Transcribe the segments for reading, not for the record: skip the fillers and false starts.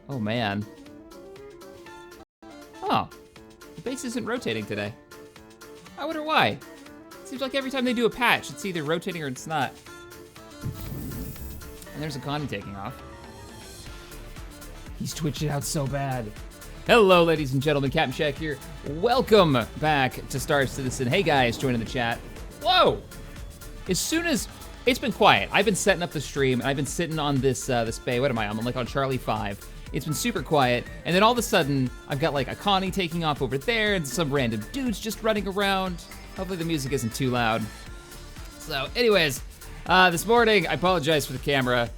Oh, man. Oh, the base isn't rotating today. I wonder why. Seems like every time they do a patch, it's either rotating or it's not. And there's a Connie taking off. He's twitching out so bad. Hello, ladies and gentlemen, CaptainShack here. Welcome back to Star Citizen. Hey guys, joining the chat. Whoa! As soon as, it's been quiet. I've been setting up the stream, and I've been sitting on this bay. What am I on? I'm like on Charlie 5. It's been super quiet, and then all of a sudden, I've got like a Connie taking off over there, and some random dudes just running around. Hopefully the music isn't too loud. So anyways, this morning, I apologize for the camera.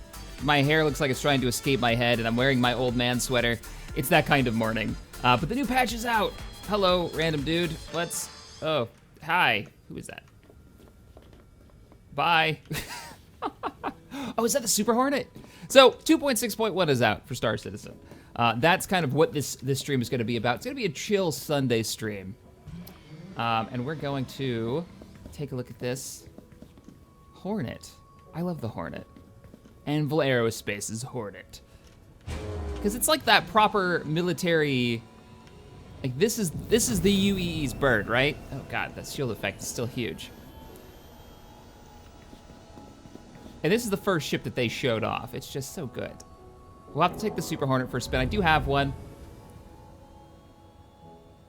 My hair looks like it's trying to escape my head, and I'm wearing my old man sweater. It's that kind of morning. But the new patch is out. Hello, random dude. Oh, hi. Who is that? Bye. Oh, is that the Super Hornet? So 2.6.1 is out for Star Citizen. That's kind of what this stream is gonna be about. It's gonna be a chill Sunday stream. And we're going to take a look at this. Hornet. I love the Hornet. Anvil Aerospace's Hornet. Because it's like that proper military, like this is the UEE's bird, right? Oh God, that shield effect is still huge. And this is the first ship that they showed off. It's just so good. We'll have to take the Super Hornet for a spin. I do have one.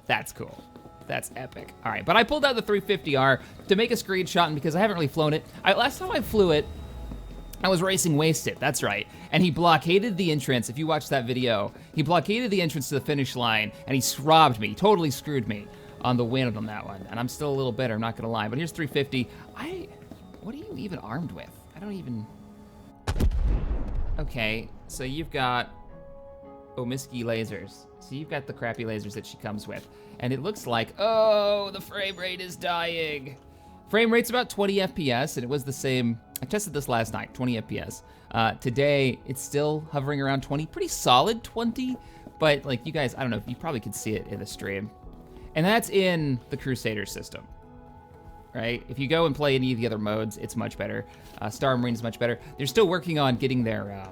That's cool. That's epic. All right, but I pulled out the 350R to make a screenshot, and because I haven't really flown it, last time I flew it, I was racing Wasted, that's right. And he blockaded the entrance, if you watch that video, he blockaded the entrance to the finish line, and he robbed me, totally screwed me on the win on that one. And I'm still a little bitter, I'm not gonna lie, but here's 350. What are you even armed with? I don't even, okay, so you've got Omiski lasers. So you've got the crappy lasers that she comes with. And it looks like, oh, the frame rate is dying. Frame rate's about 20 FPS, and it was the same. I tested this last night, 20 FPS. Today, it's still hovering around 20, pretty solid 20, but like you guys, I don't know, you probably could see it in the stream. And that's in the Crusader system, right? If you go and play any of the other modes, it's much better. Star Marine's much better. They're still working on getting their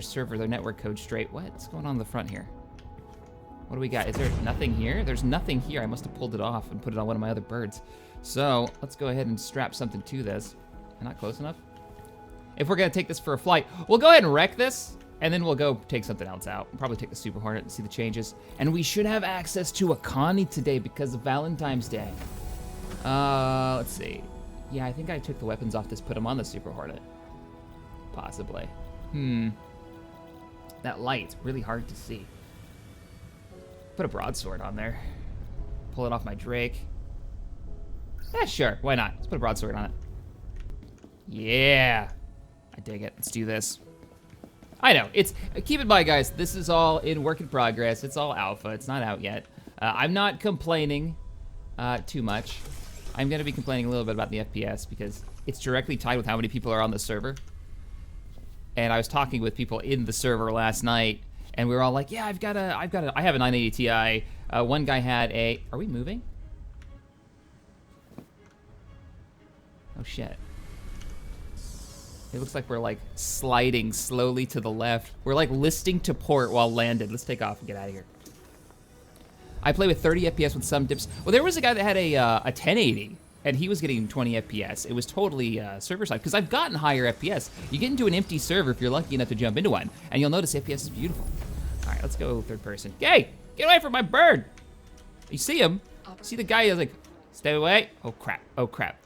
server, their network code straight. What's going on in the front here? What do we got? Is there nothing here? There's nothing here. I must have pulled it off and put it on one of my other birds. So let's go ahead and strap something to this. Am I not close enough? If we're gonna take this for a flight, we'll go ahead and wreck this, and then we'll go take something else out. We'll probably take the Super Hornet and see the changes. And we should have access to a Connie today because of Valentine's Day. Let's see. Yeah, I think I took the weapons off this, put them on the Super Hornet. Possibly. That light's really hard to see. Put a broadsword on there. Pull it off my Drake. Yeah, sure, why not? Let's put a broadsword on it. Yeah, I dig it, let's do this. I know, keep in mind guys, this is all in work in progress. It's all alpha, it's not out yet. I'm not complaining too much. I'm gonna be complaining a little bit about the FPS because it's directly tied with how many people are on the server. And I was talking with people in the server last night, and we were all like, yeah, I have a 980 Ti. One guy had are we moving? Oh shit. It looks like we're like sliding slowly to the left. We're like listing to port while landed. Let's take off and get out of here. I play with 30 FPS with some dips. Well, there was a guy that had a 1080, and he was getting 20 FPS. It was totally server side, because I've gotten higher FPS. You get into an empty server if you're lucky enough to jump into one, and you'll notice FPS is beautiful. All right, let's go third person. Hey, get away from my bird. You see him? See the guy, he's like, stay away. Oh crap, oh crap.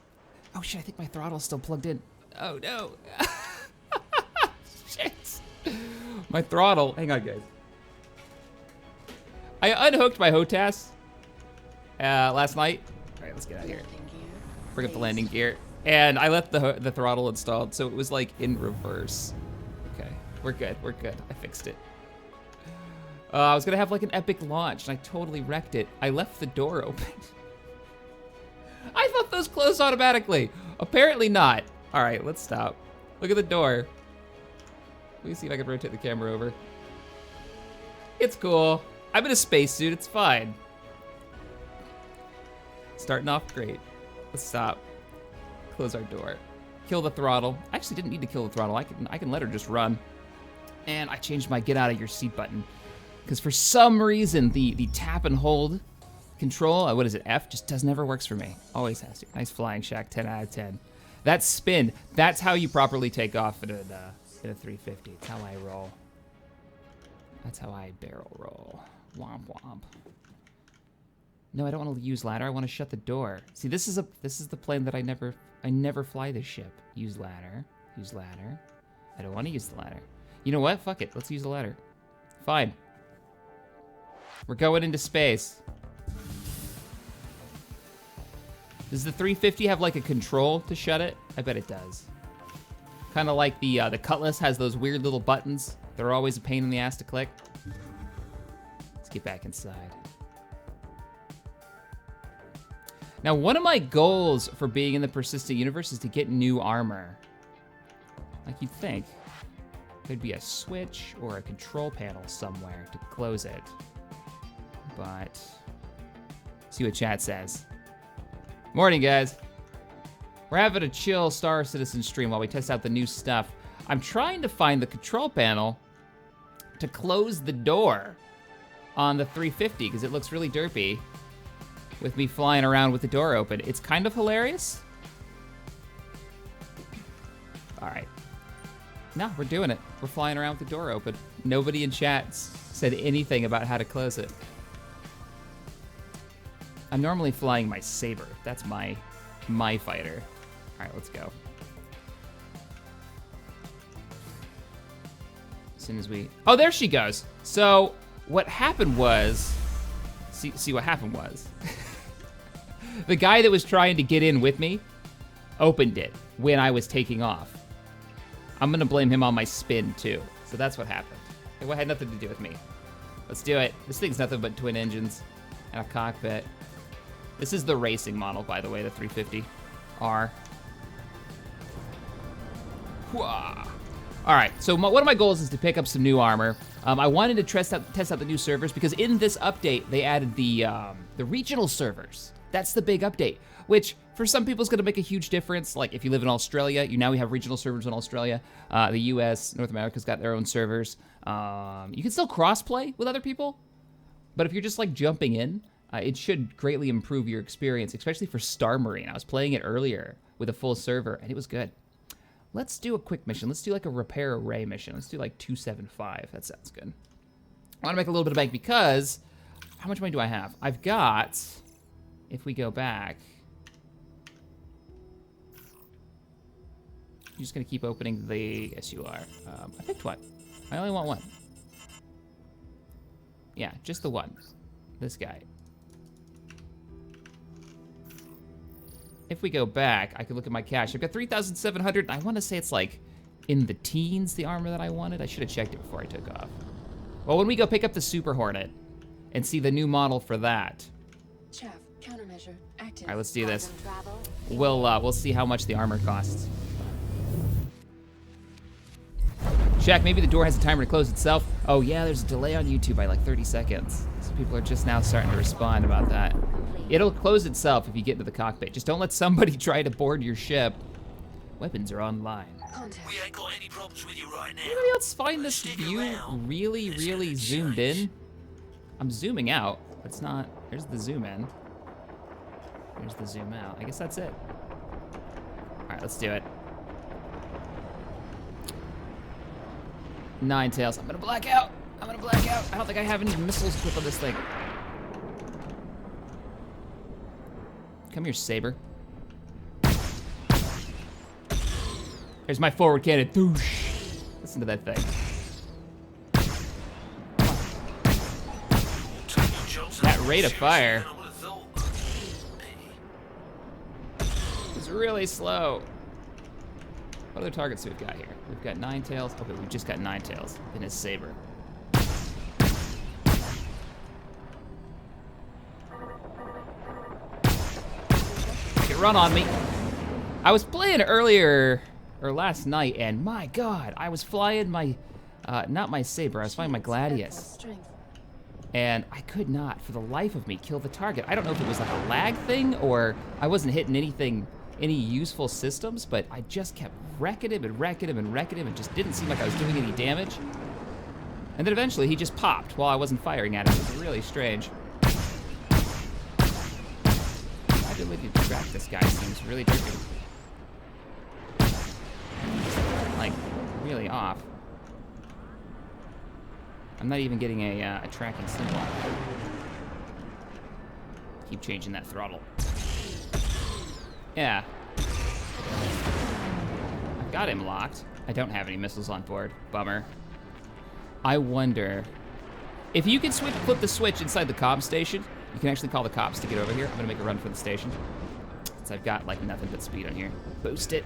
Oh shit, I think my throttle's still plugged in. Oh no. Shit. My throttle, hang on guys. I unhooked my HOTAS last night. All right, let's get out of here. Bring up the landing gear. And I left the throttle installed, so it was like in reverse. Okay, we're good, we're good. I fixed it. I was gonna have like an epic launch, and I totally wrecked it. I left the door open. I thought those closed automatically. Apparently not. All right, let's stop. Look at the door. Let me see if I can rotate the camera over. It's cool. I'm in a spacesuit, it's fine. Starting off great. Let's stop. Close our door. Kill the throttle. I actually didn't need to kill the throttle. I can let her just run. And I changed my get out of your seat button. Because for some reason, the tap and hold control, what is it, F, just never works for me. Always has to. Nice flying, Shack, 10 out of 10. That spin, that's how you properly take off in a 350. It's how I roll. That's how I barrel roll. Womp womp. No, I don't want to use ladder. I want to shut the door. See, this is the plane that I never fly this ship. Use ladder. Use ladder. I don't want to use the ladder. You know what? Fuck it. Let's use the ladder. Fine. We're going into space. Does the 350 have like a control to shut it? I bet it does. Kind of like the Cutlass has those weird little buttons. They're always a pain in the ass to click. Let's get back inside. Now, one of my goals for being in the persistent universe is to get new armor. Like you'd think. There'd be a switch or a control panel somewhere to close it. But, see what chat says. Morning, guys. We're having a chill Star Citizen stream while we test out the new stuff. I'm trying to find the control panel to close the door on the 350 because it looks really derpy with me flying around with the door open. It's kind of hilarious. All right. No, we're doing it. We're flying around with the door open. Nobody in chat said anything about how to close it. I'm normally flying my Saber. That's my fighter. All right, let's go. As soon as we... Oh, there she goes. So what happened was... See what happened was... the guy that was trying to get in with me opened it when I was taking off. I'm gonna blame him on my spin too. So that's what happened. It had nothing to do with me. Let's do it. This thing's nothing but twin engines and a cockpit. This is the racing model, by the way, the 350R. All right, so one of my goals is to pick up some new armor. I wanted to test out the new servers because in this update, they added the regional servers. That's the big update, which for some people is gonna make a huge difference. Like if you live in Australia, now we have regional servers in Australia. The US, North America's got their own servers. You can still cross-play with other people, but if you're just like jumping in, it should greatly improve your experience, especially for Star Marine. I was playing it earlier with a full server, and it was good. Let's do a quick mission. Let's do like a repair array mission. Let's do like 275. That sounds good. I want to make a little bit of bank because how much money do I have? I've got, if we go back, I'm just going to keep opening the, yes you are. I picked one. I only want one. Yeah, just the one. This guy. If we go back, I could look at my cash. I've got 3,700. I want to say it's like in the teens, the armor that I wanted. I should have checked it before I took off. Well, when we go pick up the Super Hornet and see the new model for that. Chaff, countermeasure active. All right, let's do this. We'll see how much the armor costs. Shack, maybe the door has a timer to close itself. Oh yeah, there's a delay on YouTube by like 30 seconds. So people are just now starting to respond about that. It'll close itself if you get into the cockpit. Just don't let somebody try to board your ship. Weapons are online. We ain't got any problems with you right now. Anybody else find this view really, really zoomed in? I'm zooming out. It's not, there's the zoom in. There's the zoom out. I guess that's it. All right, let's do it. Nine tails. I'm gonna black out. I'm gonna black out. I don't think I have any missiles equipped on this thing. Come here, Saber. There's my forward cannon. Doosh. Listen to that thing. That rate of fire is really slow. What other targets do we've got here? We've got nine tails. Okay, we've just got nine tails in his Saber. Run on me. I was playing earlier, or last night, and my God, I was flying my, not my Saber, I was flying my Gladius. And I could not, for the life of me, kill the target. I don't know if it was like a lag thing, or I wasn't hitting anything, any useful systems, but I just kept wrecking him and wrecking him and wrecking him, and just didn't seem like I was doing any damage. And then eventually he just popped while I wasn't firing at him. It was really strange. My ability to track this guy seems really tricky. Like, really off. I'm not even getting a tracking symbol. Keep changing that throttle. Yeah. I've got him locked. I don't have any missiles on board. Bummer. I wonder if you can flip the switch inside the comm station. You can actually call the cops to get over here. I'm gonna make a run for the station, since I've got like nothing but speed on here. Boost it.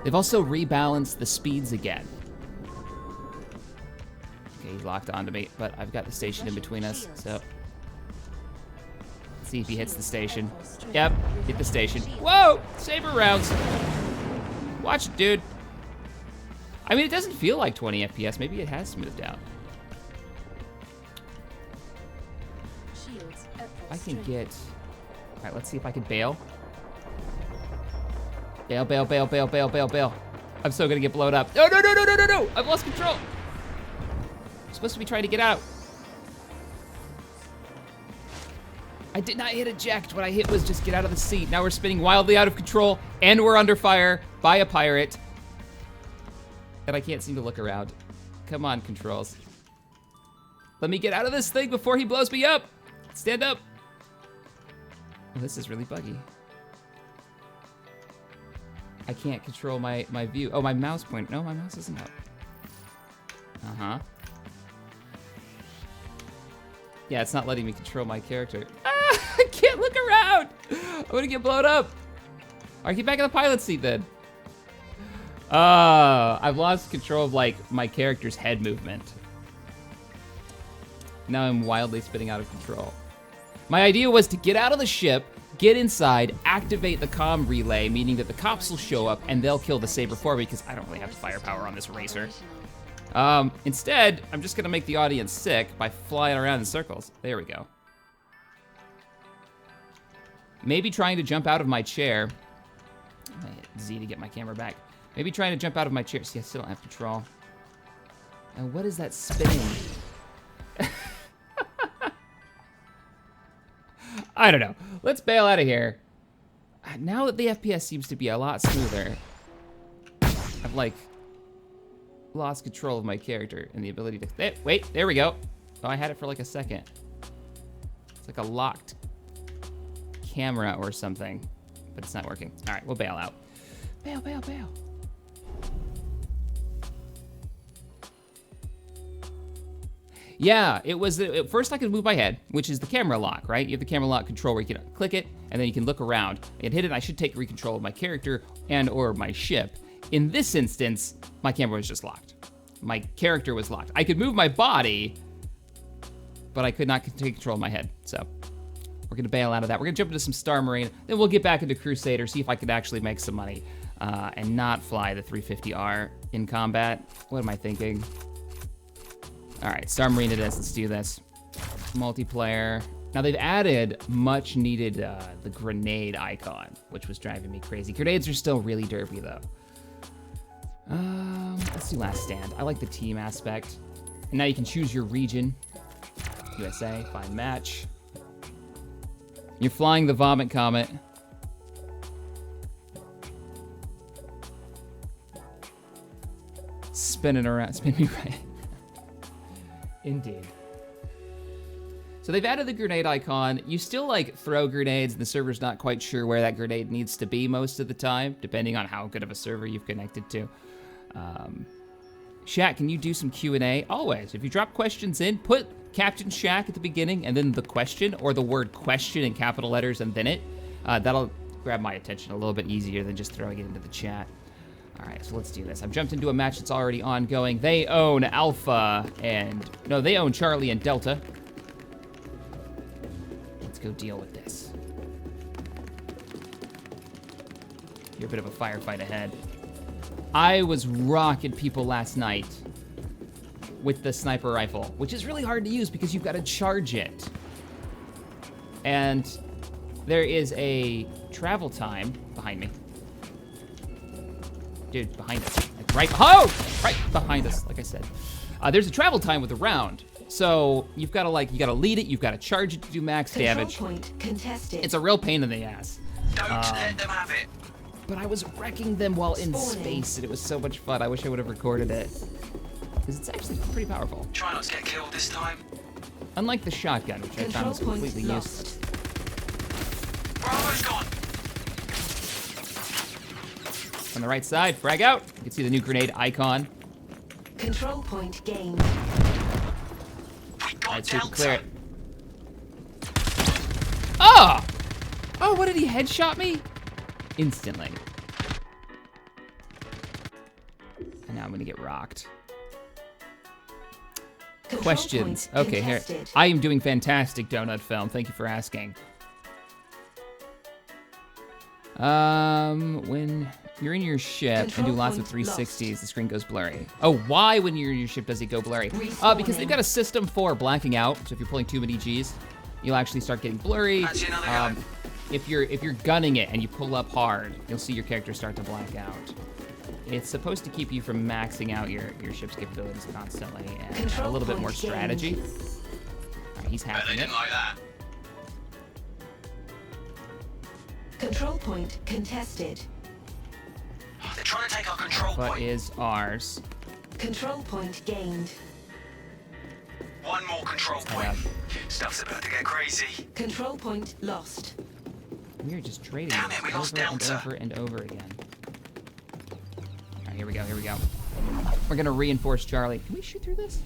They've also rebalanced the speeds again. Okay, he's locked onto me, but I've got the station in between us, so let's see if he hits the station. Yep, hit the station. Whoa! Saber rounds. Watch it, dude. I mean, it doesn't feel like 20 FPS. Maybe it has smoothed out. I can get... All right, let's see if I can bail. Bail, bail, bail, bail, bail, bail, bail. I'm so gonna get blown up. No, no, no, no, no, no, no! I've lost control. I'm supposed to be trying to get out. I did not hit eject. What I hit was just get out of the seat. Now we're spinning wildly out of control, and we're under fire by a pirate. And I can't seem to look around. Come on, controls. Let me get out of this thing before he blows me up. Stand up. Oh, this is really buggy. I can't control my view. Oh, my mouse point. No, my mouse isn't up. Uh-huh. Yeah, it's not letting me control my character. Ah, I can't look around. I'm gonna get blown up. All right, get back in the pilot seat then. I've lost control of like my character's head movement. Now I'm wildly spinning out of control. My idea was to get out of the ship, get inside, activate the comm relay, meaning that the cops will show up and they'll kill the Saber for me because I don't really have firepower on this racer. Instead, I'm just gonna make the audience sick by flying around in circles. There we go. Maybe trying to jump out of my chair. I hit Z to get my camera back. Maybe trying to jump out of my chair. See, I still don't have control. And what is that spinning? I don't know. Let's bail out of here. Now that the FPS seems to be a lot smoother, I've like lost control of my character and the ability to... Wait, there we go. Oh, I had it for like a second. It's like a locked camera or something, but it's not working. All right, we'll bail out. Bail, bail, bail. Yeah, it was, at first I could move my head, which is the camera lock, right? You have the camera lock control where you can click it, and then you can look around. And hit it, and I should take control of my character and or my ship. In this instance, my camera was just locked. My character was locked. I could move my body, but I could not take control of my head. So we're gonna bail out of that. We're gonna jump into some Star Marine, then we'll get back into Crusader, see if I could actually make some money and not fly the 350R in combat. What am I thinking? All right, Star Marine it is, let's do this. Multiplayer. Now they've added much needed the grenade icon, which was driving me crazy. Grenades are still really derpy though. Let's do last stand. I like the team aspect. And now you can choose your region. USA, find match. You're flying the Vomit Comet. Spinning around, spin me right. Indeed. So they've added the grenade icon. You still like throw grenades, and the server's not quite sure where that grenade needs to be most of the time, depending on how good of a server you've connected to. Shack, can you do some Q&A? Always. If you drop questions in, put CaptainShack at the beginning and then the question, or the word question in capital letters and then it. That'll grab my attention a little bit easier than just throwing it into the chat. All right, so let's do this. I've jumped into a match that's already ongoing. They own Alpha and... No, they own Charlie and Delta. Let's go deal with this. You're a bit of a firefight ahead. I was rocking people last night with the sniper rifle, which is really hard to use because you've got to charge it. And there is a travel time behind me. Dude, behind us. Like right behind us, like I said. There's a travel time with the round. So you've got to you got to lead it, you've got to charge it to do max damage. Point contested. It's a real pain in the ass. Don't let them have it. But I was wrecking them while in Spawning. space, and it was so much fun. I wish I would have recorded it. Because it's actually pretty powerful. Try not to get killed this time. Unlike the shotgun, which I found was completely useless. Bravo's gone. On the right side, frag out. You can see the new grenade icon. Control point gained. We got Alright, so we can Delta. clear it. Oh! Oh, what did he headshot me? Instantly. And now I'm gonna get rocked. Control Questions. point Okay, here. contested. I am doing fantastic, Donut Film. Thank you for asking. When you're in your ship and do Control lots of point 360s, lost. the screen goes blurry. Oh, why when you're in your ship does it go blurry? Because they've got a system for blacking out. So if you're pulling too many Gs, you'll actually start getting blurry. That's another guy. If you're gunning it and you pull up hard, you'll see your character start to black out. It's supposed to keep you from maxing out your ship's capabilities constantly and add a Control little bit more point strategy. gained. All right, he's Bet they hacking it. didn't like that. Control point contested. Oh, they're trying to take our control What point. is ours? Control point gained. One more control head point. up. Stuff's about to get crazy. Control point lost. We're just trading Damn it, we lost over and Delta. over and over again. All right, here we go, here we go. We're gonna reinforce Charlie. Can we shoot through this?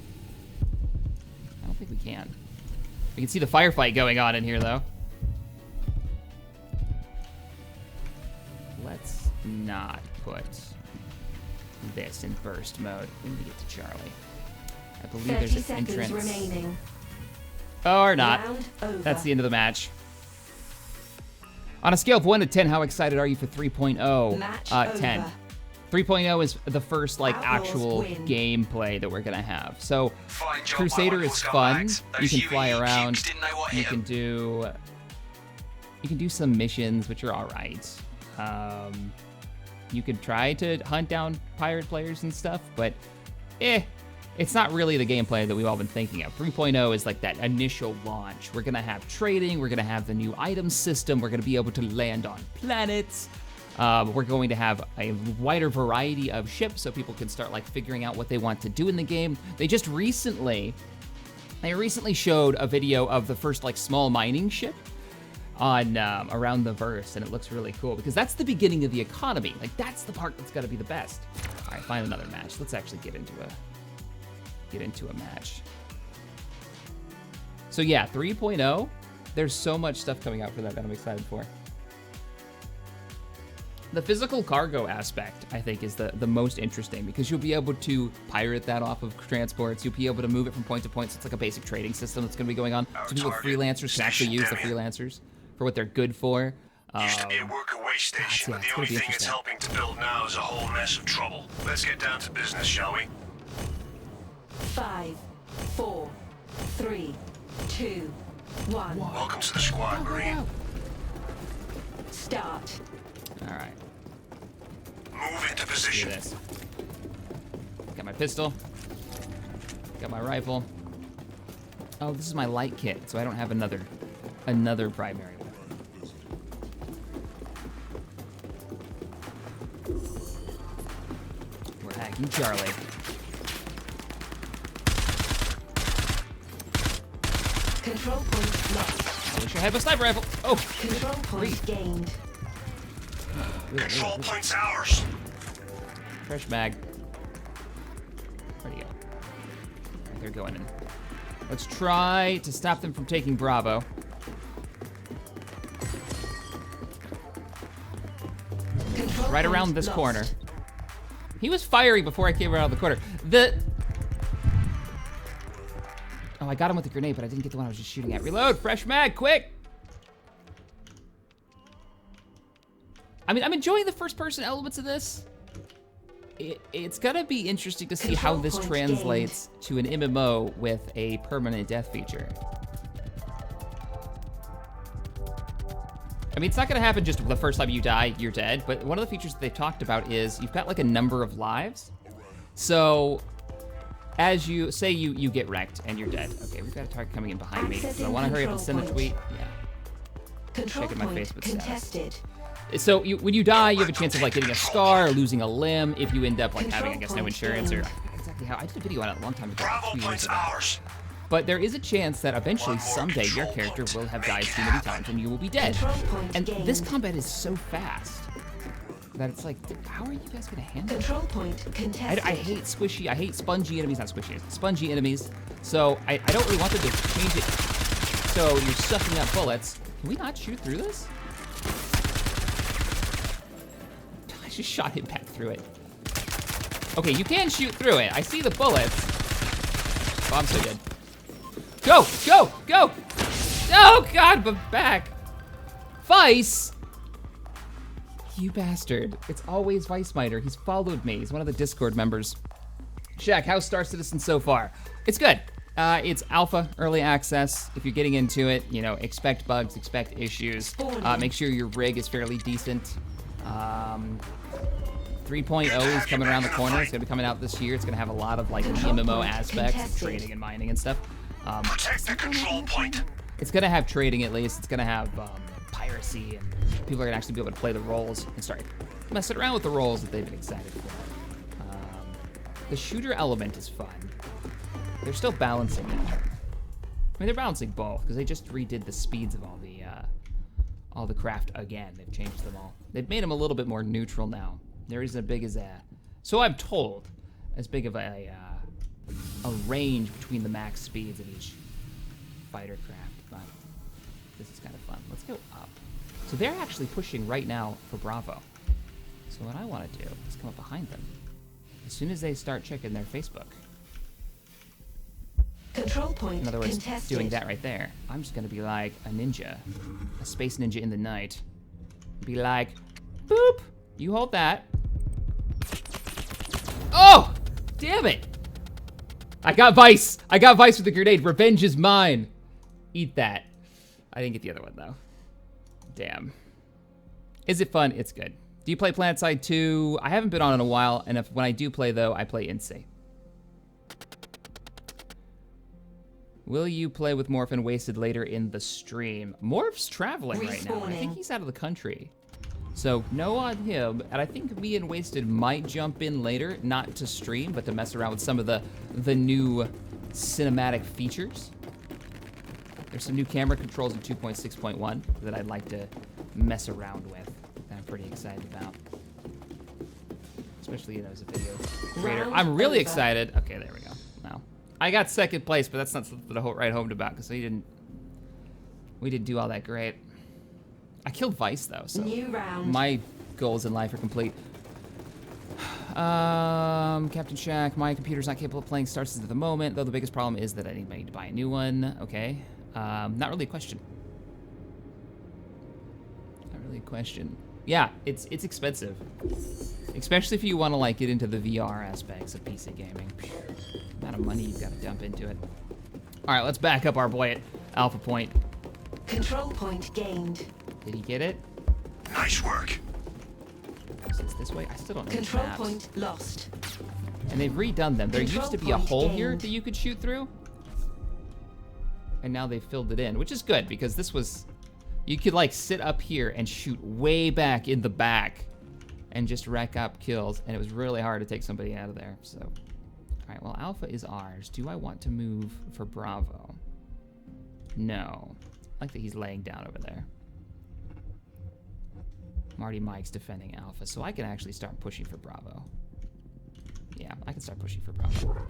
I don't think we can. We can see the firefight going on in here, though. Let's not put this in burst mode. We need to get to Charlie. I believe 30 there's an seconds entrance. remaining. Or not. Round over. That's the end of the match. On a scale of 1 to 10, how excited are you for 3.0? Match 10. over. 3.0 is the first Outlaws actual win. gameplay that we're gonna have. So Fine job, Crusader my is wonderful fun. scumbags. You Those can fly UE around. cubes didn't know what You hit can 'em. do some missions, which are all right. You could try to hunt down pirate players and stuff, but it's not really the gameplay that we've all been thinking of. 3.0 is like that initial launch. We're gonna have trading, we're gonna have the new item system, we're gonna be able to land on planets. We're going to have a wider variety of ships so people can start figuring out what they want to do in the game. They recently showed a video of the first small mining ship on around the verse, and it looks really cool because that's the beginning of the economy. That's the part that's got to be the best. All right, find another match. Let's actually get into a match. So yeah, 3.0. There's so much stuff coming out for that I'm excited for. The physical cargo aspect, I think, is the most interesting because you'll be able to pirate that off of transports. You'll be able to move it from point to point. So it's like a basic trading system that's going to be going on. So people with freelancers can actually use the freelancers for what they're good for. Used to be a workaway station, yeah, but it's the gonna only be thing it's interesting. helping to build now is a whole mess of trouble. Let's get down to business, shall we? 5, 4, 3, 2, 1. Welcome to the squad, Marine. Start. All right, Move into do position. this. Got my pistol. Got my rifle. Oh, this is my light kit, so I don't have another primary weapon. We're hacking Charlie. Control point lost. I wish I had my sniper rifle. Oh, Control point gained. Control point's ours. fresh mag. Where'd he go? Alright, they're going in. Let's try to stop them from taking Bravo. Control Right around point this lost. corner. He was fiery before I came around the corner. Oh, I got him with the grenade, but I didn't get the one I was just shooting at. Reload, fresh mag, quick! I mean, I'm enjoying the first-person elements of this. It's gonna be interesting to see how Control this point translates to an MMO with a permanent death feature. I mean, it's not gonna happen just the first time you die, you're dead, but one of the features that they've talked about is you've got a number of lives. So as you say, you get wrecked and you're dead. Okay, we've got a target coming in behind me. So I want to hurry up and send a tweet. Yeah. Control Checking my point Facebook status. contested. So when you die, you have a chance of like getting a scar or losing a limb if you end up like having, I guess, no insurance or I forget exactly how. I did a video on it a long time ago. Bravo 2 years point's ago. ours. But there is a chance that eventually, One more someday, your control character point. will have died too many times and you will be dead. Control point And gained. this combat is so fast that it's like, how are you guys gonna handle it? Control point contested. I hate squishy, I hate spongy enemies, not squishy, spongy enemies. So I don't really want them to change it so you're sucking up bullets. Can we not shoot through this? I just shot him back through it. Okay, you can shoot through it. I see the bullets. Oh, I'm so good. Go, go, go! Oh God, but back. Vice! You bastard. It's always Vicemiter. He's followed me. He's one of the Discord members. Shack, how's Star Citizen so far? It's good. It's alpha, early access. If you're getting into it, you know, expect bugs, expect issues. Make sure your rig is fairly decent. 3.0 is coming around the corner. It's gonna be coming out this year. It's gonna have a lot of like MMO aspects, trading and mining and stuff. Protect the control point. It's gonna have trading at least. It's gonna have piracy, and people are gonna actually be able to play the roles and start messing around with the roles that they've been excited for. The shooter element is fun. They're still balancing it. I mean, they're balancing both because they just redid the speeds of all the craft again. They've changed them all. They've made them a little bit more neutral now. There isn't as big as so I'm told, as big of a range between the max speeds of each fighter craft, but this is kind of fun. Let's go up. So they're actually pushing right now for Bravo. So what I want to do is come up behind them. As soon as they start checking their Facebook, Control point in other words, contested. doing that right there, I'm just gonna be like a ninja, a space ninja in the night. Be like, boop, you hold that. Oh, damn it. I got Vice with the grenade. Revenge is mine. Eat that. I didn't get the other one though. Damn. Is it fun? It's good. Do you play PlanetSide 2? I haven't been on in a while, and when I do play though, I play INSEE. Will you play with Morph and Wasted later in the stream? Morph's traveling right now. I think he's out of the country. So no on him, and I think me and Wasted might jump in later, not to stream, but to mess around with some of the new cinematic features. There's some new camera controls in 2.6.1 that I'd like to mess around with, that I'm pretty excited about. Especially, you know, as a video creator. I'm really excited. Okay, there we go. Now, I got second place, but that's not something to write home about because we didn't do all that great. I killed Vice though, so New round. my goals in life are complete. CaptainShack, my computer's not capable of playing Star Citizen at the moment, though the biggest problem is that I need to buy a new one. Okay, not really a question. Not really a question. Yeah, it's expensive, especially if you want to like get into the VR aspects of PC gaming. The amount of money you've got to dump into it. All right, let's back up our boy at Alpha Point. Control point gained. Did he get it? Nice work. Is it this way? I still don't know. Control the maps. point lost. And they've redone them. There Control used to be a point hole here gained. that you could shoot through. And now they filled it in, which is good because this was, you could like sit up here and shoot way back in the back and just rack up kills. And it was really hard to take somebody out of there. So, all right, well, Alpha is ours. Do I want to move for Bravo? No. I like that he's laying down over there. Marty Mike's defending Alpha, so I can actually start pushing for Bravo. Yeah, I can start pushing for Bravo.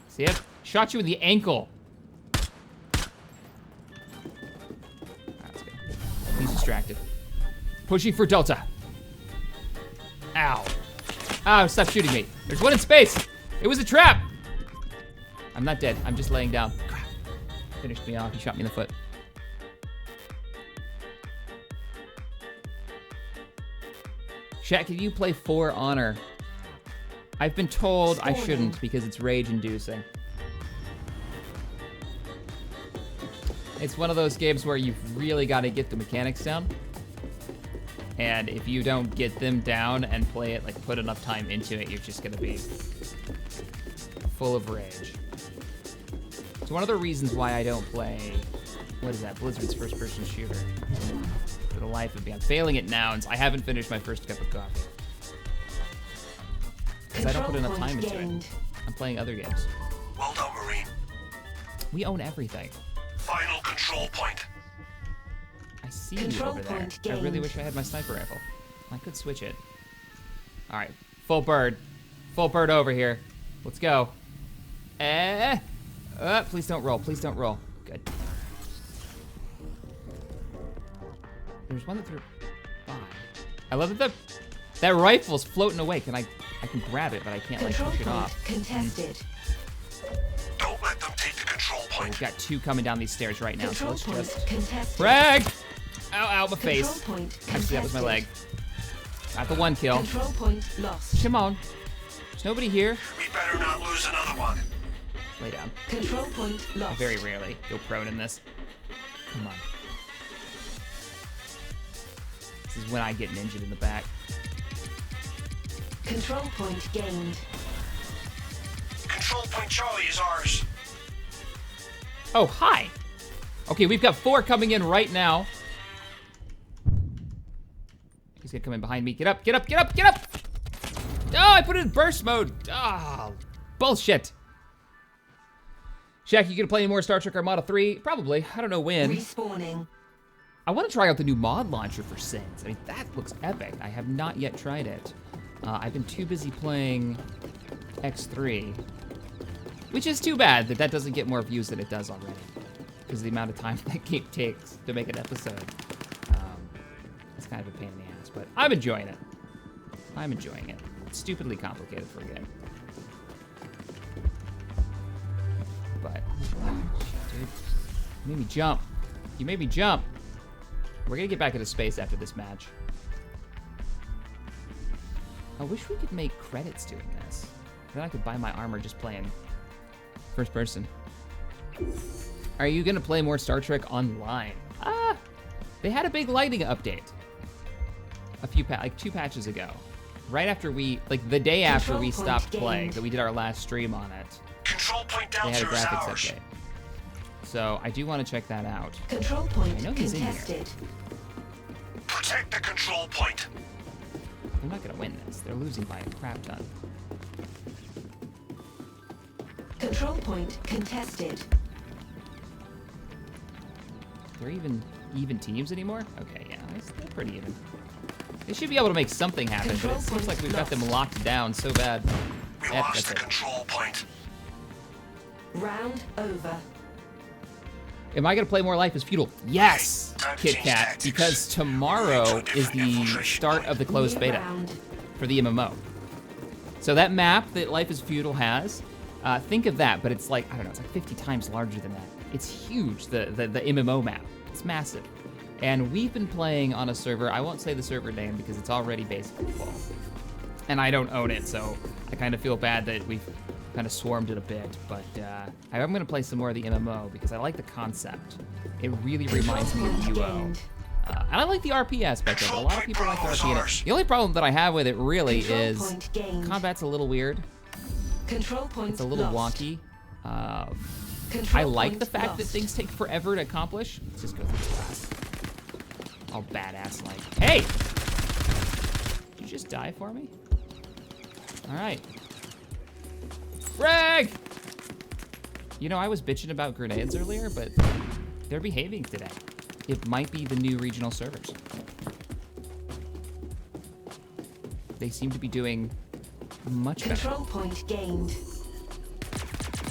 See it? Shot you in the ankle. That's good. He's distracted. Pushing for Delta. Ow. Ow, stop shooting me. There's one in space. It was a trap. I'm not dead. I'm just laying down. Crap. Finished me off. He shot me in the foot. Shaq, can you play For Honor? I've been told I shouldn't because it's rage-inducing. It's one of those games where you've really got to get the mechanics down. And if you don't get them down and play it, like put enough time into it, you're just gonna be full of rage. It's one of the reasons why I don't play, what is that, Blizzard's first-person shooter. For the life of me. I'm failing it now, and I haven't finished my first cup of coffee. Because I don't put enough time into it. I'm playing other games. Well done, Marine. We own everything. Final control point. I see you Control over there. point I really gained. wish I had my sniper rifle. I could switch it. All right, full bird. Full bird over here. Let's go. Please don't roll. Please don't roll. Good. There's one that threw by. I love that that rifle's floating away. I can grab it, but I can't like Control push it point off. contested. Don't let them take the control So point. we've got two coming down these stairs right now. So Control let's point just contested. frag. Ow, ow, my Control face. point Actually, that was my leg. contested. Got the one kill. Control point lost. Come on. There's nobody here. We better not lose another one. Lay down. Control point I lost. very rarely go prone in this. Come on. This is when I get ninja'd in the back. Control point gained. Control point Charlie is ours. Oh, hi. Okay, we've got 4 coming in right now. He's gonna come in behind me. Get up, get up, get up, get up! Oh, I put it in burst mode. Oh, bullshit. Shack, you gonna play any more Star Trek Armada 3? Probably. I don't know when. Respawning. I want to try out the new mod launcher for Sins. I mean, that looks epic. I have not yet tried it. I've been too busy playing X3, which is too bad that that doesn't get more views than it does already, because of the amount of time that game takes to make an episode. It's kind of a pain in the ass, but I'm enjoying it. I'm enjoying it. It's stupidly complicated for a game. But, dude, you made me jump. You made me jump. We're gonna get back into space after this match. I wish we could make credits doing this. Then I could buy my armor just playing first person. Are you gonna play more Star Trek Online? They had a big lighting update. Like 2 patches ago. Right after the day after we Control stopped point playing, gained. that we did our last stream on it. Control point They had a downstairs is graphics ours. update. So I do want to check that out. Control point I know he's in here. contested. Protect the control point. They're not gonna win this. They're losing by a crap ton. Control point contested. They're even teams anymore? Okay, yeah, they're pretty even. They should be able to make something happen, but it seems like we've got them locked down so bad. We Yep, lost that's the it. control point. Round over. Am I gonna play more Life is Feudal? Yes, Time to Kit change Kat, tactics. because tomorrow is the start of the closed New beta round. for the MMO. So that map that Life is Feudal has, think of that, but it's like, I don't know, it's like 50 times larger than that. It's huge, the MMO map. It's massive. And we've been playing on a server, I won't say the server name because it's already basically full. And I don't own it, so I kind of feel bad that we've kind of swarmed it a bit. But I'm going to play some more of the MMO because I like the concept. It really reminds me of UO. And I like the RP aspect of it. A lot of people like the RP in it. The only problem that I have with it really Control is point gained. combat's a little weird. Control point It's a little lost. wonky. Control I like point the fact that lost. things take forever to accomplish. Let's just go through this class. All badass like. Hey! Did you just die for me? Alright. Frag! You know, I was bitching about grenades earlier, but they're behaving today. It might be the new regional servers. They seem to be doing much better. Control point gained.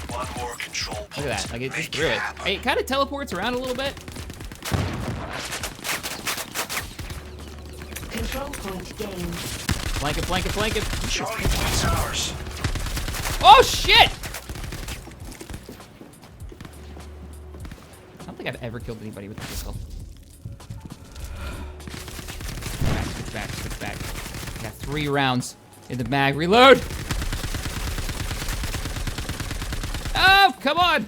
One more control point. Look at that, like it just Make threw it. happen. Hey, it kind of teleports around a little bit. Control point gained. Flank it, flank it, flank it. Charlie point's ours. Oh shit! I don't think I've ever killed anybody with the pistol. Switch back, switch back. I got 3 rounds in the mag. Reload! Oh, come on!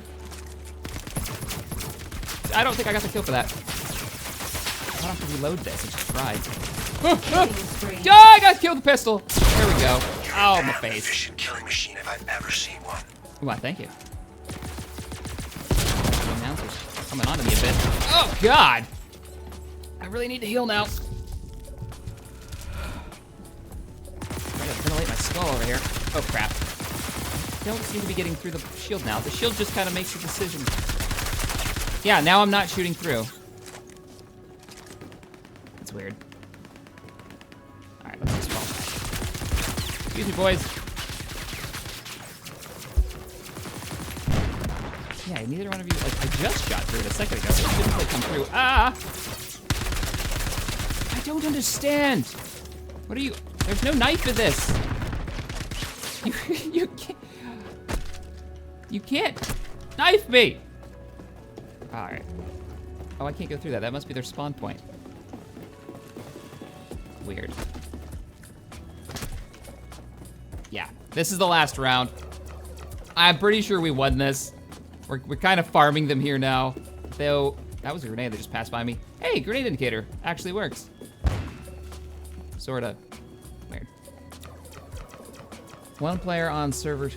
I don't think I got the kill for that. I don't have to reload this. I just tried. Killing spree. I got killed with the pistol. There we go. Oh, my Damn face. efficient killing machine if I've ever seen one. Why, thank you. The announcer's coming on to me a bit. Oh, God. I really need to heal now. I gotta ventilate my skull over here. Oh, crap. Don't seem to be getting through the shield now. The shield just kind of makes a decision. Yeah, now I'm not shooting through. That's weird. All right, let's just fall. Excuse me, boys. Yeah, neither one of you, like, I just shot through it a second ago, so it didn't quite come through. Ah! I don't understand. What are you, there's no knife in this. You can't knife me. All right. Oh, I can't go through that. That must be their spawn point. Weird. Yeah, this is the last round. I'm pretty sure we won this. We're kind of farming them here now. Though, that was a grenade that just passed by me. Hey, grenade indicator. Actually works. Sorta. Weird. One player on server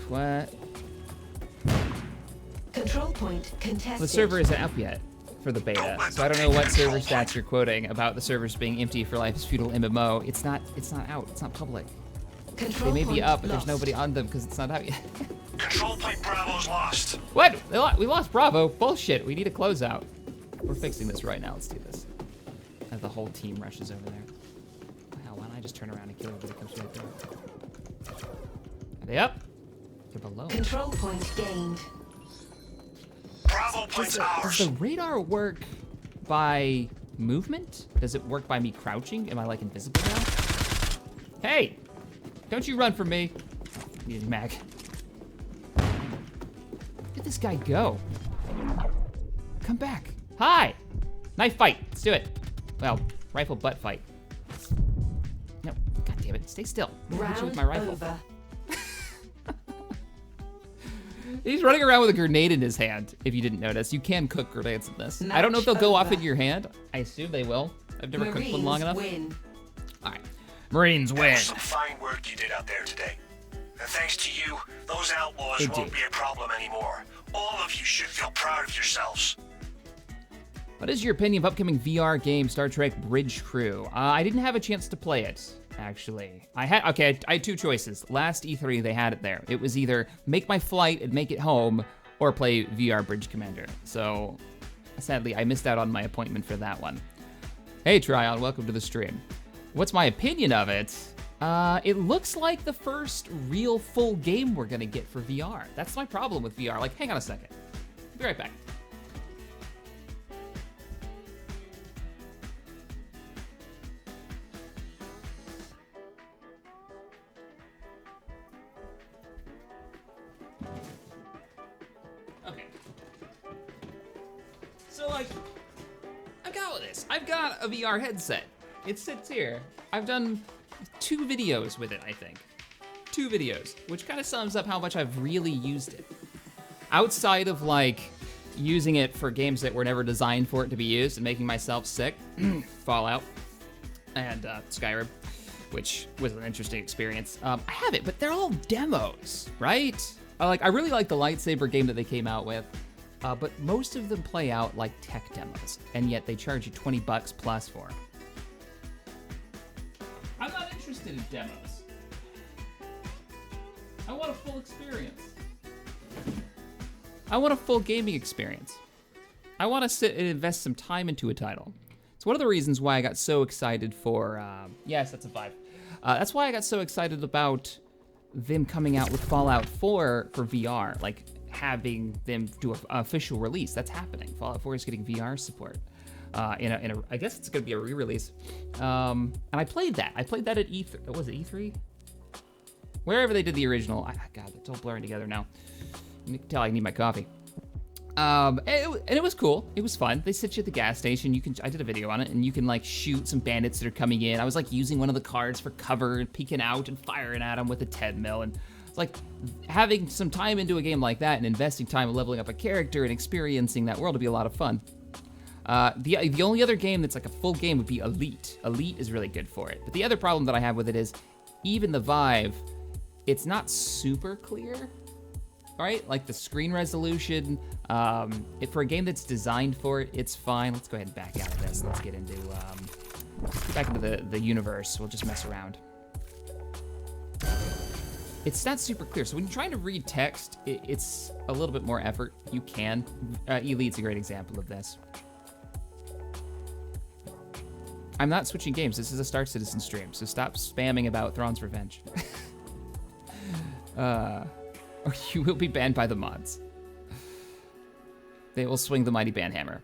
Control point contested. The server isn't up yet for the beta, so I don't know what server stats you're quoting about the servers being empty for Life is Feudal MMO. It's not out. It's not public. Control They may be point up, but there's lost. nobody on them because it's not out yet. Control point Bravo's lost. What? We lost Bravo. Bullshit. We need a closeout. We're fixing this right now. Let's do this. As the whole team rushes over there. Wow, why don't I just turn around and kill everybody that comes right there? Are they up? They're below. Control point gained. Bravo point's Does ours. the radar work by movement? Does it work by me crouching? Am I like invisible now? Hey! Don't you run from me. Need a mag. Where'd this guy go? Come back. Hi! Knife fight. Let's do it. Well, rifle butt fight. No, god damn it. Stay still. I'm gonna hit you with Round my rifle. over. He's running around with a grenade in his hand, if you didn't notice. You can cook grenades in this. I don't know if they'll go off over. in your hand. I assume they will. I've never cooked one long enough. Win. All right. Marines That win. was some fine work you did out there today. And thanks to you, those outlaws They won't did. be a problem anymore. All of you should feel proud of yourselves. What is your opinion of upcoming VR game Star Trek Bridge Crew? I didn't have a chance to play it, actually. I had two choices. Last E3, they had it there. It was either make my flight and make it home, or play VR Bridge Commander. So, sadly, I missed out on my appointment for that one. Hey, Tryon, welcome to the stream. What's my opinion of it? It looks like the first real full game we're gonna get for VR. That's my problem with VR. Like, hang on a second. I'll be right back. Okay. So, like, I've got all this. I've got a VR headset. It sits here. I've done 2 videos with it, I think. 2 videos, which kind of sums up how much I've really used it. Outside of, like, using it for games that were never designed for it to be used and making myself sick, Fallout, and Skyrim, which was an interesting experience. I have it, but they're all demos, right? I really like the lightsaber game that they came out with, but most of them play out like tech demos, and yet they charge you $20 plus for them. I'm not interested in demos. I want a full experience. I want a full gaming experience. I want to sit and invest some time into a title. It's one of the reasons why I got so excited for, yes, that's a 5. That's why I got so excited about them coming out with Fallout 4 for VR, like having them do an official release. That's happening. Fallout 4 is getting VR support. I guess it's gonna be a re-release. And I played that. I played that at E3. Was it E3? Wherever they did the original. God, it's all blurring together now. You can tell I need my coffee. And it was cool. It was fun. They sit you at the gas station. I did a video on it, and you can like shoot some bandits that are coming in. I was like using one of the cards for cover and peeking out and firing at them with a 10 mil. And it's like having some time into a game like that and investing time leveling up a character and experiencing that world would be a lot of fun. The only other game that's like a full game would be Elite. Elite is really good for it. But the other problem that I have with it is, even the Vive, it's not super clear, right? Like the screen resolution, for a game that's designed for it, it's fine. Let's go ahead and back out of this. Let's get into, the universe. We'll just mess around. It's not super clear. So when you're trying to read text, it's a little bit more effort. You can. Elite's a great example of this. I'm not switching games. This is a Star Citizen stream, so stop spamming about Thrawn's Revenge. Or you will be banned by the mods. They will swing the mighty ban hammer.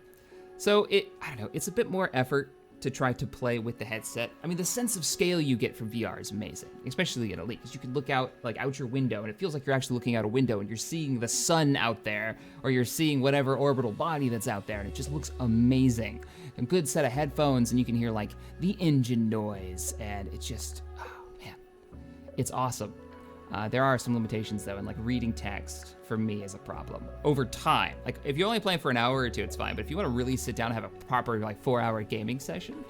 So I don't know, it's a bit more effort to try to play with the headset. I mean, the sense of scale you get from VR is amazing, especially at Elite, because you can look out your window, and it feels like you're actually looking out a window and you're seeing the sun out there, or you're seeing whatever orbital body that's out there, and it just looks amazing. A good set of headphones, and you can hear like the engine noise, and it's just, oh man, it's awesome. There are some limitations though, and like reading text for me is a problem. Over time, like if you're only playing for an hour or two, it's fine. But if you want to really sit down and have a proper like 4-hour gaming session,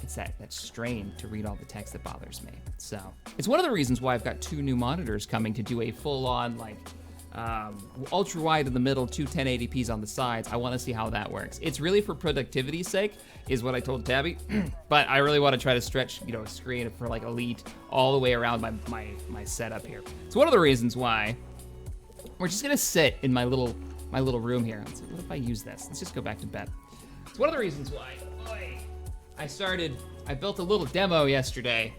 it's that strain to read all the text that bothers me. So it's one of the reasons why I've got 2 new monitors coming to do a full-on like ultra wide in the middle, 2 1080p's on the sides. I want to see how that works. It's really for productivity's sake, is what I told Tabby. But I really want to try to stretch, a screen for like Elite all the way around my setup here. It's one of the reasons why we're just gonna sit in my little room here. Let's see, what if I use this? Let's just go back to bed. It's one of the reasons why I built a little demo yesterday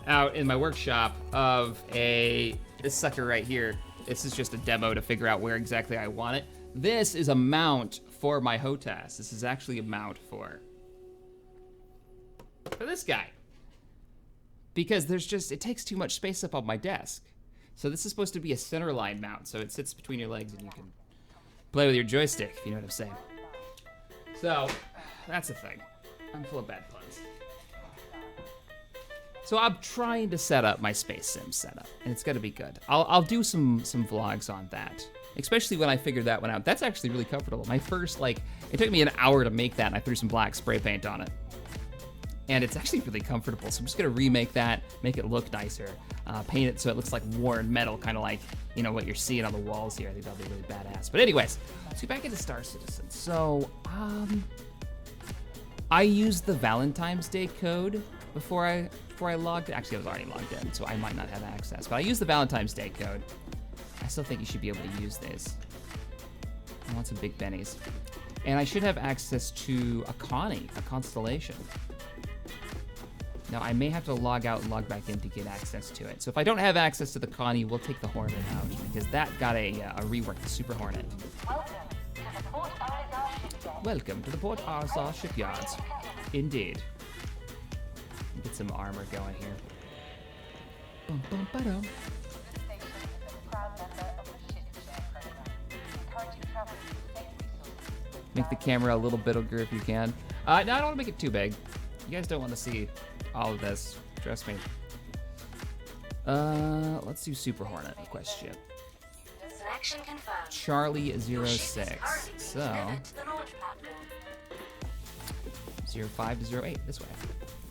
out in my workshop of this sucker right here. This is just a demo to figure out where exactly I want it. This is a mount for my HOTAS. This is actually a mount for this guy. Because it takes too much space up on my desk. So this is supposed to be a centerline mount, so it sits between your legs and you can play with your joystick, if you know what I'm saying. So, that's the thing. I'm full of bad puns. So I'm trying to set up my Space Sim setup, and it's gonna be good. I'll do some vlogs on that, especially when I figured that one out. That's actually really comfortable. My first, it took me an hour to make that, and I threw some black spray paint on it. And it's actually really comfortable, so I'm just gonna remake that, make it look nicer, paint it so it looks like worn metal, kind of like, what you're seeing on the walls here. I think that'll be really badass. But anyways, let's get back into Star Citizen. So, I used the Valentine's Day code before I logged in. Actually, I was already logged in, so I might not have access. But I used the Valentine's Day code. I still think you should be able to use these. I want some big bennies. And I should have access to a constellation. Now, I may have to log out and log back in to get access to it. So if I don't have access to the Connie, we'll take the Hornet out, because that got a rework, the Super Hornet. Welcome to the Port Arthur Shipyards. Indeed. Get some armor going here. Bum, bum, ba-dum. Make the camera a little bigger if you can. No, I don't want to make it too big. You guys don't want to see all of this. Trust me. Let's do Super Hornet question. Selection confirmed. Charlie 06. So 05 to 08 this way.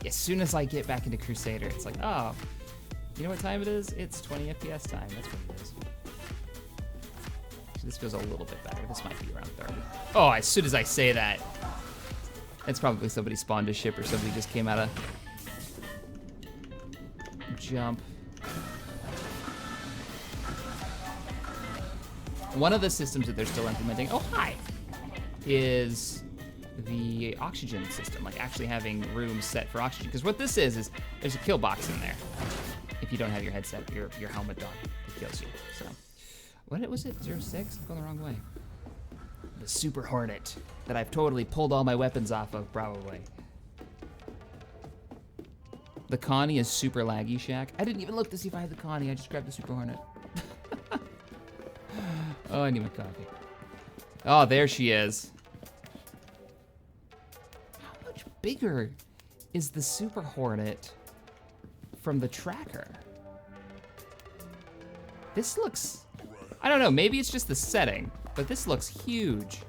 As soon as I get back into Crusader, it's like, oh, you know what time it is? It's 20 FPS time. That's what it is. So this feels a little bit better. This might be around 30. Oh, as soon as I say that, it's probably somebody spawned a ship or somebody just came out of jump. One of the systems that they're still implementing, oh hi, is the oxygen system, like actually having rooms set for oxygen. Because what this is there's a kill box in there. If you don't have your headset, your helmet on, it kills you. So, what was it? 06? I'm going the wrong way. The Super Hornet that I've totally pulled all my weapons off of, probably. The Connie is super laggy, Shaq. I didn't even look to see if I had the Connie. I just grabbed the Super Hornet. Oh, I need my coffee. Oh, there she is. How much bigger is the Super Hornet from the tracker? This looks, I don't know, maybe it's just the setting, but this looks huge.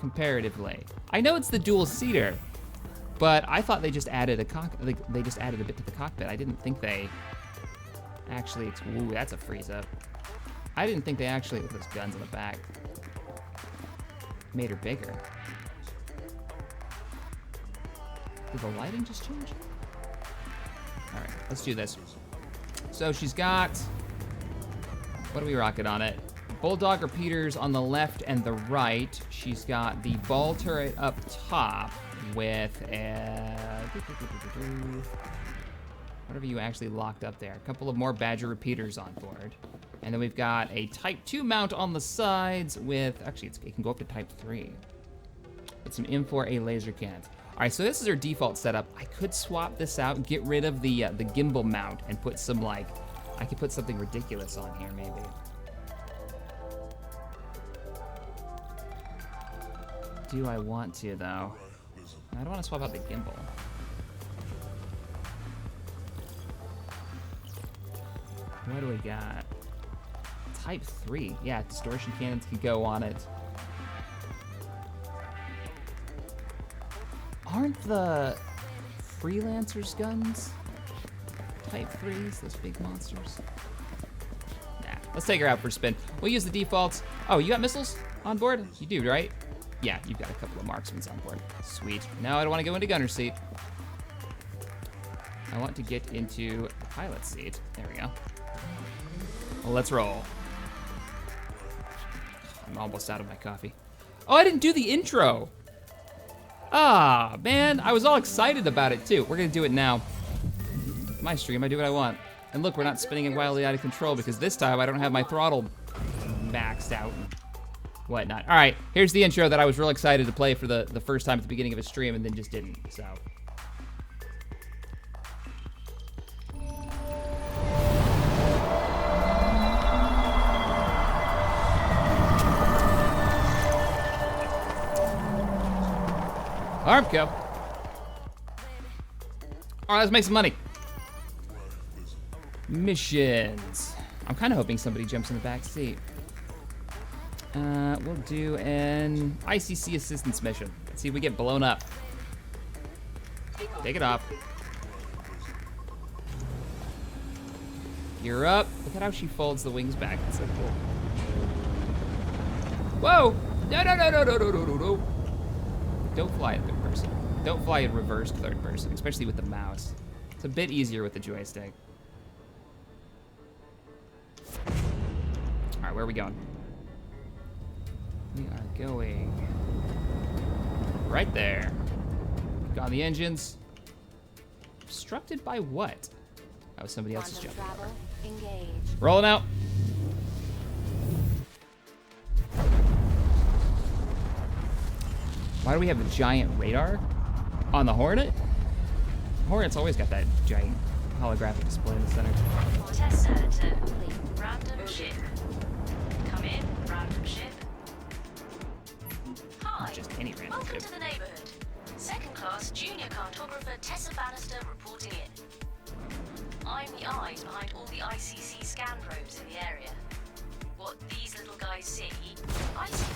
comparatively? I know it's the dual seater, but I thought they just added they just added a bit to the cockpit. I didn't think they actually, ooh, that's a freeze up. I didn't think they actually, with those guns in the back, made her bigger. Did the lighting just change? All right, let's do this. So she's got, what do we rocket on it? Bulldog repeaters on the left and the right. She's got the ball turret up top with whatever you actually locked up there. A couple of more Badger repeaters on board. And then we've got a Type 2 mount on the sides with, actually it can go up to Type 3. With some M4A laser cannons. All right, so this is our default setup. I could swap this out and get rid of the gimbal mount and put some I could put something ridiculous on here maybe. Do I want to though? I don't want to swap out the gimbal. What do we got? Type 3. Yeah, distortion cannons can go on it. Aren't the freelancers guns Type 3s, those big monsters? Nah, let's take her out for a spin. We'll use the defaults. Oh, you got missiles on board? You do, right? Yeah, you've got a couple of marksmans on board. Sweet. Now I don't want to go into gunner seat. I want to get into the pilot seat. There we go. Well, let's roll. I'm almost out of my coffee. Oh, I didn't do the intro. Ah, man, I was all excited about it too. We're gonna do it now. My stream, I do what I want. And look, we're not spinning it wildly out of control because this time I don't have my throttle maxed out and whatnot. All right, here's the intro that I was real excited to play for the first time at the beginning of a stream and then just didn't, so. Armco. All right, let's make some money. Missions. I'm kind of hoping somebody jumps in the back seat. We'll do an ICC assistance mission. Let's see if we get blown up. Take it off. Gear up. Look at how she folds the wings back. That's so cool. Whoa! No, no, no, no, no, no, no, no, no. Don't fly in third person. Don't fly in reversed third person, especially with the mouse. It's a bit easier with the joystick. All right, where are we going? We are going right there. Got the engines. Obstructed by what? Oh, somebody else is jumping. Rolling out. Why do we have a giant radar on the Hornet? Hornet's always got that giant holographic display in the center. Test center. Random ship. Come in, random ship. Hi. Not just any random Welcome ship. to the neighborhood. Second class junior cartographer Tessa Bannister reporting in. I'm the eyes behind all the ICC scan probes in the area. What these little guys see, I see.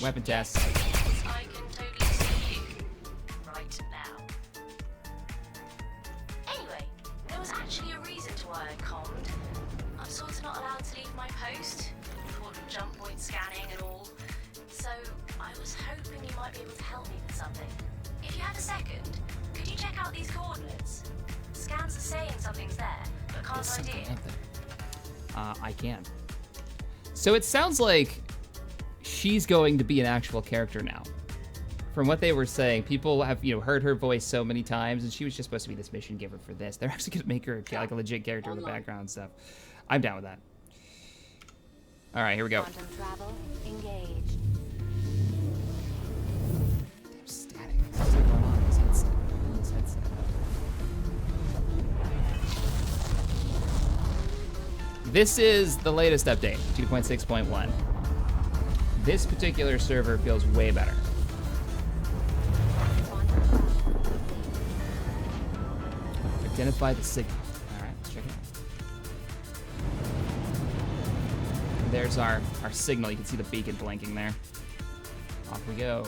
Weapon test. I can totally see you right now. Anyway, there was actually a reason to why I conned. I'm sort of not allowed to leave my post, important jump point scanning and all. So I was hoping you might be able to help me with something. If you had a second, could you check out these coordinates? Scans are saying something's there, but can't Something ID it. up there. I can. So it sounds like she's going to be an actual character now. From what they were saying, people have, heard her voice so many times, and she was just supposed to be this mission giver for this. They're actually gonna make her like a legit character in the background and stuff. I'm down with that. All right, here we go. Quantum travel engaged. Damn static. What's going on in this headset? This is the latest update, 2.6.1. This particular server feels way better. Identify the signal. All right, let's check it out. There's our signal. You can see the beacon blinking there. Off we go.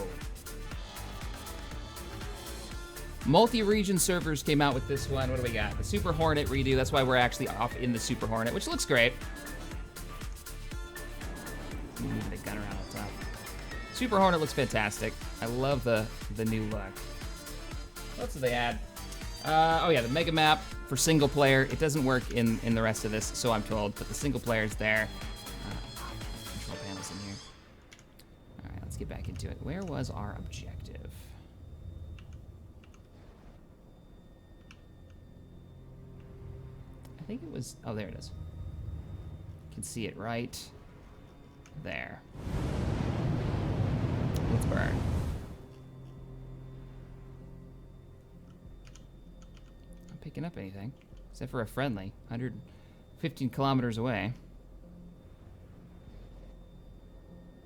Multi-region servers came out with this one. What do we got? The Super Hornet redo. That's why we're actually off in the Super Hornet, which looks great. Move the gun around the top. Super Hornet looks fantastic. I love the new look. What else did they add? Oh yeah, the mega map for single player. It doesn't work in the rest of this, so I'm told, but the single player is there. Control panels in here. All right, let's get back into it. Where was our objective? I think it was, oh, there it is. You can see it right there. Let's burn. Not picking up anything, except for a friendly, 115 kilometers away.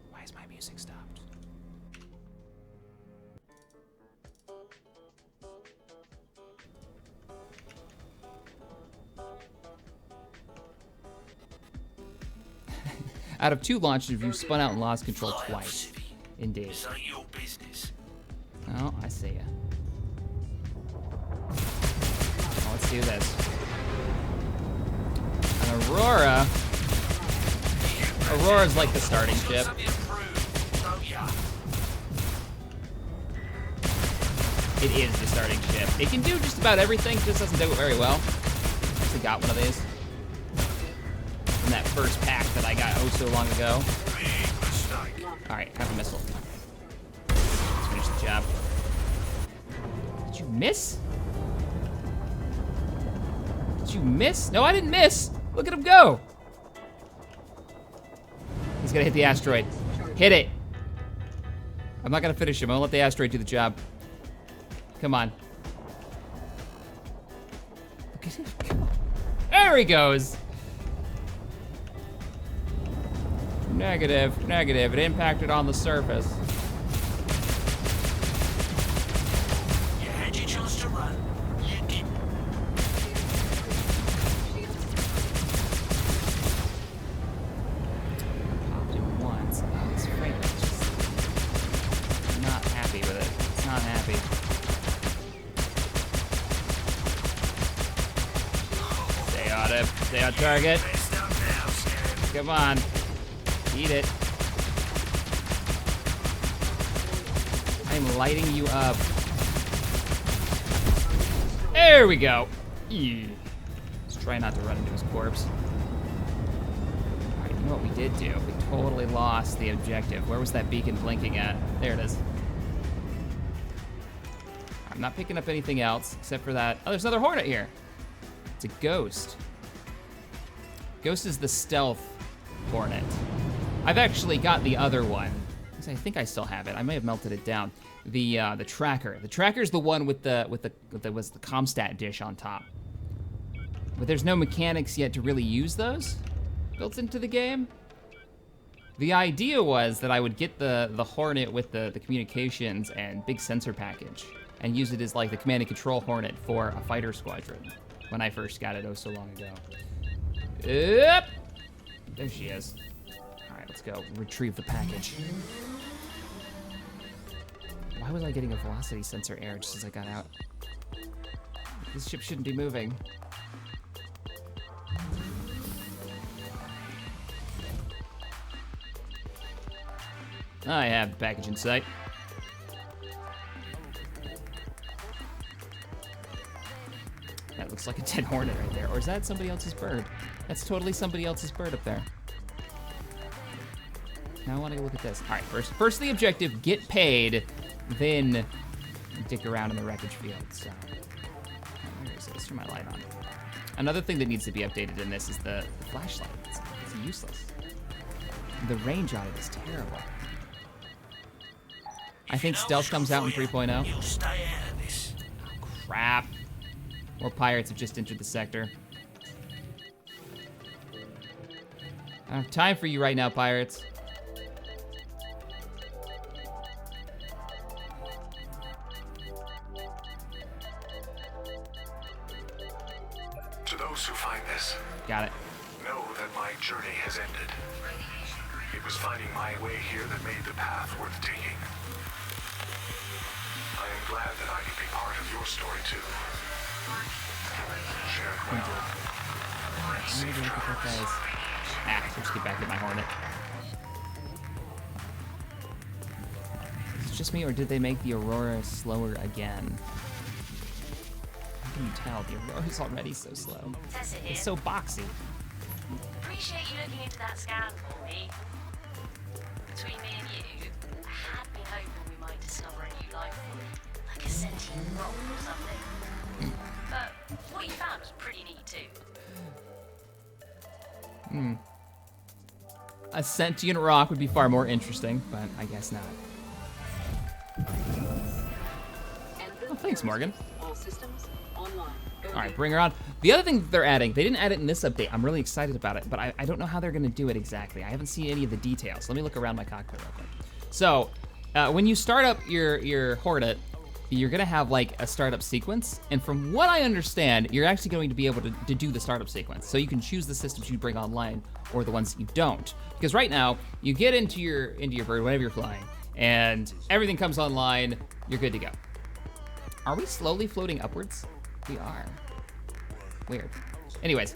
Why is my music stopped? Out of 2 launches, you've spun out and lost control twice. Indeed. It's not your business. Oh, I see ya. Oh, let's do this. An Aurora. Aurora's like the starting ship. It is the starting ship. It can do just about everything, just doesn't do it very well. I actually got one of these. From that first pack that I got oh so long ago. Alright, have a missile. Let's finish the job. Did you miss? Did you miss? No, I didn't miss! Look at him go! He's gonna hit the asteroid. Hit it! I'm not gonna finish him. I'll let the asteroid do the job. Come on. Look at him go. There he goes! Negative, negative. It impacted on the surface. You had your chance to run. You didn't. Popped him once. Oh, it's great. It's just not happy with it. It's not happy. Stay on it. Stay on target. Come on. Eat it. I'm lighting you up. There we go. Let's try not to run into his corpse. Alright, you know what we did do? We totally lost the objective. Where was that beacon blinking at? There it is. I'm not picking up anything else except for that. Oh, there's another Hornet here. It's a Ghost. Ghost is the stealth Hornet. I've actually got the other one. I think I still have it. I may have melted it down. The tracker. The tracker's the one with the Comstat dish on top. But there's no mechanics yet to really use those built into the game. The idea was that I would get the Hornet with the communications and big sensor package and use it as like the command and control Hornet for a fighter squadron when I first got it oh so long ago. Yep. There she is. Let's go retrieve the package. Why was I getting a velocity sensor error just as I got out? This ship shouldn't be moving. I have the package in sight. That looks like a dead Hornet right there. Or is that somebody else's bird? That's totally somebody else's bird up there. Now I want to look at this. All right, first the objective, get paid, then dick around in the wreckage field. So, where is it? Let's turn my light on. Another thing that needs to be updated in this is the flashlight. It's useless. The range on it is terrible. I think stealth comes out in 3.0. You'll stay out of this. Oh, crap. More pirates have just entered the sector. I don't have time for you right now, pirates. To those who find this, Got it. know that my journey has ended. It was finding my way here that made the path worth taking. I am glad that I could be part of your story too. Share it well. Safe travels. Let's just get back to my Hornet. Is it just me, or did they make the Aurora slower again? How can you tell? The Aurora's already so slow. Tessa here. It's so boxy. Appreciate you looking into that scan for me. Between me and you, I had been hoping we might discover a new life form, like a sentient rock or something. But what you found was pretty neat too. A sentient rock would be far more interesting, but I guess not. Oh, thanks, Morgan. All systems online. All right, bring her on. The other thing that they're adding, they didn't add it in this update. I'm really excited about it, but I don't know how they're going to do it exactly. I haven't seen any of the details. Let me look around my cockpit real quick. So, when you start up your Hornet, you're going to have like a startup sequence, and from what I understand, you're actually going to be able to do the startup sequence. So you can choose the systems you bring online or the ones that you don't. Because right now, you get into your bird whenever you're flying, and everything comes online, you're good to go. Are we slowly floating upwards? We are. Weird. Anyways,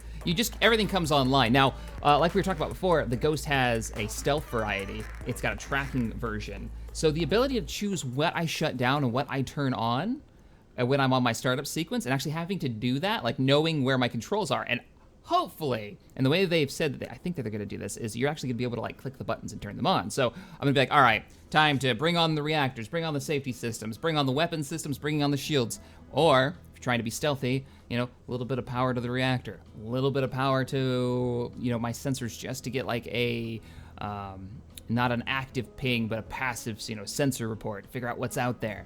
everything comes online. Now, like we were talking about before, the Ghost has a stealth variety. It's got a tracking version. So the ability to choose what I shut down and what I turn on when I'm on my startup sequence, and actually having to do that, like knowing where my controls are, and hopefully, and the way they've said that I think that they're gonna do this, is you're actually gonna be able to like click the buttons and turn them on. So I'm gonna be like, all right, time to bring on the reactors, bring on the safety systems, bring on the weapon systems, bring on the shields. Or, if you're trying to be stealthy, you know, a little bit of power to the reactor, a little bit of power to, you know, my sensors just to get like a, not an active ping, but a passive, you know, sensor report, figure out what's out there.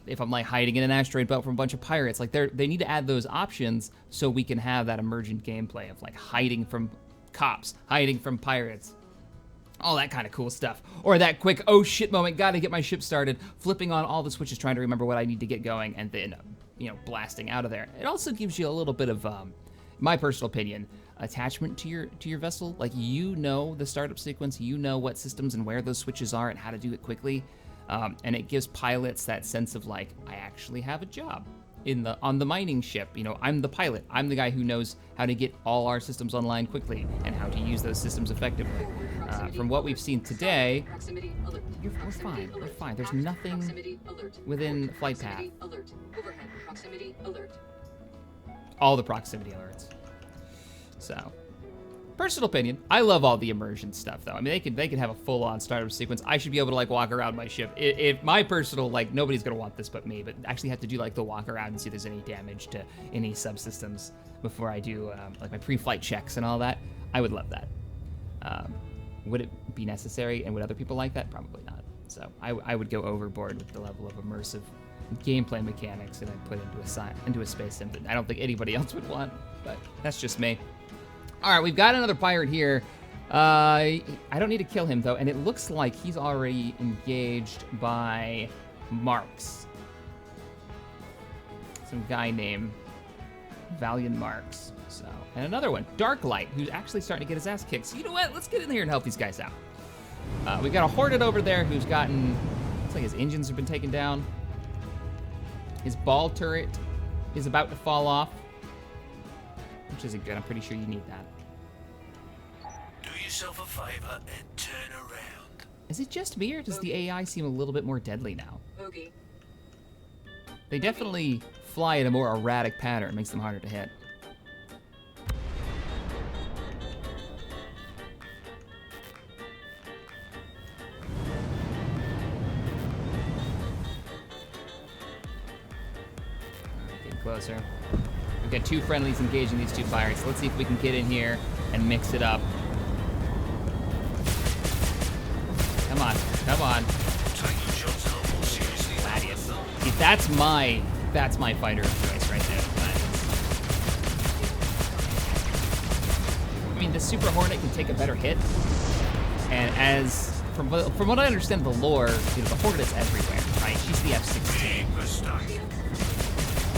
If I'm like hiding in an asteroid belt from a bunch of pirates, like they need to add those options so we can have that emergent gameplay of like hiding from cops, hiding from pirates, all that kind of cool stuff. Or that quick, oh shit moment, gotta get my ship started, flipping on all the switches, trying to remember what I need to get going, and then, you know, blasting out of there. It also gives you a little bit of, my personal opinion, attachment to your vessel. Like, you know the startup sequence, you know what systems and where those switches are and how to do it quickly. And it gives pilots that sense of like, I actually have a job on the mining ship. You know, I'm the pilot. I'm the guy who knows how to get all our systems online quickly and how to use those systems effectively. From what we've seen today, we're fine. We're fine. There's nothing within flight path. All the proximity alerts. So, personal opinion, I love all the immersion stuff though. I mean, they could have a full-on startup sequence. I should be able to like walk around my ship. If my personal, like, nobody's gonna want this but me, but actually have to do like the walk around and see if there's any damage to any subsystems before I do like my pre-flight checks and all that. I would love that. Would it be necessary, and would other people like that? Probably not. So I would go overboard with the level of immersive gameplay mechanics that I put into a space sim that I don't think anybody else would want, but that's just me. All right, we've got another pirate here. I don't need to kill him though, and it looks like he's already engaged by Marks. Some guy named Valiant Marks. So, and another one, Darklight, who's actually starting to get his ass kicked. So you know what? Let's get in here and help these guys out. We got a Hornet over there who's gotten, looks like his engines have been taken down. His ball turret is about to fall off, which isn't good. I'm pretty sure you need that. Do yourself a favor and turn around. Is it just me, or does the AI seem a little bit more deadly now? Bogey. They definitely fly in a more erratic pattern. It makes them harder to hit. Getting closer. We've got two friendlies engaging these two pirates. Let's see if we can get in here and mix it up. Come on, come on. Gladius. See, that's my fighter of choice right there. I mean, the Super Hornet can take a better hit, and as from what I understand the lore, you know, the Hornet's everywhere, right? She's the F-16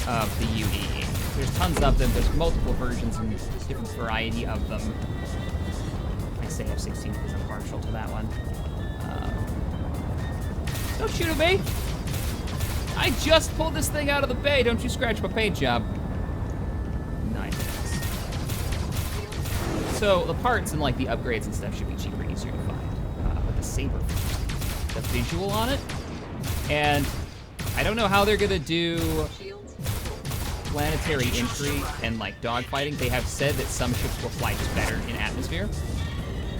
of the UE. There's tons of them. There's multiple versions and different variety of them. I say F-16 because I'm partial to that one. Don't shoot at me! I just pulled this thing out of the bay. Don't you scratch my paint job. 9 minutes. So the parts and like the upgrades and stuff should be cheaper and easier to find. But the saber, the visual on it, and I don't know how they're gonna do planetary entry and like dogfighting. They have said that some ships will fly just better in atmosphere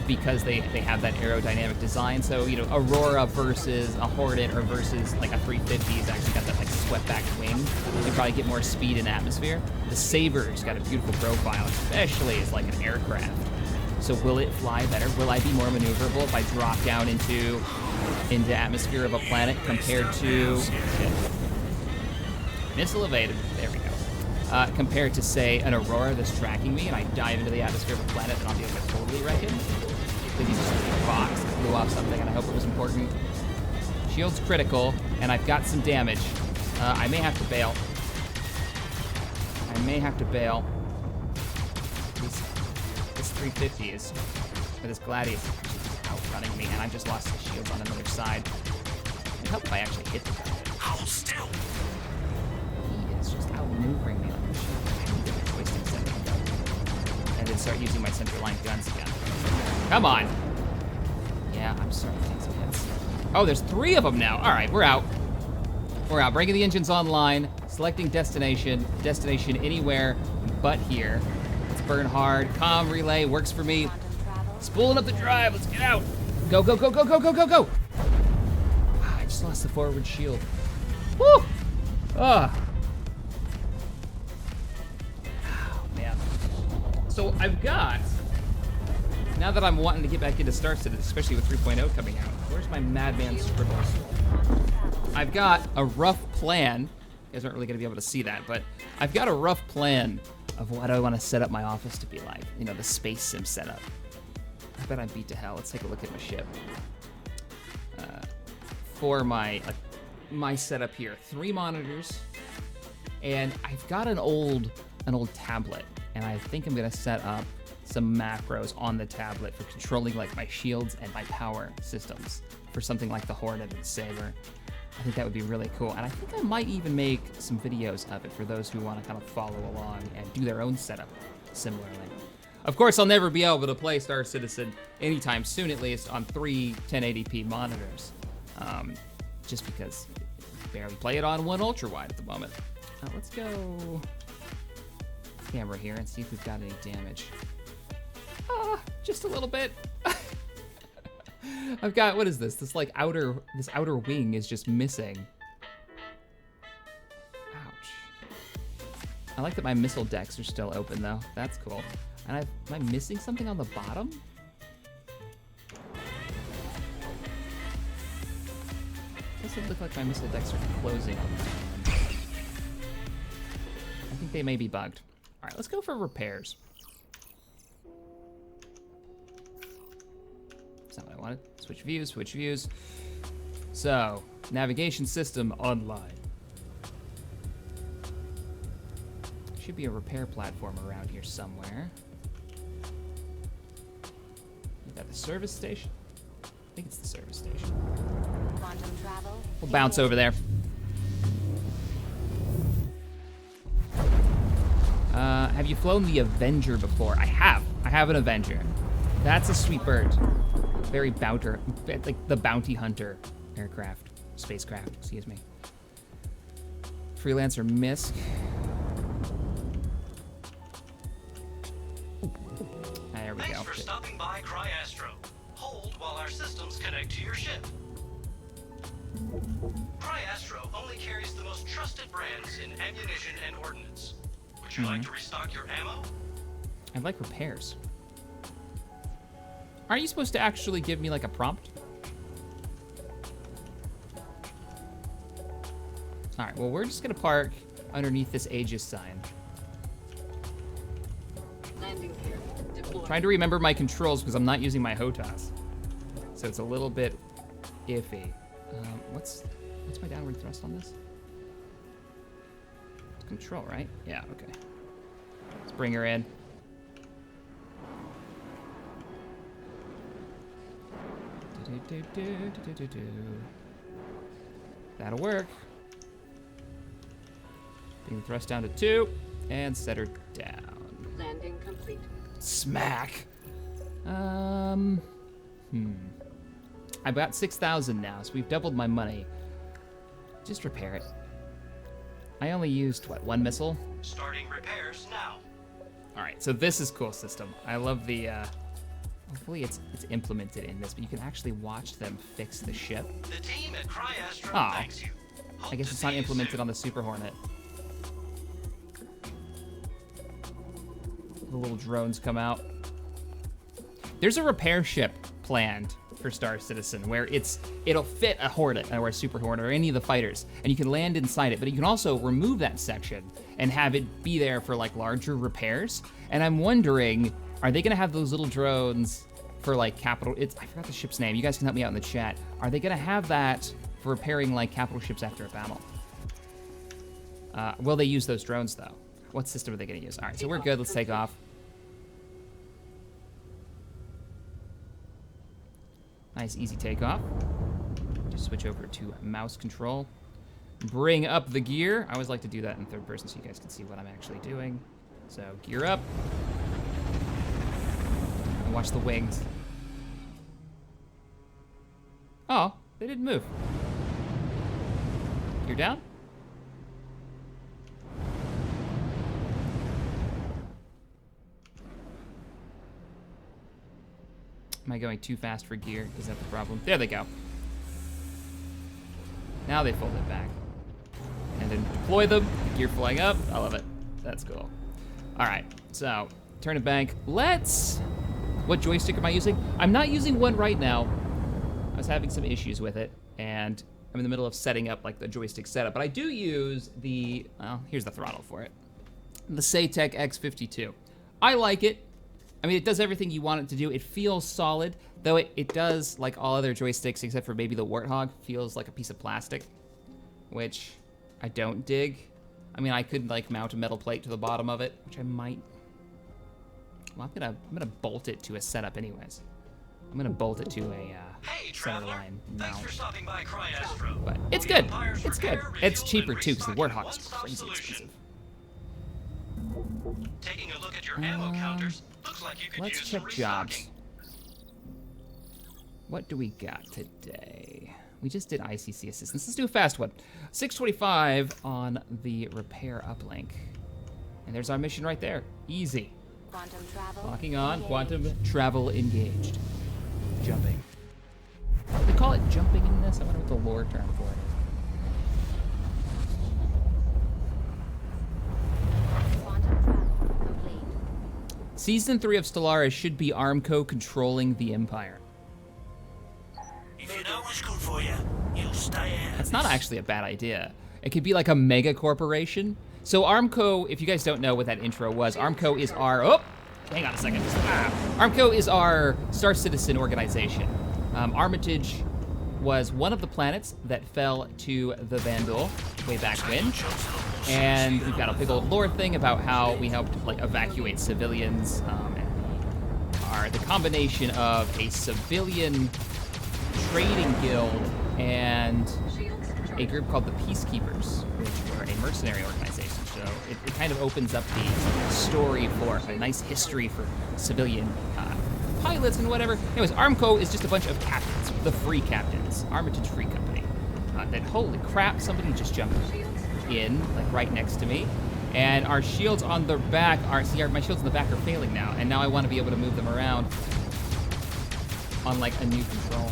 because they have that aerodynamic design. So, you know, Aurora versus a Hornet or versus like a 350 has actually got that like swept back wing. They probably get more speed in atmosphere. The Saber's got a beautiful profile, especially as like an aircraft. So will it fly better? Will I be more maneuverable if I drop down into atmosphere of a planet compared to missile evaded? There we go. Compared to say an Aurora that's tracking me and I dive into the atmosphere of a planet and I'll be able to totally wreck him. Because he's just a box that blew off something and I hope it was important. Shield's critical and I've got some damage. I may have to bail. This 350 is, or this Gladius is outrunning me and I've just lost the shields on another side. It'd help if I actually hit the guy. Hold still. He is just outmaneuvering me like a shit. Wasting center. And then start using my center line guns again. Come on. Yeah, I'm starting to take some hits. Oh, there's 3 of them now. All right, we're out. We're out. Breaking the engines online. Selecting destination. Destination anywhere but here. Let's burn hard. Comm relay works for me. Spooling up the drive. Let's get out. Go, go, go, go, go, go, go, go. I just lost the forward shield. Woo! Oh, man. So I've got, now that I'm wanting to get back into Star Citizen, especially with 3.0 coming out, where's my Madman scribbles? I've got a rough plan. You guys aren't really gonna be able to see that, but I've got a rough plan of what I want to set up my office to be like. You know, the space sim setup. I bet I'm beat to hell. Let's take a look at my ship. For my setup here, 3 monitors, and I've got an old tablet, and I think I'm gonna set up some macros on the tablet for controlling like my shields and my power systems for something like the Hornet and Saber. I think that would be really cool, and I think I might even make some videos of it for those who want to kind of follow along and do their own setup similarly. Of course, I'll never be able to play Star Citizen anytime soon, at least on 3 1080p monitors, just because I barely play it on 1 ultra wide at the moment. Let's go camera here and see if we've got any damage. Just a little bit. I've got, what is this? This outer wing is just missing. Ouch. I like that my missile decks are still open though. That's cool. And am I missing something on the bottom? Doesn't look like my missile decks are closing on the bottom. I think they may be bugged. All right, let's go for repairs. That's not what I wanted. Switch views, switch views. So, navigation system online. Should be a repair platform around here somewhere. Is that the service station? I think it's the service station. Quantum travel. We'll bounce over there. Have you flown the Avenger before? I have. I have an Avenger. That's a sweet bird. Very like the bounty hunter aircraft, spacecraft, excuse me. Freelancer Misk. There we Thanks go. for stopping by Cryastro. Hold while our systems connect to your ship. Cryastro only carries the most trusted brands in ammunition and ordnance. Would you like to restock your ammo? I'd like repairs. Aren't you supposed to actually give me like a prompt? All right, well, we're just gonna park underneath this Aegis sign. Landing gear deployed. Trying to remember my controls because I'm not using my HOTAS. So it's a little bit iffy. What's my downward thrust on this? Control, right? Yeah, okay. Let's bring her in. That'll work. Bring the thrust down to 2 and set her down. Landing complete. Smack. I've got 6,000 now, so we've doubled my money. Just repair it. I only used, what, 1 missile? Starting repairs now. All right, so this is cool system. I love the, hopefully it's implemented in this, but you can actually watch them fix the ship. The team at CryAstro Aw. thanks you. Hope I guess to it's see not you implemented soon. on the Super Hornet. The little drones come out. There's a repair ship planned for Star Citizen where it'll fit a Hornet or a Super Hornet or any of the fighters, and you can land inside it, but you can also remove that section and have it be there for like larger repairs. And I'm wondering, are they gonna have those little drones for like capital, I forgot the ship's name, you guys can help me out in the chat. Are they gonna have that for repairing like capital ships after a battle? Will they use those drones though? What system are they gonna use? All right, so we're good, let's take off. Nice, easy takeoff. Just switch over to mouse control. Bring up the gear. I always like to do that in third person so you guys can see what I'm actually doing. So, gear up. And watch the wings. Oh, they didn't move. Gear down. Am I going too fast for gear? Is that the problem? There they go. Now they fold it back. And then deploy them. Gear flying up. I love it. That's cool. All right, so turn it back. What joystick am I using? I'm not using one right now. I was having some issues with it, and I'm in the middle of setting up like the joystick setup, but I do use well, here's the throttle for it. The Saytech X52. I like it. I mean, it does everything you want it to do. It feels solid, though it does, like all other joysticks, except for maybe the Warthog, feels like a piece of plastic, which I don't dig. I mean, I could like mount a metal plate to the bottom of it, which I might. Well, I'm gonna bolt it to a setup anyways. I'm gonna bolt it to a Hey, center traveler. line Thanks mount. for stopping by CryAstro. But it's The good. Empire's It's good. repair, It's refuel, cheaper and too, because the restock in a Warthog's one-stop crazy solution. expensive. Taking a look at your ammo counters, looks like you could Let's use some check jobs. restocking. What do we got today? We just did ICC assistance. Let's do a fast one. 625 on the repair uplink. And there's our mission right there. Easy. Quantum travel. Locking on. Quantum travel engaged. Jumping. They call it jumping in this? I wonder what the lore term for it is. Quantum travel complete. Season 3 of Stellaris should be Armco controlling the Empire. If you know what's good for you, you'll stay out. That's not actually a bad idea. It could be like a mega corporation. So Armco, if you guys don't know what that intro was, Armco is our, hang on a second. Armco is our Star Citizen organization. Armitage was one of the planets that fell to the Vandal way back when. And we've got a big old lore thing about how we helped like evacuate civilians. And we are the combination of a civilian trading guild and a group called the Peacekeepers, which are a mercenary organization. So it kind of opens up the story for a nice history for civilian pilots and whatever. Anyways, Armco is just a bunch of captains, the free captains, Armitage Free Company. Then holy crap, somebody just jumped in, like right next to me. And our shields on the back are, my shields on the back are failing now, and now I want to be able to move them around on like a new control.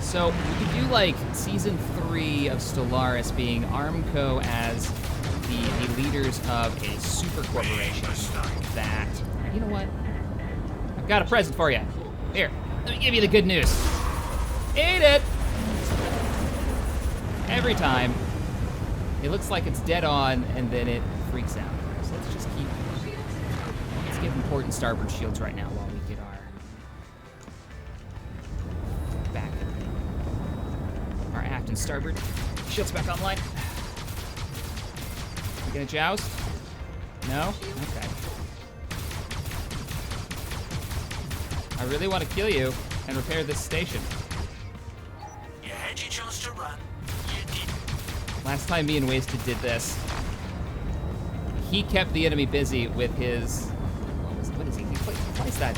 So we could do like season 3 of Stellaris being Armco as the leaders of a super corporation that, you know what? I've got a present for you. Here, let me give you the good news. Eat it! Every time, it looks like it's dead on and then it freaks out. So let's give important starboard shields right now while we get our back. Our aft and starboard shields back online. You gonna joust? No? Okay. I really want to kill you. and repair this station. You had your chance to run. You didn't. Last time me and Wasted did this, he kept the enemy busy with his, what is he? What is that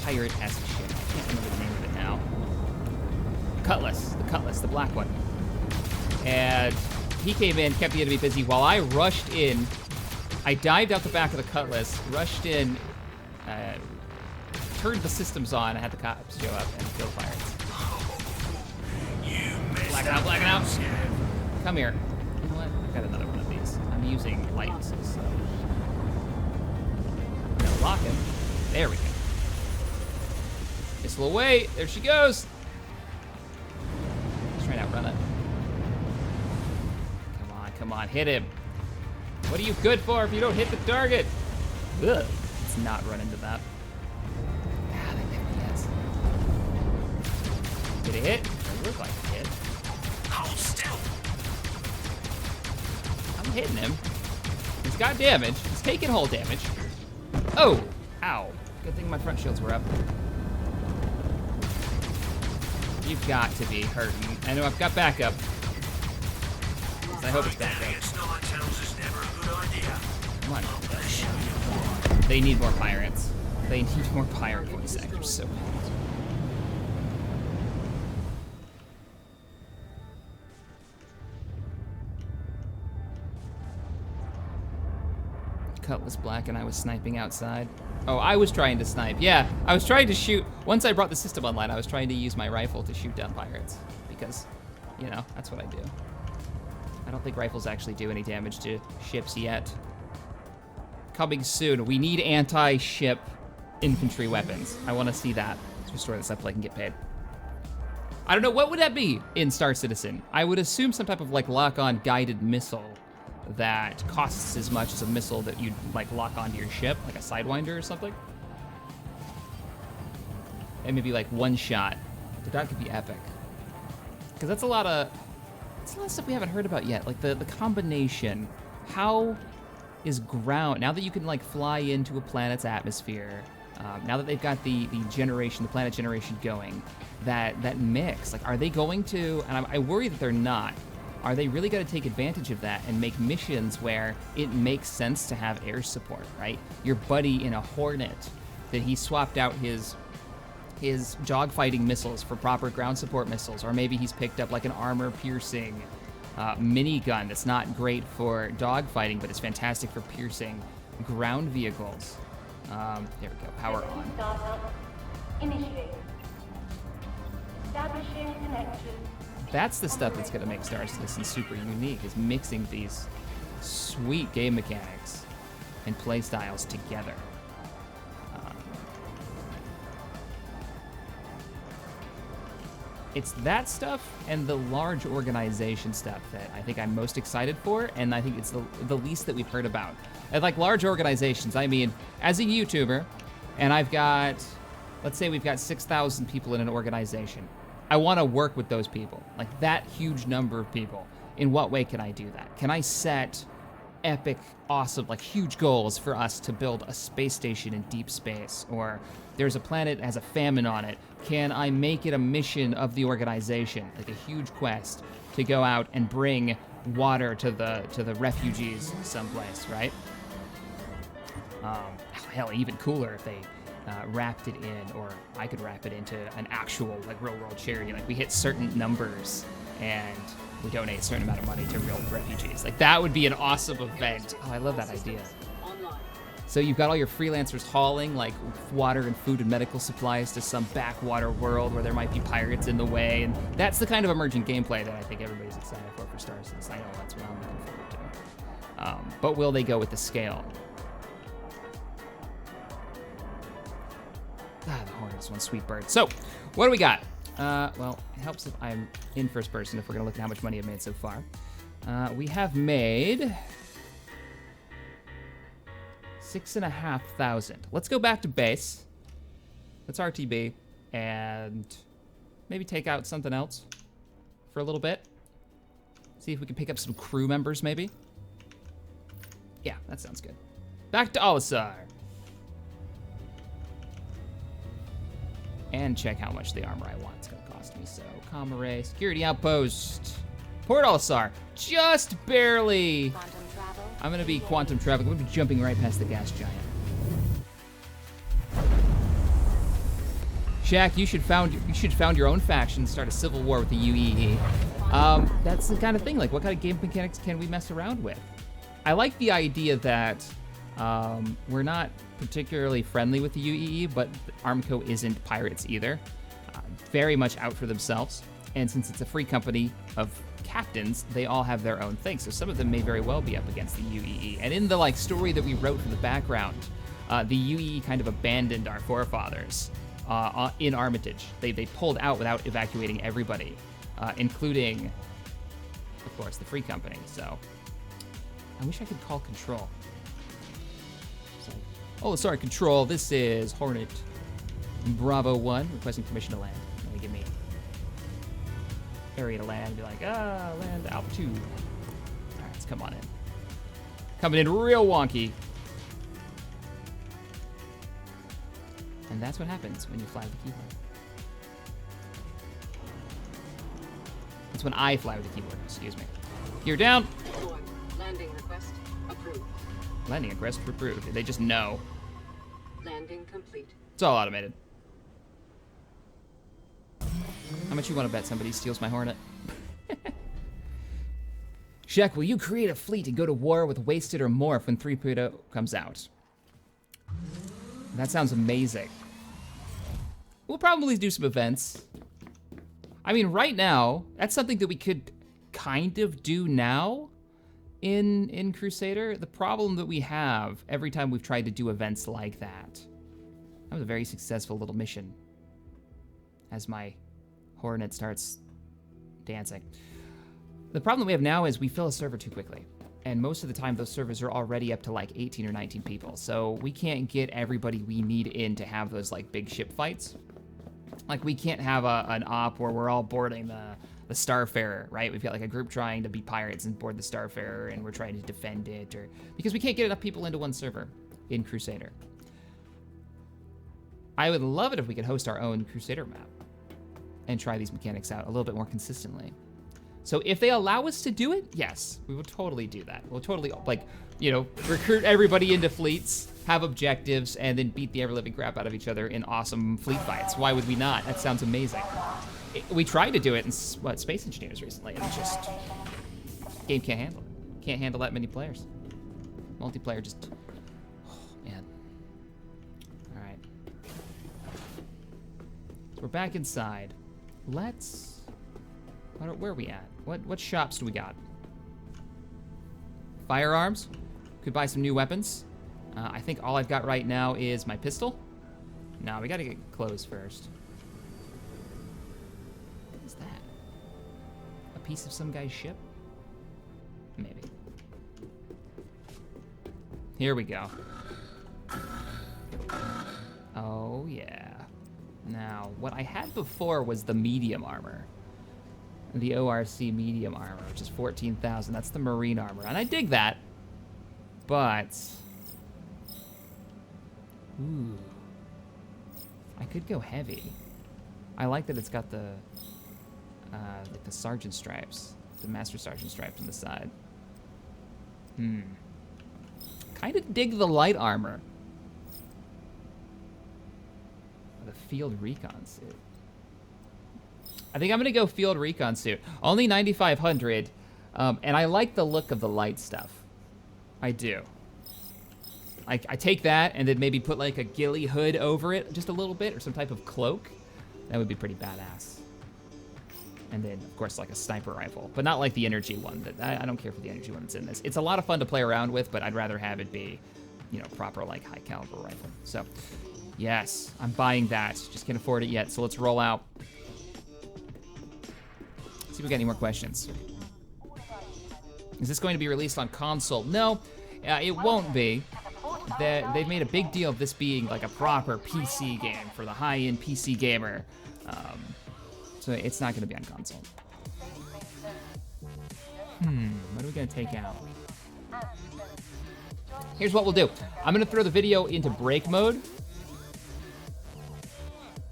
pirate-esque shit? I can't remember the name of it now. Cutlass, the black one. And he came in, kept the enemy busy while I rushed in. I dived out the back of the Cutlass, rushed in, turned the systems on, and had the cops show up and kill pirates. You messed Blacking out. Chef. Come here. You know what? I've got another one of these. I'm using light missiles, so. Now lock him. There we go. Missile away. There she goes. Let's try and outrun it. Come on, hit him. What are you good for if you don't hit the target? Ugh. Let's not run into that. Ah, that definitely hits. Did it hit? It looked like it hit. Hold still. I'm hitting him. He's got damage. He's taking hull damage. Oh! Ow. Good thing my front shields were up. You've got to be hurting. I know I've got backup. I hope it's backup. Against nine tunnels is never a good idea. Come on. They need more pirates. They need more pirate voice actors so bad. Cutlass black and I was sniping outside. Oh, I was trying to snipe. Yeah, I was trying to shoot. Once I brought the system online, I was trying to use my rifle to shoot down pirates. Because, you know, that's what I do. I don't think rifles actually do any damage to ships yet. Coming soon. We need anti-ship infantry weapons. I want to see that. Let's restore this up so I can get paid. I don't know, what would that be in Star Citizen? I would assume some type of like lock-on guided missile that costs as much as a missile that you'd like lock onto your ship, like a Sidewinder or something. And maybe like one shot. But that could be epic. Because that's a lot of stuff we haven't heard about yet. Like the combination. How is ground, now that you can like fly into a planet's atmosphere, now that they've got the planet generation going, that mix, like are they going to, and I worry that they're not, are they really going to take advantage of that and make missions where it makes sense to have air support, right? Your buddy in a Hornet, that he swapped out his dogfighting missiles for proper ground support missiles, or maybe he's picked up like an armor-piercing minigun that's not great for dogfighting, but it's fantastic for piercing ground vehicles. There we go, power on. Startup initiated. Establishing connection. That's the stuff that's gonna make Star Citizen super unique, is mixing these sweet game mechanics and play styles together. It's that stuff and the large organization stuff that I think I'm most excited for, and I think it's the least that we've heard about. And like large organizations, I mean, as a YouTuber, and I've got, let's say we've got 6,000 people in an organization. I want to work with those people, like that huge number of people. In what way can I do that? Can I set epic, awesome, like huge goals for us to build a space station in deep space? Or there's a planet that has a famine on it. Can I make it a mission of the organization, like a huge quest to go out and bring water to the refugees someplace, right? Hell, even cooler if they wrapped it in, or I could wrap it into an actual like real world charity. Like we hit certain numbers and we donate a certain amount of money to real refugees. Like that would be an awesome event. Oh, I love that idea. Online. So you've got all your freelancers hauling like water and food and medical supplies to some backwater world where there might be pirates in the way, and that's the kind of emergent gameplay that I think everybody's excited for Star Citizen. I know that's what I'm looking forward to. But will they go with the scale? Ah, the Hornet's one sweet bird. So, what do we got? Well, it helps if I'm in first person if we're gonna look at how much money I've made so far. We have made 6,500. Let's go back to base. Let's RTB and maybe take out something else for a little bit. See if we can pick up some crew members, maybe. Yeah, that sounds good. Back to Olisar. and check how much the armor I want is gonna cost me. So, Comare, security outpost, Port Alsar, just barely. Quantum travel. I'm gonna be quantum traveling. I'm gonna be jumping right past the gas giant. Shack, you should found your own faction, start a civil war with the UEE. That's the kind of thing. Like, what kind of game mechanics can we mess around with? I like the idea that we're not particularly friendly with the UEE, but Armco isn't pirates either. Very much out for themselves. And since it's a free company of captains, they all have their own thing. So some of them may very well be up against the UEE. And in the like story that we wrote for the background, the UEE kind of abandoned our forefathers in Armitage. They pulled out without evacuating everybody, including, of course, the free company. So I wish I could call Control. So, oh, sorry, Control. This is Hornet Bravo 1 requesting permission to land. Let me give me area to land. Be like, land Alpha 2. All right, let's come on in. Coming in real wonky. And that's what happens when you fly with the keyboard. That's when I fly with the keyboard, excuse me. Gear down. Landing request approved. Landing request approved. They just know. Landing complete. It's all automated. How much you want to bet somebody steals my Hornet? Shek, will you create a fleet and go to war with Wasted or Morph when 3.0 comes out? That sounds amazing. We'll probably do some events. I mean, right now, that's something that we could kind of do now in Crusader. The problem that we have every time we've tried to do events like that was a very successful little mission as my Hornet starts dancing. The problem we have now is we fill a server too quickly. And most of the time, those servers are already up to like 18 or 19 people. So we can't get everybody we need in to have those like big ship fights. Like we can't have an op where we're all boarding the Starfarer, right? We've got like a group trying to be pirates and board the Starfarer and we're trying to defend it, or because we can't get enough people into one server in Crusader. I would love it if we could host our own Crusader map and try these mechanics out a little bit more consistently. So if they allow us to do it, yes, we will totally do that. We'll totally, like, you know, recruit everybody into fleets, have objectives, and then beat the ever-living crap out of each other in awesome fleet fights. Why would we not? That sounds amazing. We tried to do it in, Space Engineers recently, and it's just, game can't handle it. Can't handle that many players. Multiplayer just, oh, man. All right. So we're back inside. Let's, where are we at? What shops do we got? Firearms. Could buy some new weapons. I think all I've got right now is my pistol. No, we gotta get clothes first. What is that? A piece of some guy's ship? Maybe. Here we go. Oh yeah. Now, what I had before was the medium armor. The ORC medium armor, which is 14,000. That's the marine armor, and I dig that. But, ooh, I could go heavy. I like that it's got the like the sergeant stripes, the master sergeant stripes on the side. Kind of dig the light armor. The field recon suit. I think I'm gonna go field recon suit. Only 9,500, and I like the look of the light stuff. I do. I take that and then maybe put like a ghillie hood over it just a little bit, or some type of cloak. That would be pretty badass. And then, of course, like a sniper rifle, but not like the energy one. I don't care for the energy one that's in this. It's a lot of fun to play around with, but I'd rather have it be, you know, proper like high caliber rifle. So, yes, I'm buying that. Just can't afford it yet, so let's roll out. See if we got any more questions. Is this going to be released on console? No, it won't be. They've made a big deal of this being like a proper PC game for the high-end PC gamer. So it's not going to be on console. What are we going to take out? Here's what we'll do. I'm going to throw the video into break mode.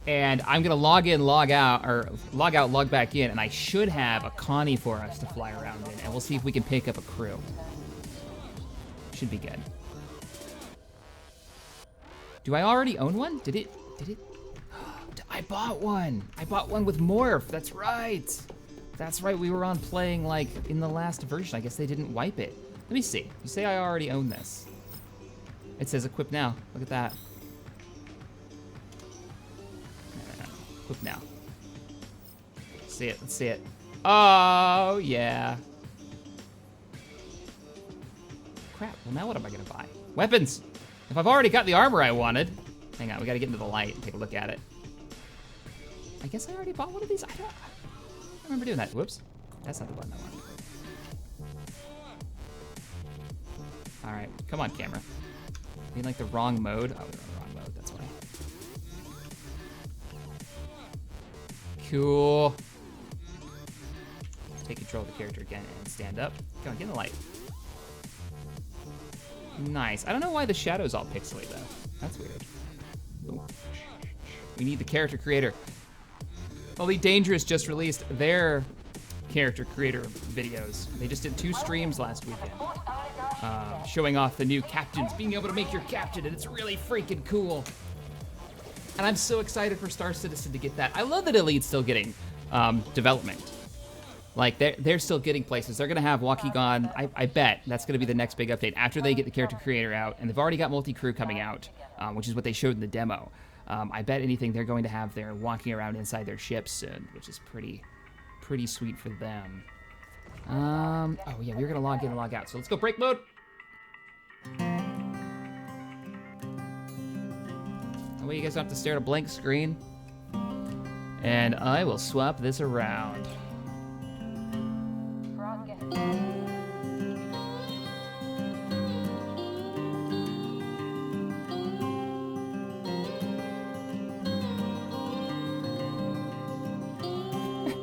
And I'm gonna log in, log out, or log out, log back in, and I should have a Connie for us to fly around in, and we'll see if we can pick up a crew. Should be good. Do I already own one? Did it? I bought one. I bought one with Morph, that's right. That's right, we were on playing like in the last version. I guess they didn't wipe it. Let me see, you say I already own this. It says equip now, look at that. Equip now. See it, let's see it. Oh, yeah. Crap, well now what am I gonna buy? Weapons! If I've already got the armor I wanted. Hang on, we gotta get into the light and take a look at it. I guess I already bought one of these. I remember doing that. Whoops. That's not the button I wanted. All right, come on, camera. In like the wrong mode. Oh, we're in the wrong mode, that's why. Cool. Take control of the character again and stand up. Come on, get in the light. Nice. I don't know why the shadow's all pixely though. That's weird. Ooh. We need the character creator. Elite Dangerous just released their character creator videos. They just did 2 streams last weekend. Showing off the new captains, being able to make your captain, and it's really freaking cool. And I'm so excited for Star Citizen to get that. I love that Elite's still getting development. Like, they're still getting places. They're gonna have Waukegan, I bet that's gonna be the next big update after they get the character creator out, and they've already got multi-crew coming out, which is what they showed in the demo. I bet anything they're going to have their walking around inside their ships soon, which is pretty sweet for them. Oh yeah, we were gonna log in and log out, so let's go break mode. That way you guys don't have to stare at a blank screen. And I will swap this around.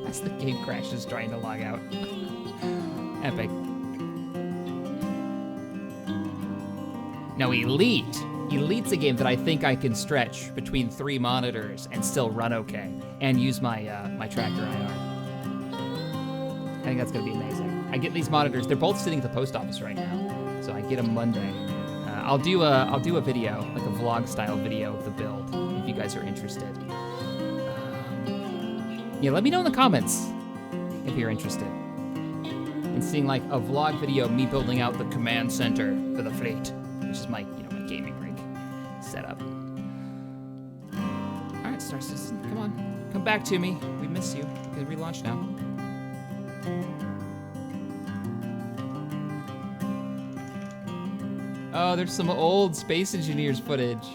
As the game crashes trying to log out. Epic. Now Elite. Elite's a game that I think I can stretch between 3 monitors and still run okay, and use my my tracker IR. I think that's gonna be amazing. I get these monitors. They're both sitting at the post office right now, so I get them Monday. I'll do a video, like a vlog style video of the build, if you guys are interested. Yeah, let me know in the comments if you're interested in seeing like a vlog video of me building out the command center for the fleet, which is my my gaming rig setup. All right, Star Citizen, come on, come back to me. We miss you. You can relaunch now. Oh, there's some old Space Engineers footage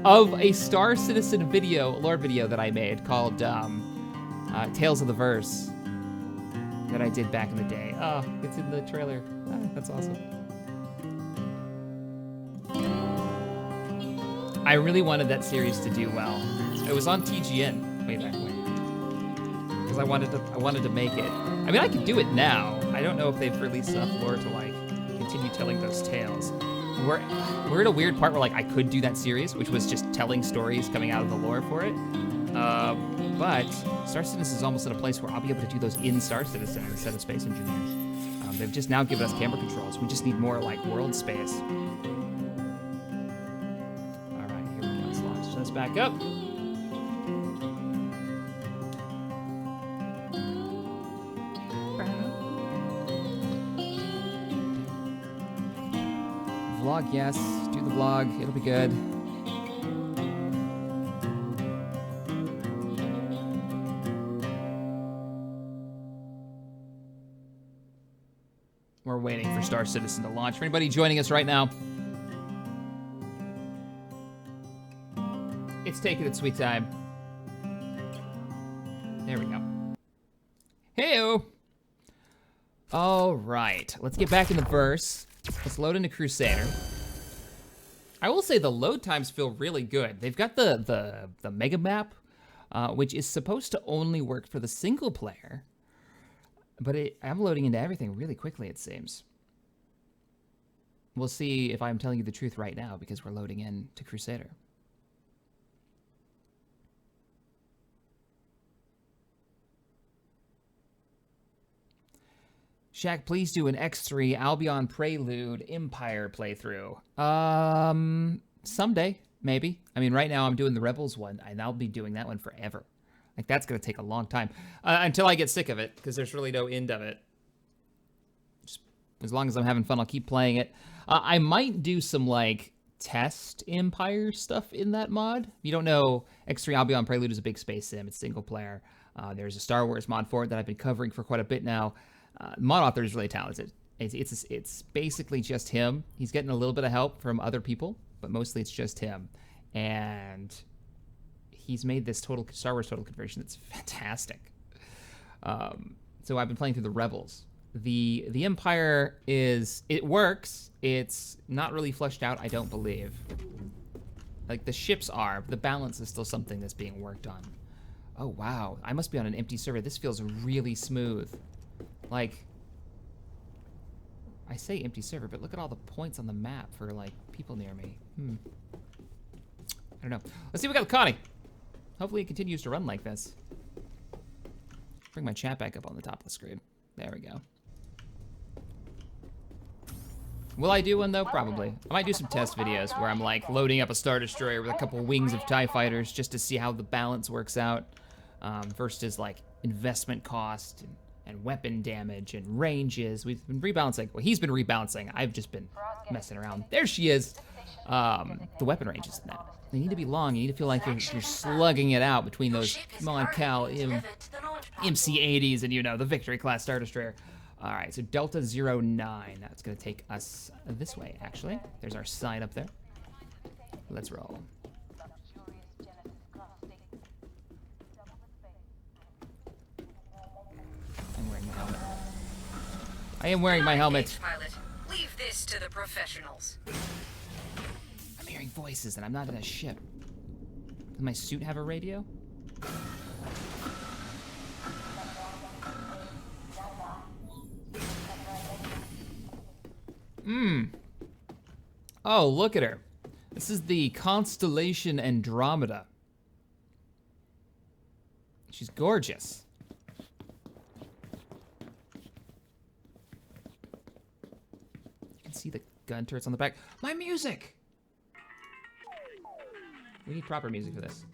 of a Star Citizen video, lore video that I made called Tales of the Verse that I did back in the day. Oh, it's in the trailer. Ah, that's awesome. I really wanted that series to do well. It was on TGN way back when, because I wanted to make it. I mean, I could do it now. I don't know if they've released enough lore to like continue telling those tales. We're at a weird part where like I could do that series, which was just telling stories coming out of the lore for it. But Star Citizen is almost at a place where I'll be able to do those in Star Citizen instead of Space Engineers. They've just now given us camera controls. We just need more like world space. All right, here we go. Let's launch this back up. Vlog, yes. Do the vlog. It'll be good. We're waiting for Star Citizen to launch. For anybody joining us right now, it's taking its sweet time. There we go. Heyo! All right, let's get back in the verse. Let's load into Crusader. I will say the load times feel really good. They've got the mega map, which is supposed to only work for the single player, but I'm loading into everything really quickly, it seems. We'll see if I'm telling you the truth right now, because we're loading in to Crusader. Shaq, please do an X3 Albion Prelude Empire playthrough. Someday, maybe. I mean, right now I'm doing the Rebels one, and I'll be doing that one forever. Like, that's gonna take a long time. Until I get sick of it, because there's really no end of it. Just, as long as I'm having fun, I'll keep playing it. I might do some, like, test Empire stuff in that mod. If you don't know, X3 Albion Prelude is a big space sim. It's single player. There's a Star Wars mod for it that I've been covering for quite a bit now. Mod author is really talented. It's basically just him. He's getting a little bit of help from other people, but mostly it's just him. And he's made this Star Wars Total Conversion that's fantastic. So I've been playing through the Rebels. The Empire it works. It's not really fleshed out, I don't believe. Like, the ships are, but the balance is still something that's being worked on. Oh, wow. I must be on an empty server. This feels really smooth. Like, I say empty server, but look at all the points on the map for, like, people near me. I don't know. Let's see what we got with Connie. Hopefully it continues to run like this. Bring my chat back up on the top of the screen. There we go. Will I do one, though? Probably. I might do some test videos where I'm, like, loading up a Star Destroyer with a couple wings of TIE fighters just to see how the balance works out versus, like, investment cost and weapon damage and ranges. We've been rebalancing. Well, he's been rebalancing. I've just been messing around. There she is. The weapon ranges in that. They need to be long. You need to feel like you're slugging it out between those Mon Cal MC-80s and, you know, the Victory class Star Destroyer. All right, so Delta 09. That's going to take us this way, actually. There's our sign up there. Let's roll. I'm wearing my helmet. I am wearing my helmet. Pilot, leave this to the professionals. I'm hearing voices, and I'm not in a ship. Does my suit have a radio? Oh, look at her. This is the constellation Andromeda. She's gorgeous. You can see the gun turrets on the back. My music! We need proper music for this.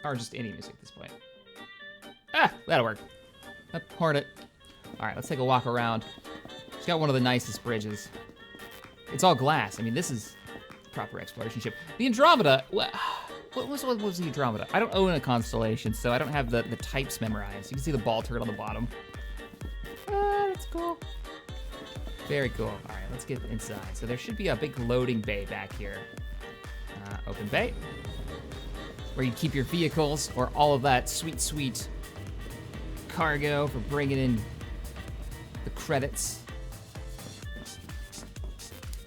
Or just any music at this point. Ah, that'll work. Hornet. All right, let's take a walk around. She's got one of the nicest bridges. It's all glass. I mean, this is proper exploration ship. The Andromeda, what was the Andromeda? I don't own a constellation, so I don't have the types memorized. You can see the ball turret on the bottom. Ah, that's cool. Very cool. All right, let's get inside. So there should be a big loading bay back here. Open bay. Where you keep your vehicles or all of that sweet, sweet cargo for bringing in the credits.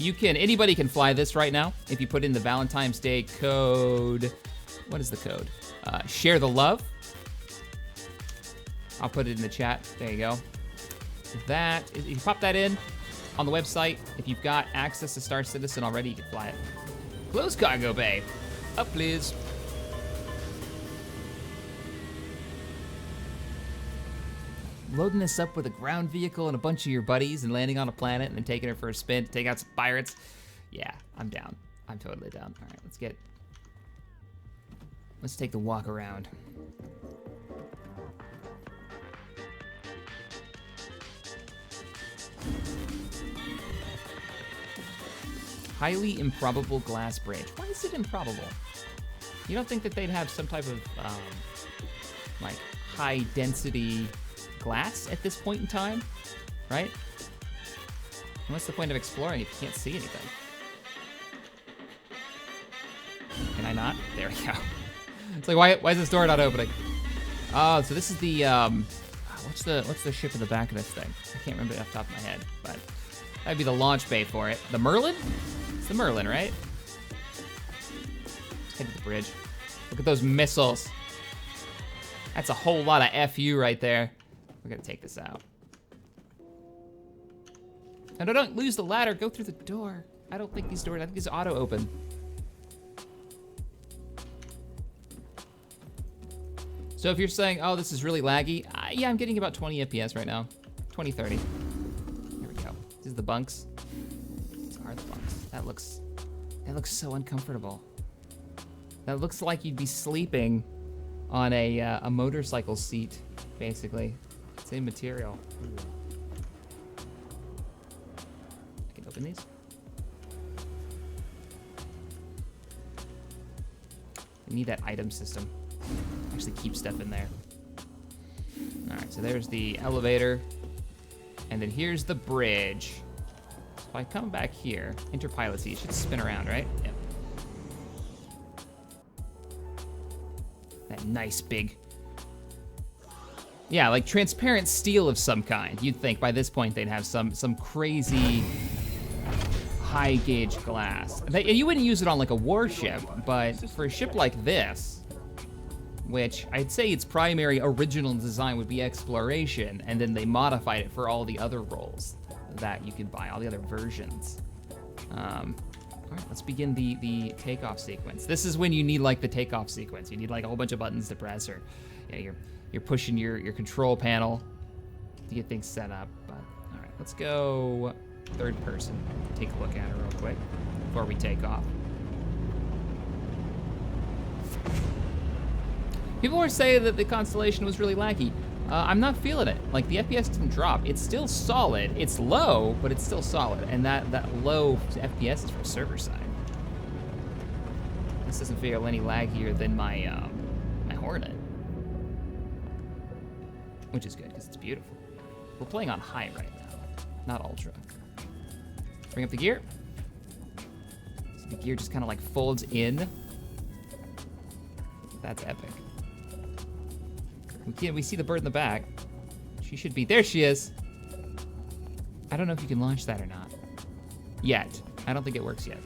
Anybody can fly this right now if you put in the Valentine's Day code. What is the code? Share the love. I'll put it in the chat. There you go. If you pop that in on the website, if you've got access to Star Citizen already, you can fly it. Close cargo bay. Up, please. Loading this up with a ground vehicle and a bunch of your buddies and landing on a planet and then taking her for a spin to take out some pirates. Yeah, I'm down. I'm totally down. All right, let's take the walk around. Highly improbable glass bridge. Why is it improbable? You don't think that they'd have some type of like high density glass at this point in time, right? And what's the point of exploring if you can't see anything? Can I not? There we go. It's like, why is this door not opening? Oh, so this is the what's the ship in the back of this thing? I can't remember it off the top of my head, but that'd be the launch bay for it. The Merlin? It's the Merlin, right? Let's head to the bridge. Look at those missiles. That's a whole lot of FU right there. We're gonna take this out. And don't lose the ladder, go through the door. I don't think these doors, I think these auto open. So if you're saying, oh, this is really laggy, yeah, I'm getting about 20 FPS right now. 20, 30. Here we go. These are the bunks. These are the bunks. That looks so uncomfortable. That looks like you'd be sleeping on a motorcycle seat, basically. Same material. I can open these. I need that item system. Actually keep stuff in there. All right, so there's the elevator. And then here's the bridge. So if I come back here, interpilot seat should spin around, right? Yep. That nice big, yeah, like transparent steel of some kind. You'd think by this point they'd have some crazy high gauge glass. You wouldn't use it on like a warship, but for a ship like this, which I'd say its primary original design would be exploration, and then they modified it for all the other roles that you could buy, all the other versions. All right, let's begin the takeoff sequence. This is when you need like the takeoff sequence. You need like a whole bunch of buttons to press, or yeah, you're pushing your control panel to get things set up. But all right, let's go third person. Take a look at it real quick before we take off. People were saying that the Constellation was really laggy. I'm not feeling it. Like, the FPS didn't drop. It's still solid. It's low, but it's still solid. And that low FPS is from server side. This doesn't feel any laggier than my my Hornet, which is good because it's beautiful. We're playing on high right now, not ultra. Bring up the gear. So the gear just kind of like folds in. That's epic. We see the bird in the back. She should be, there she is. I don't know if you can launch that or not. Yet. I don't think it works yet.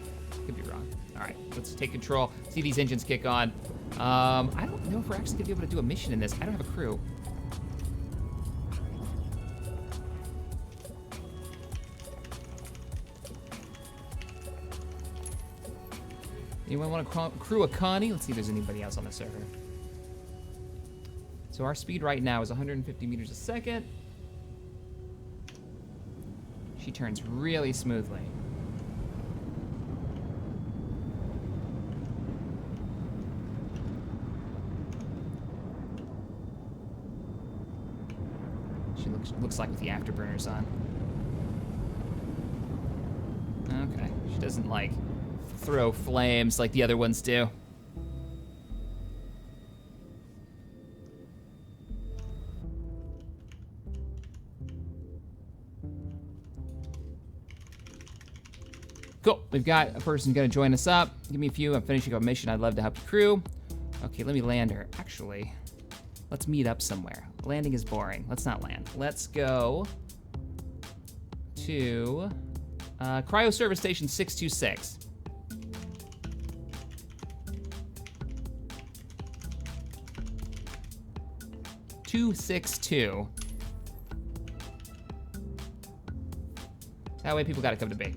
Could be wrong. All right, let's take control. See these engines kick on. I don't know if we're actually gonna be able to do a mission in this. I don't have a crew. Anyone want to crew a Connie? Let's see if there's anybody else on the server. So our speed right now is 150 meters a second. She turns really smoothly. She looks like with the afterburners on. Okay, she doesn't like throw flames like the other ones do. Cool, we've got a person gonna join us up. Give me a few, I'm finishing up a mission. I'd love to help the crew. Okay, let me land her. Actually, let's meet up somewhere. Landing is boring, let's not land. Let's go to Cryo Service Station 626. That way people gotta come to me.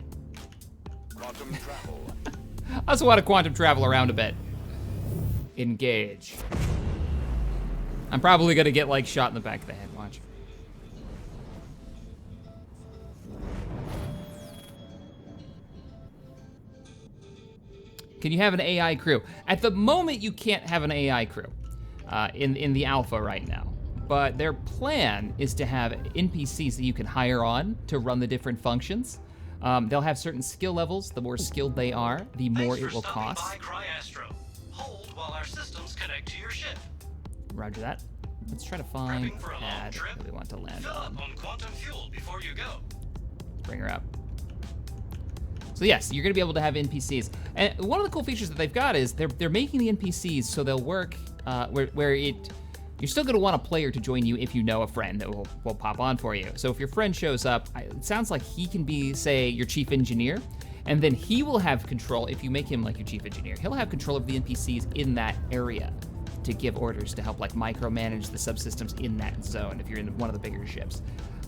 Quantum travel. I also want to quantum travel around a bit. Engage. I'm probably gonna get like shot in the back of the head, watch. Can you have an AI crew? At the moment, you can't have an AI crew in the alpha right now. But their plan is to have NPCs that you can hire on to run the different functions. They'll have certain skill levels. The more skilled they are, the more it will cost. Hold while our systems connect to your ship. Roger that. Let's try to find a pad that we want to land Fill on. up on quantum fuel before you go. Bring her up. So yes, you're gonna be able to have NPCs. And one of the cool features that they've got is they're making the NPCs so they'll work you're still gonna want a player to join you if you know a friend that will pop on for you. So if your friend shows up, it sounds like he can be, say, your chief engineer, and then he will have control, if you make him like your chief engineer, he'll have control of the NPCs in that area to give orders to help like micromanage the subsystems in that zone if you're in one of the bigger ships.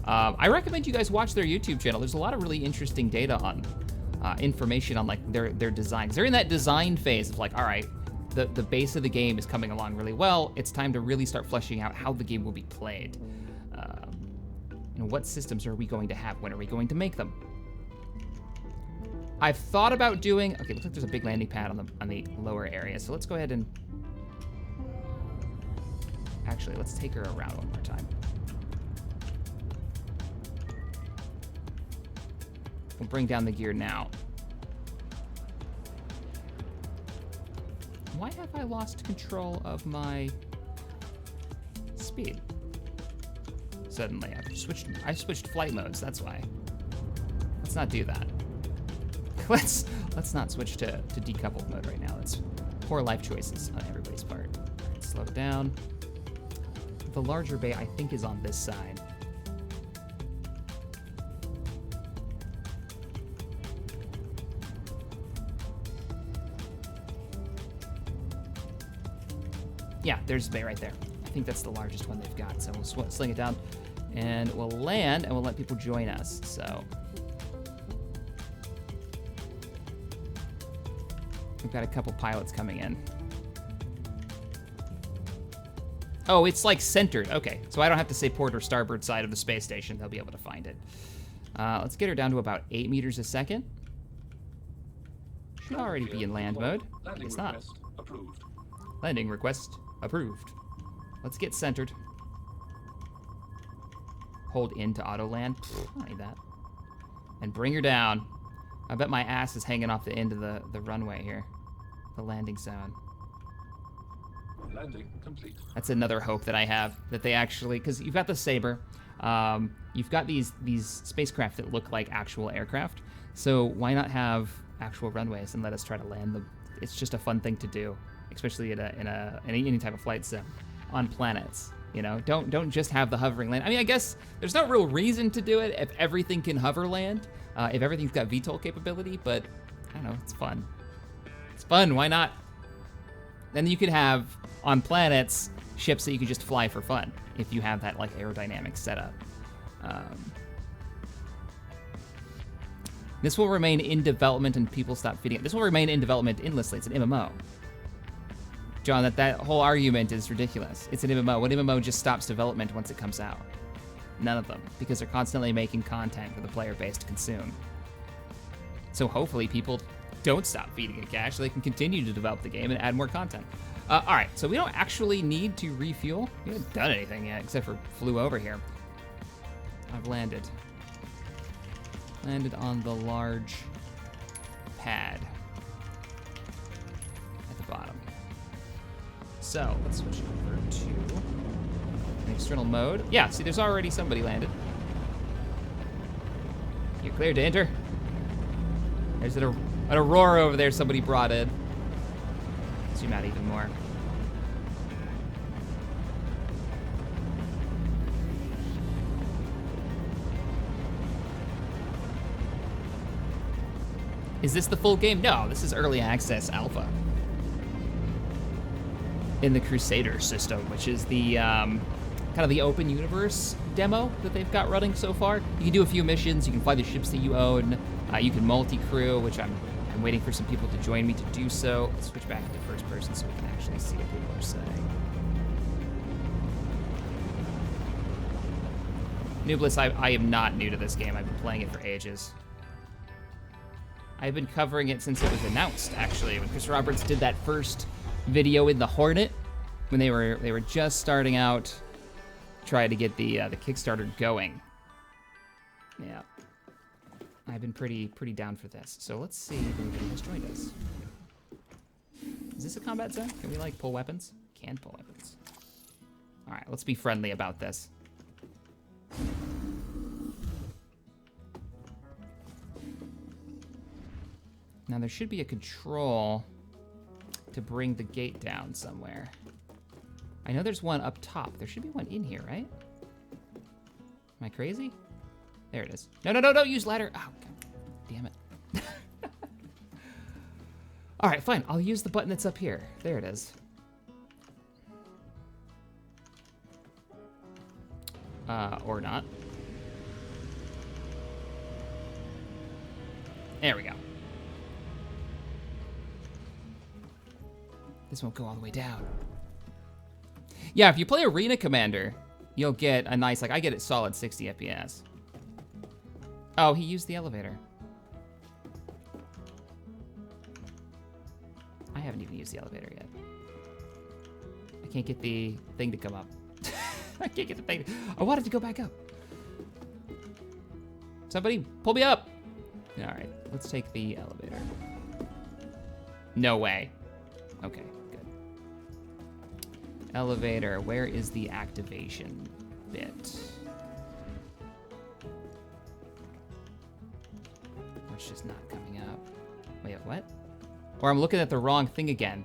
I recommend you guys watch their YouTube channel. There's a lot of really interesting data on them. information on like their designs. They're in that design phase of like, all right, the base of the game is coming along really well. It's time to really start fleshing out how the game will be played. What systems are we going to have? When are we going to make them? I've thought about doing. Okay, looks like there's a big landing pad on the lower area. So let's go ahead and actually let's take her around one more time. We'll bring down the gear now. Why have I lost control of my speed? Suddenly, I switched flight modes, that's why. Let's not do that. Let's not switch to decoupled mode right now. That's poor life choices on everybody's part. Slow it down. The larger bay, I think, is on this side. Yeah, there's the bay right there. I think that's the largest one they've got. So we'll sling it down and we'll land and we'll let people join us. So we've got a couple pilots coming in. Oh, it's like centered. Okay, so I don't have to say port or starboard side of the space station. They'll be able to find it. Let's get her down to about 8 meters a second. Should already be in land mode. It's not. Approved. Landing request approved. Let's get centered. Hold in to auto land. I don't need that. And bring her down. I bet my ass is hanging off the end of the runway here. The landing zone. Landing complete. That's another hope that I have, that they actually, because you've got the Saber, you've got these spacecraft that look like actual aircraft. So why not have actual runways and let us try to land them? It's just a fun thing to do, especially in any type of flight sim on planets. You know, don't just have the hovering land. I mean, I guess there's no real reason to do it if everything can hover land, if everything's got VTOL capability. But I don't know, it's fun. It's fun. Why not? Then you could have on planets ships that you could just fly for fun if you have that like aerodynamic setup. This will remain in development and people stop feeding it. This will remain in development endlessly. It's an MMO. John, that whole argument is ridiculous. It's an MMO. What MMO just stops development once it comes out? None of them, because they're constantly making content for the player base to consume. So hopefully people don't stop feeding it cash so they can continue to develop the game and add more content. All right, so we don't actually need to refuel. We haven't done anything yet except for flew over here. I've landed. Landed on the large pad at the bottom. So let's switch over to an external mode. Yeah, see, there's already somebody landed. You're clear to enter. There's an Aurora over there somebody brought in. Zoom out even more. Is this the full game? No, this is early access alpha. In the Crusader system, which is the kind of the open universe demo that they've got running so far. You can do a few missions, you can fly the ships that you own, you can multi-crew, which I'm waiting for some people to join me to do so. Let's switch back to first person so we can actually see what people are saying. Nooblis, I am not new to this game. I've been playing it for ages. I've been covering it since it was announced, actually, when Chris Roberts did that first video in the Hornet, when they were just starting out, trying to get the Kickstarter going. Yeah, I've been pretty down for this. So let's see if anybody has joined us. Is this a combat zone? Can we like pull weapons? Can pull weapons. All right, let's be friendly about this. Now there should be a control to bring the gate down somewhere. I know there's one up top. There should be one in here, right? Am I crazy? There it is. No, don't use ladder. Oh, God damn it. All right, fine. I'll use the button that's up here. There it is. Or not. There we go. This won't go all the way down. Yeah, if you play Arena Commander, you'll get a nice, like, I get it solid 60 FPS. Oh, he used the elevator. I haven't even used the elevator yet. I can't get the thing to come up. I can't get the thing. I wanted to go back up. Somebody pull me up. All right, let's take the elevator. No way. Okay, good. Elevator, where is the activation bit? It's just not coming up. Wait, what? Or I'm looking at the wrong thing again.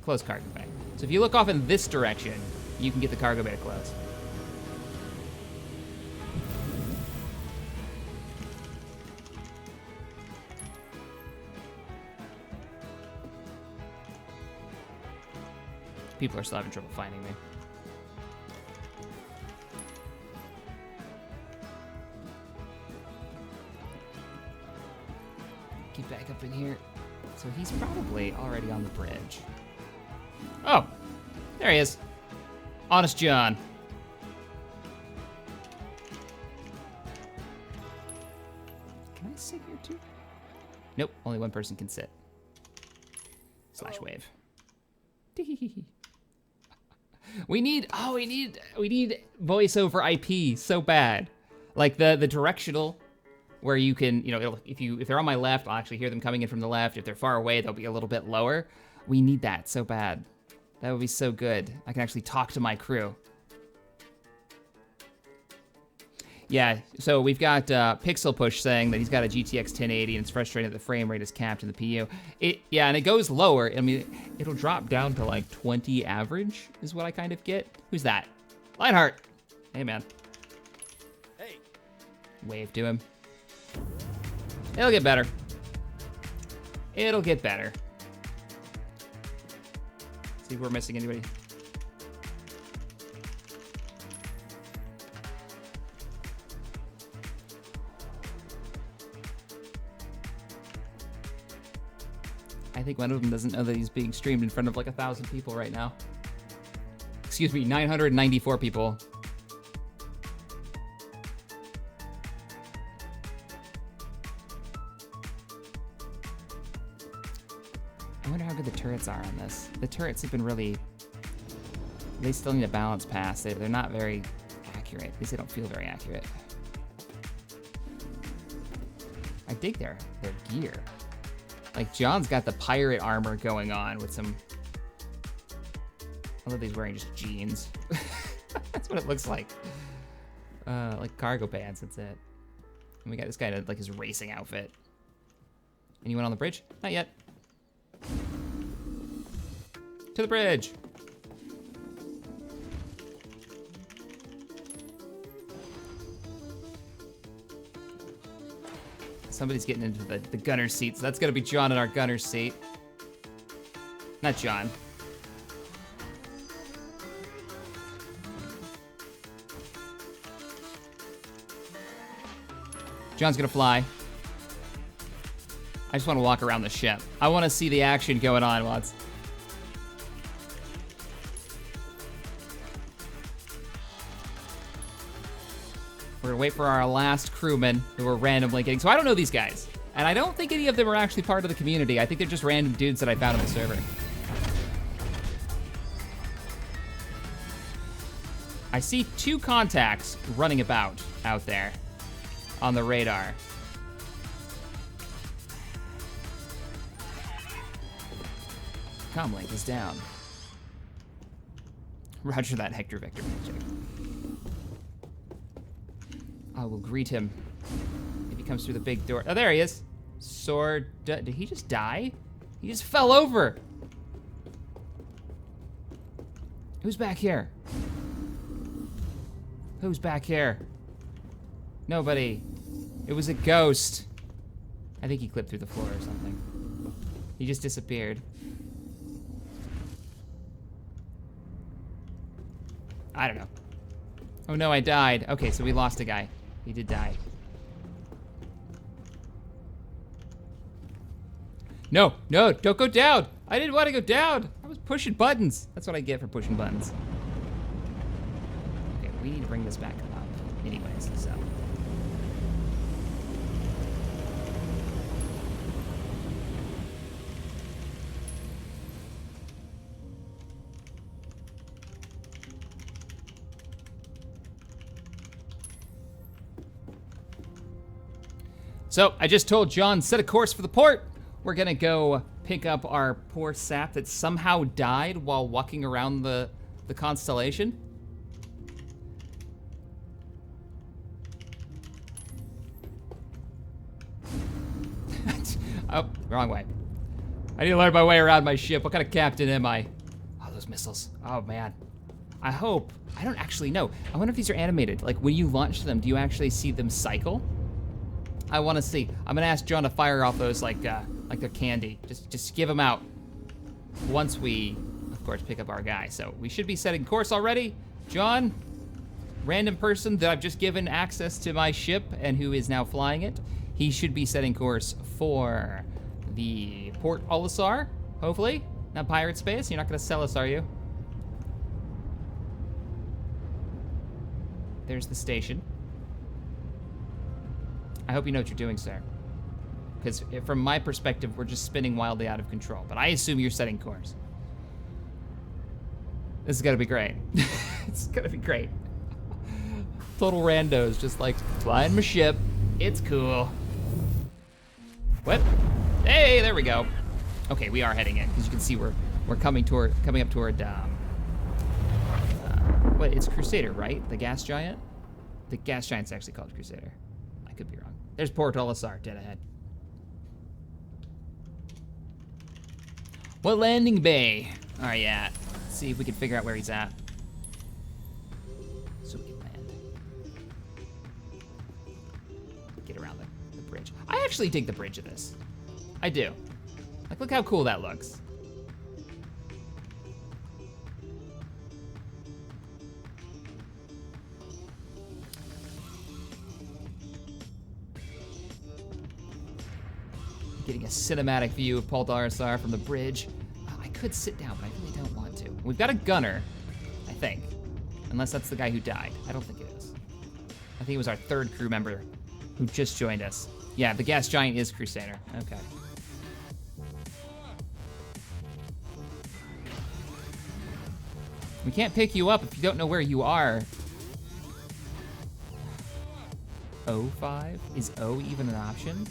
Close cargo bay. So if you look off in this direction, you can get the cargo bay to close. People are still having trouble finding me. Get back up in here. So he's probably already on the bridge. Oh, there he is. Honest John. Can I sit here too? Nope, only one person can sit. Slash wave. We need voice over IP so bad. Like the directional, where you can, if they're on my left, I'll actually hear them coming in from the left. If they're far away, they'll be a little bit lower. We need that so bad. That would be so good. I can actually talk to my crew. Yeah, so we've got Pixel Push saying that he's got a GTX 1080 and it's frustrating that the frame rate is capped in the PU. Yeah, and it goes lower. I mean, it'll drop down to like 20 average is what I kind of get. Who's that? Lionheart. Hey, man. Hey. Wave to him. It'll get better. It'll get better. See if we're missing anybody. I think one of them doesn't know that he's being streamed in front of like 1,000 people right now. Excuse me, 994 people. I wonder how good the turrets are on this. The turrets have been really... They still need a balance pass. They're not very accurate. At least they don't feel very accurate. I dig their gear. Like, John's got the pirate armor going on with some... I love he's wearing just jeans. That's what it looks like. Like cargo pants, that's it. And we got this guy in like his racing outfit. Anyone on the bridge? Not yet. To the bridge. Somebody's getting into the gunner's seat, so that's gonna be John in our gunner's seat. Not John. John's gonna fly. I just wanna walk around the ship. I wanna see the action going on while it's... We're gonna wait for our last crewmen who we're randomly getting. So I don't know these guys. And I don't think any of them are actually part of the community. I think they're just random dudes that I found on the server. I see 2 contacts running about out there on the radar. Comlink is down. Roger that, Hector Vector Magic. I will greet him if he comes through the big door. Oh, there he is. Sword. Did he just die? He just fell over. Who's back here? Who's back here? Nobody. It was a ghost. I think he clipped through the floor or something. He just disappeared. I don't know. Oh no, I died. Okay, so we lost a guy. He did die. No, don't go down. I didn't want to go down. I was pushing buttons. That's what I get for pushing buttons. Okay, we need to bring this back up anyways, so. So I just told John, set a course for the port. We're gonna go pick up our poor sap that somehow died while walking around the constellation. Oh, wrong way. I need to learn my way around my ship. What kind of captain am I? Oh, those missiles. Oh man. I don't actually know. I wonder if these are animated. Like when you launch them, do you actually see them cycle? I want to see. I'm gonna ask John to fire off those like they're candy. Just give them out. Once we, of course, pick up our guy. So we should be setting course already. John, random person that I've just given access to my ship and who is now flying it. He should be setting course for the Port Olisar, hopefully. Not pirate space. You're not gonna sell us, are you? There's the station. I hope you know what you're doing, sir. Because from my perspective, we're just spinning wildly out of control. But I assume you're setting course. This is gonna be great. It's gonna be great. Total randos, just like flying my ship. It's cool. What? Hey, there we go. Okay, we are heading in because you can see we're coming up toward. What? It's Crusader, right? The gas giant. The gas giant's actually called Crusader. I could be wrong. There's Port Olisar, dead ahead. What landing bay are you at? Let's see if we can figure out where he's at. So we can land. Get around the bridge. I actually dig the bridge of this. I do. Like, look how cool that looks. Getting a cinematic view of Port Olisar from the bridge. I could sit down, but I really don't want to. We've got a gunner, I think. Unless that's the guy who died. I don't think it is. I think it was our third crew member who just joined us. Yeah, the gas giant is Crusader. Okay. We can't pick you up if you don't know where you are. O5? Is O even an option?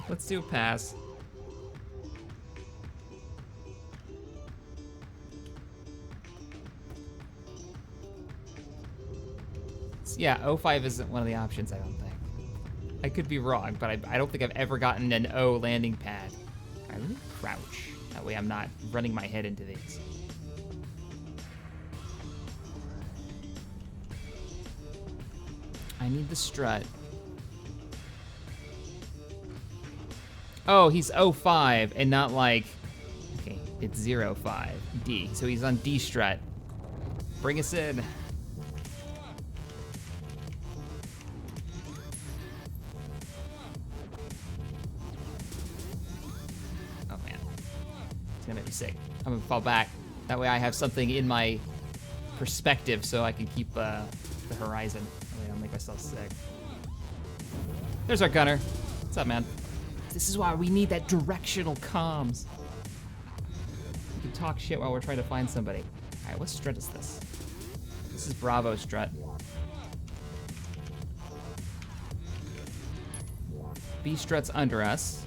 Let's do a pass. Yeah, O5 isn't one of the options, I don't think. I could be wrong, but I don't think I've ever gotten an O landing pad. I really crouch. That way I'm not running my head into these. I need the strut. Oh, he's 05 and not like, okay, it's 05, D. So he's on D strut. Bring us in. Oh man, it's gonna make me sick. I'm gonna fall back. That way I have something in my perspective so I can keep the horizon. That way I don't make myself sick. There's our gunner. What's up, man? This is why we need that directional comms. We can talk shit while we're trying to find somebody. All right, what strut is this? This is Bravo strut. B strut's under us.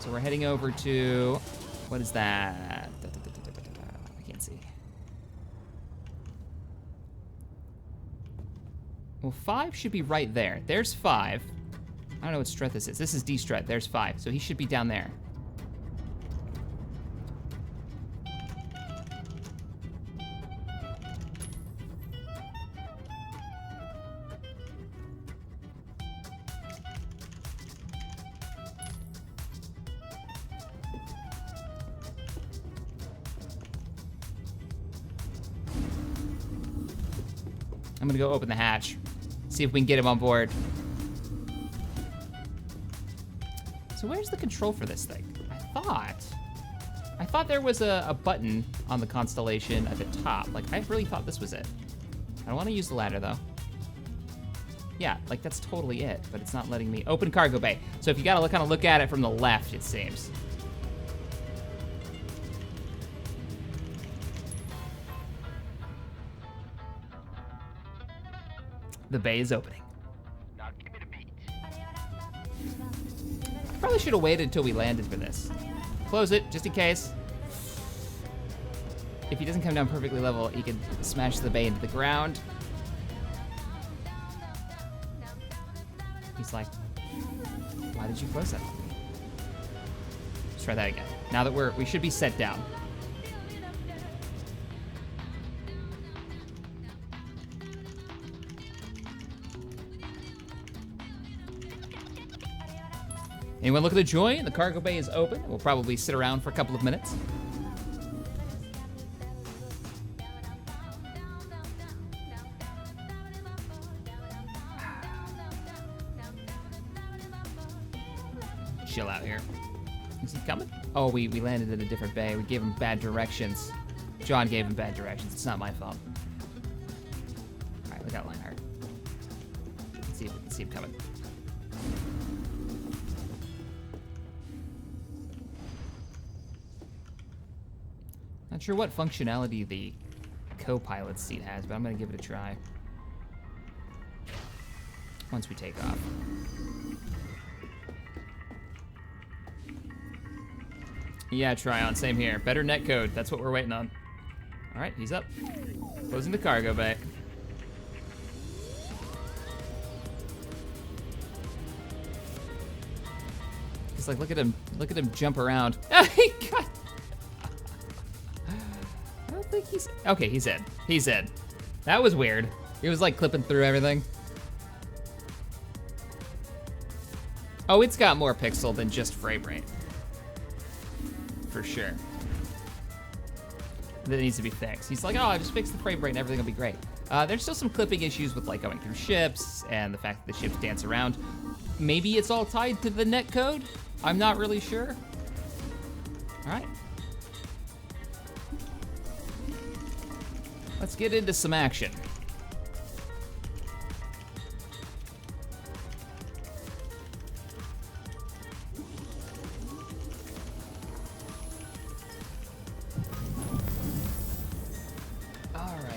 So we're heading over to, what is that? I can't see. Well, 5 should be right there. There's 5. I don't know what strut this is. This is D strut. There's 5. So he should be down there. I'm gonna go open the hatch, see if we can get him on board. So where's the control for this thing? I thought there was a button on the constellation at the top. Like, I really thought this was it. I don't want to use the ladder, though. Yeah, like, that's totally it, but it's not letting me open cargo bay. So if you gotta kind of look at it from the left, it seems. The bay is opening. Now give me the beat. Probably should have waited until we landed for this. Close it, just in case. If he doesn't come down perfectly level, he could smash the bay into the ground. He's like, why did you close that? Let's try that again. Now that we should be set down. Anyone looking to join? The cargo bay is open. We'll probably sit around for a couple of minutes. Chill out here. Is he coming? Oh, we landed in a different bay. We gave him bad directions. John gave him bad directions. It's not my fault. All right, we got Lionheart. Let's see if we can see him coming. Not sure what functionality the co-pilot seat has, but I'm gonna give it a try. Once we take off. Yeah, Tryon, same here. Better netcode, that's what we're waiting on. All right, he's up. Closing the cargo bay. It's like, look at him jump around. He got... I don't think he's, okay, he's in. He's in. That was weird. He was like clipping through everything. Oh, it's got more pixel than just frame rate. For sure. That needs to be fixed. He's like, oh, I just fixed the frame rate and everything will be great. There's still some clipping issues with like going through ships and the fact that the ships dance around. Maybe it's all tied to the netcode. I'm not really sure. All right. Let's get into some action.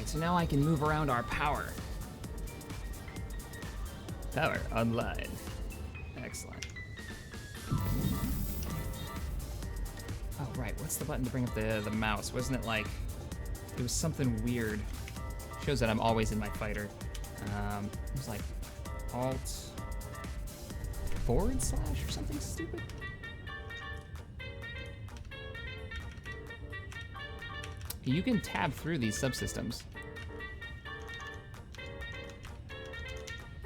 So now I can move around our power. Power online. Excellent. Oh, right, what's the button to bring up the mouse? Wasn't it like, it was something weird. Shows that I'm always in my fighter. It was like Alt / or something stupid. You can tab through these subsystems.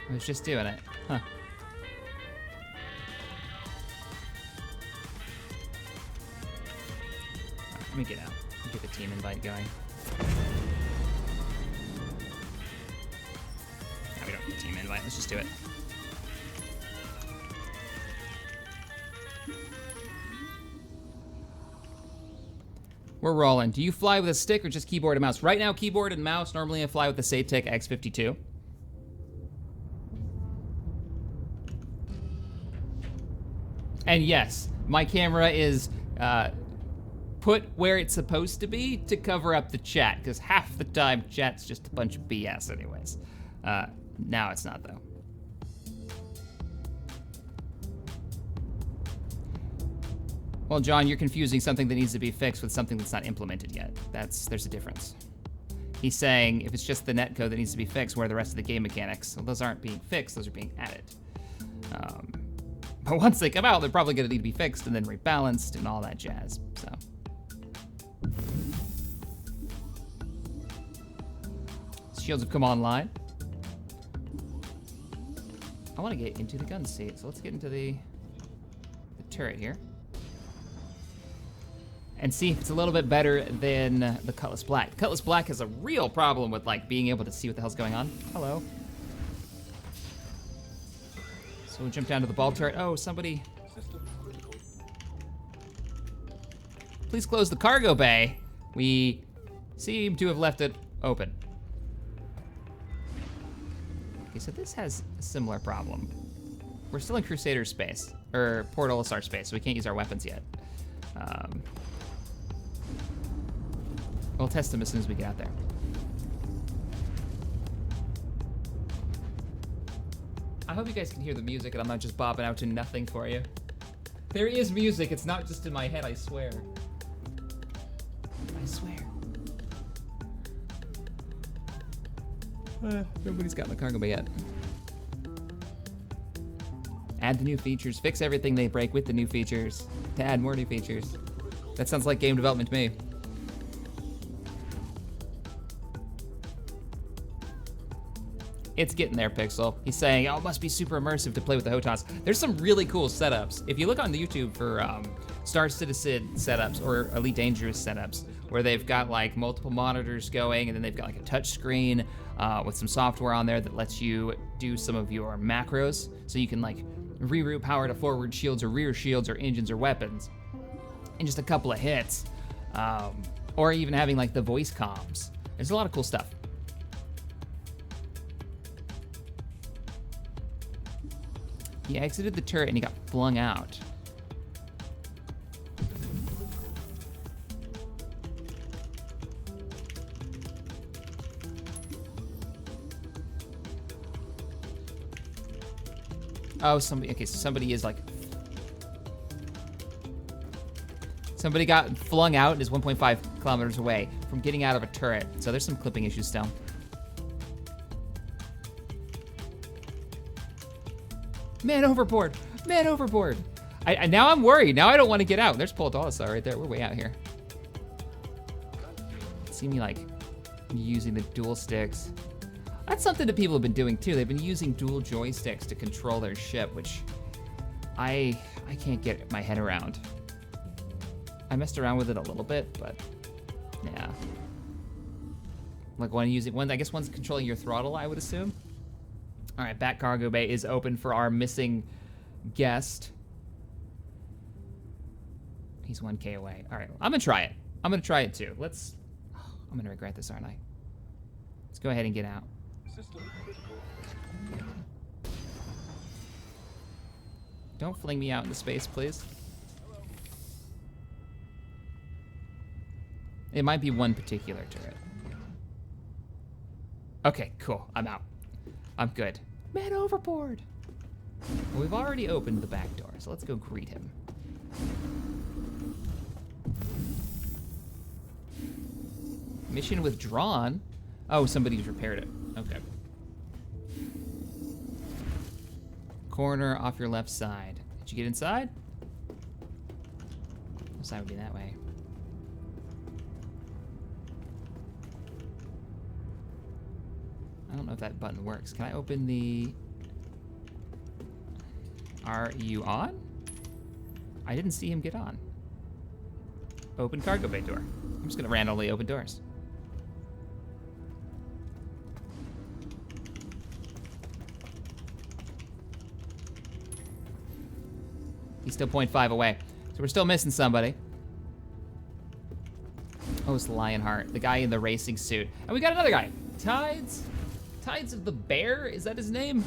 I was just doing it, huh? Right, let me get out. Get the team invite going. No, we don't need a team invite. Let's just do it. We're rolling. Do you fly with a stick or just keyboard and mouse? Right now, keyboard and mouse. Normally, I fly with the Satek X52. And yes, my camera is put where it's supposed to be to cover up the chat, because half the time, chat's just a bunch of BS anyways. Now it's not, though. Well, John, you're confusing something that needs to be fixed with something that's not implemented yet. There's a difference. He's saying if it's just the netcode that needs to be fixed, where are the rest of the game mechanics? Well, those aren't being fixed, those are being added. But once they come out, they're probably gonna need to be fixed and then rebalanced and all that jazz, so. Shields have come online. I wanna get into the gun seat, so let's get into the turret here. and see if it's a little bit better than the Cutlass Black. Cutlass Black has a real problem with like being able to see what the hell's going on. Hello. So we'll jump down to the ball turret. Oh, somebody. Please close the cargo bay. We seem to have left it open. Okay, so this has a similar problem. We're still in Crusader space, or Port Olisar space, so we can't use our weapons yet. We'll test them as soon as we get out there. I hope you guys can hear the music and I'm not just bobbing out to nothing for you. There is music, it's not just in my head, I swear. I swear. Nobody's gotten the cargo bay yet. Add the new features, fix everything they break with the new features, to add more new features. That sounds like game development to me. It's getting there, Pixel. He's saying, oh, it must be super immersive to play with the HOTAS. There's some really cool setups. If you look on the YouTube for Star Citizen setups or Elite Dangerous setups, where they've got like multiple monitors going, and then they've got like a touch screen with some software on there that lets you do some of your macros. So you can like reroute power to forward shields or rear shields or engines or weapons in just a couple of hits. Or even having like the voice comms. There's a lot of cool stuff. He exited the turret and he got flung out. Oh, somebody, okay, so somebody is like, somebody got flung out and is 1.5 kilometers away from getting out of a turret. So there's some clipping issues still. Man overboard, man overboard. Now I'm worried, now I don't want to get out. There's Port Olisar right there, we're way out here. See me like using the dual sticks. That's something that people have been doing too. They've been using dual joysticks to control their ship, which I can't get my head around. I messed around with it a little bit, but yeah. Like I guess one's controlling your throttle, I would assume. All right, back cargo bay is open for our missing guest. He's 1K away. All right, I'm gonna try it. I'm gonna try it too. I'm gonna regret this, aren't I? Let's go ahead and get out. Don't fling me out into space, please. It might be one particular turret. Okay, cool, I'm out. I'm good. Man overboard! Well, we've already opened the back door, so let's go greet him. Mission withdrawn? Oh, somebody's repaired it. Okay. Corner off your left side. Did you get inside? Left side would be that way. I don't know if that button works. Can I open the... Are you on? I didn't see him get on. Open cargo bay door. I'm just gonna randomly open doors. He's still 0.5 away. So we're still missing somebody. Oh, it's Lionheart, the guy in the racing suit. And we got another guy. Tides? Tides of the Bear? Is that his name?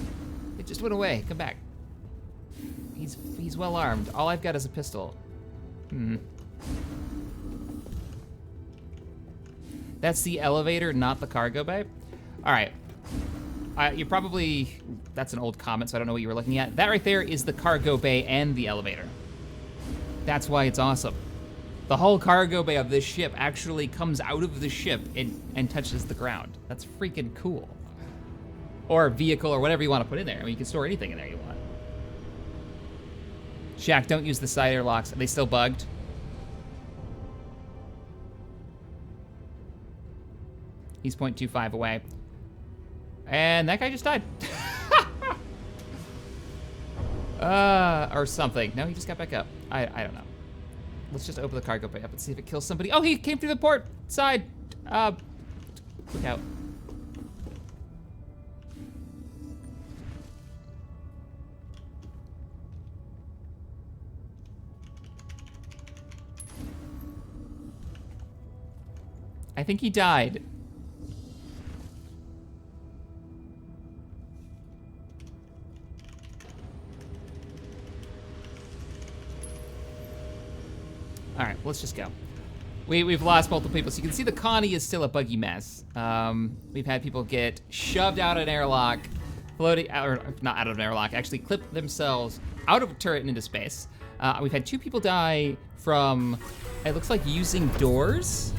It just went away. Come back. He's well armed. All I've got is a pistol. That's the elevator, not the cargo bay. All right. You probably, that's an old comment, so I don't know what you were looking at. That right there is the cargo bay and the elevator. That's why it's awesome. The whole cargo bay of this ship actually comes out of the ship and touches the ground. That's freaking cool. Or vehicle or whatever you want to put in there. I mean, you can store anything in there you want. Shack, don't use the side airlocks. Are they still bugged? He's 0.25 away. And that guy just died. Or something. No, he just got back up. I don't know. let's just open the cargo bay up and see if it kills somebody. Oh, he came through the port side. Look out. I think he died. All right, let's just go. We've lost multiple people, so you can see the Connie is still a buggy mess. We've had people get shoved out of an airlock, floating, or not out of an airlock, actually clip themselves out of a turret and into space. We've had 2 people die from, it looks like using doors.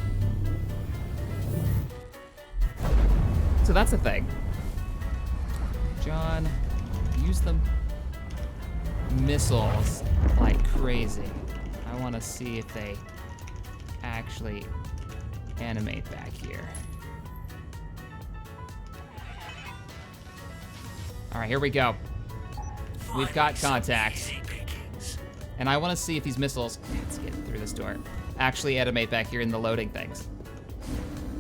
So that's a thing. John, use the missiles like crazy. I want to see if they actually animate back here. All right, here we go. We've got contact. And I want to see if these missiles, let's get through this door, actually animate back here in the loading things.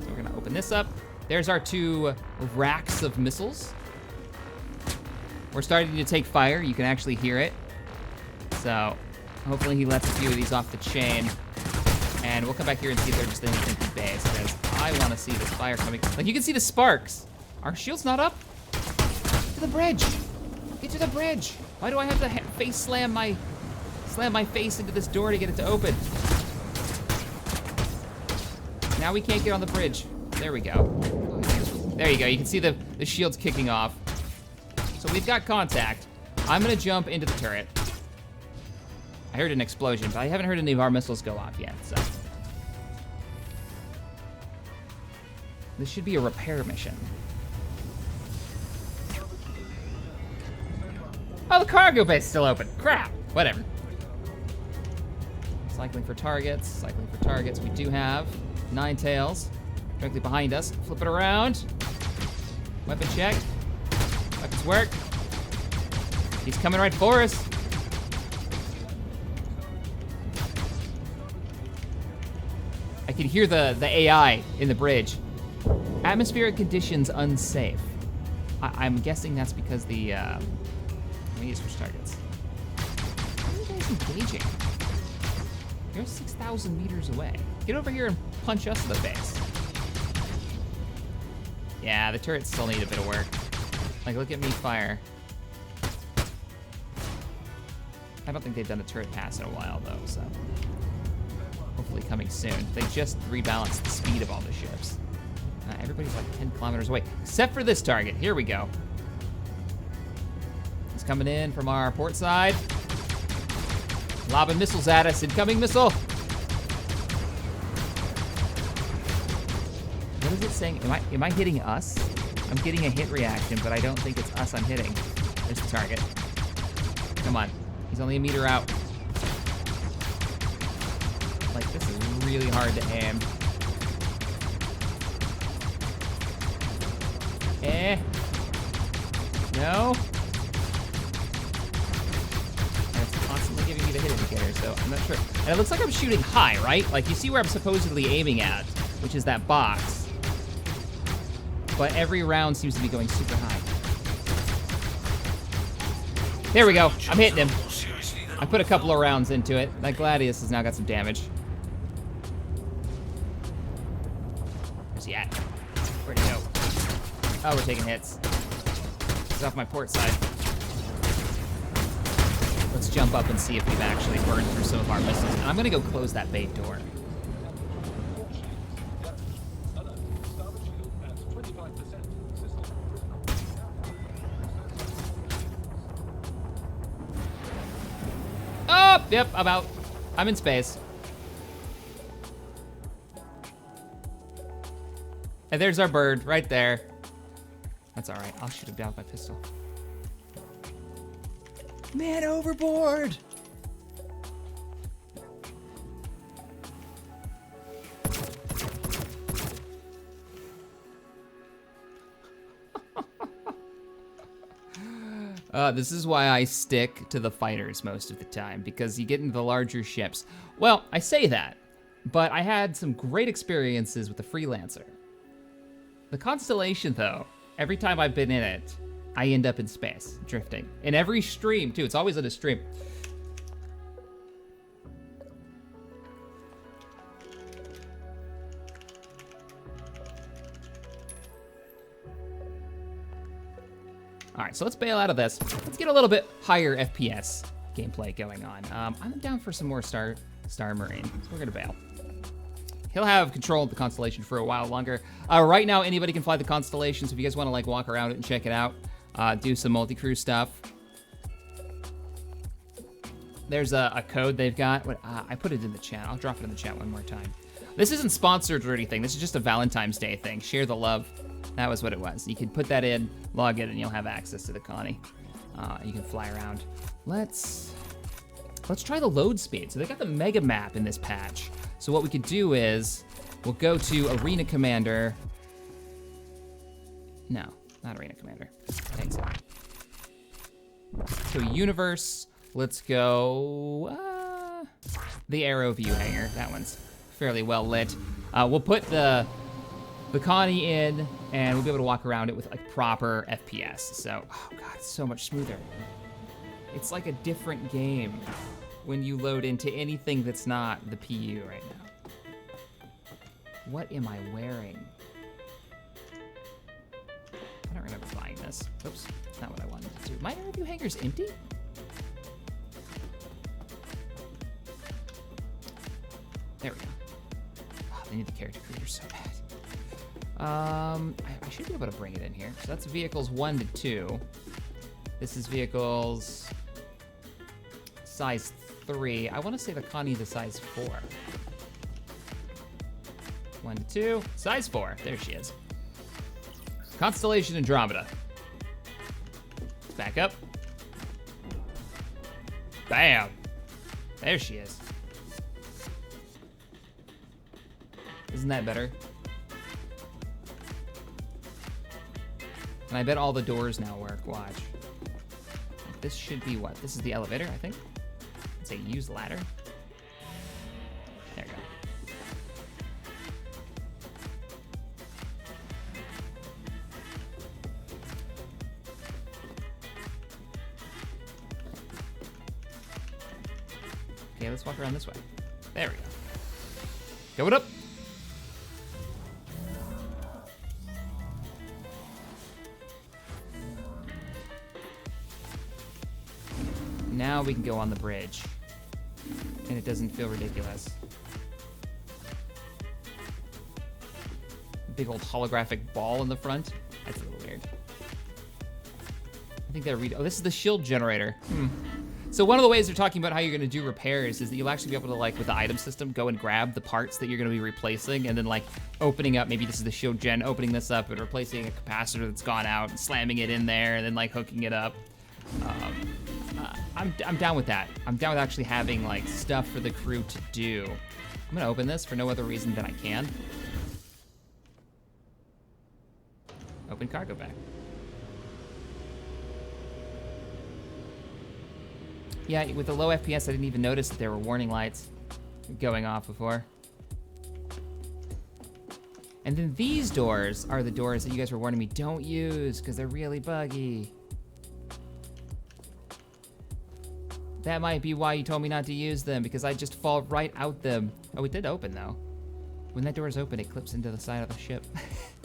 So we're gonna open this up. There's our 2 racks of missiles. We're starting to take fire. You can actually hear it. So hopefully he lets a few of these off the chain. And we'll come back here and see if they're just in an empty base, because I want to see this fire coming. Like, you can see the sparks. Our shield's not up. To the bridge. Get to the bridge. Why do I have to slam my face into this door to get it to open? Now we can't get on the bridge. There we go. There you go. You can see the shields kicking off. So we've got contact. I'm gonna jump into the turret. I heard an explosion, but I haven't heard any of our missiles go off yet, so. This should be a repair mission. Oh, the cargo bay is still open. Crap. Whatever. Cycling for targets. Cycling for targets. We do have 9 tails directly behind us. Flip it around. Weapon check. Weapons work. He's coming right for us. I can hear the AI in the bridge. Atmospheric conditions unsafe. I'm guessing that's because the, let me switch targets. How are you guys engaging? You're 6,000 meters away. Get over here and punch us in the face. Yeah, the turrets still need a bit of work. Like, look at me fire. I don't think they've done a turret pass in a while, though, so. Hopefully coming soon. They just rebalanced the speed of all the ships. Everybody's like 10 kilometers away, except for this target. Here we go. He's coming in from our port side. Lobbing missiles at us. Incoming missile. What is it saying? Am I hitting us? I'm getting a hit reaction, but I don't think it's us I'm hitting. There's the target. Come on. He's only a meter out. Like, this is really hard to aim. No. And it's constantly giving me the hit indicator, so I'm not sure. And it looks like I'm shooting high, right? Like, you see where I'm supposedly aiming at, which is that box. But every round seems to be going super high. There we go. I'm hitting him. I put a couple of rounds into it. That Gladius has now got some damage. Where's he at? Where'd he go? Oh, we're taking hits. He's off my port side. Let's jump up and see if we've actually burned through some of our missiles. And I'm gonna go close that bay door. Oh, yep, I'm out. I'm in space. And there's our bird right there. That's all right. I'll shoot him down with my pistol. Man overboard! This is why I stick to the fighters most of the time, because you get into the larger ships. Well, I say that, but I had some great experiences with the Freelancer. The Constellation, though, every time I've been in it, I end up in space, drifting. In every stream, too. It's always in a stream. All right, so let's bail out of this. Let's get a little bit higher FPS gameplay going on. I'm down for some more Star Marine, so we're gonna bail. He'll have control of the Constellation for a while longer. Right now, anybody can fly the Constellation, so if you guys wanna like walk around it and check it out, do some multi-crew stuff. There's a code they've got. I put it in the chat. I'll drop it in the chat one more time. This isn't sponsored or anything. This is just a Valentine's Day thing. Share the love. That was what it was. You can put that in, log in, and you'll have access to the Connie. You can fly around. Let's try the load speed. So they got the mega map in this patch. So what we could do is we'll go to Arena Commander. No, not Arena Commander. Thanks. So Universe. Let's go the Arrow View Hangar. That one's fairly well lit. We'll put the Connie in, and we'll be able to walk around it with like proper FPS. So, oh god, it's so much smoother. It's like a different game when you load into anything that's not the PU right now. What am I wearing? I don't remember buying this. Oops, not what I wanted to do. My Arrow View Hangar's empty? There we go. Oh, they need the character creator so bad. I should be able to bring it in here. So that's vehicles 1 to 2. This is vehicles size 3. I want to say the Connie's a size 4. 1 to 2, size 4. There she is. Constellation Andromeda. Back up. Bam. There she is. Isn't that better? And I bet all the doors now work, watch. This should be what? This is the elevator, I think. Let's say use ladder. There we go. Okay, let's walk around this way. There we go. Going up. Now we can go on the bridge, and it doesn't feel ridiculous. Big old holographic ball in the front. That's a little weird. I think they're oh, this is the shield generator. So one of the ways they're talking about how you're gonna do repairs is that you'll actually be able to, like, with the item system, go and grab the parts that you're gonna be replacing, and then, like, opening up, maybe this is the shield gen, opening this up and replacing a capacitor that's gone out and slamming it in there, and then, like, hooking it up. I'm down with that. I'm down with actually having, like, stuff for the crew to do. I'm gonna open this for no other reason than I can. Open cargo bay. Yeah, with the low FPS, I didn't even notice that there were warning lights going off before. And then these doors are the doors that you guys were warning me don't use because they're really buggy. That might be why you told me not to use them, because I just fall right out them. Oh, it did open though. When that door is open, it clips into the side of the ship.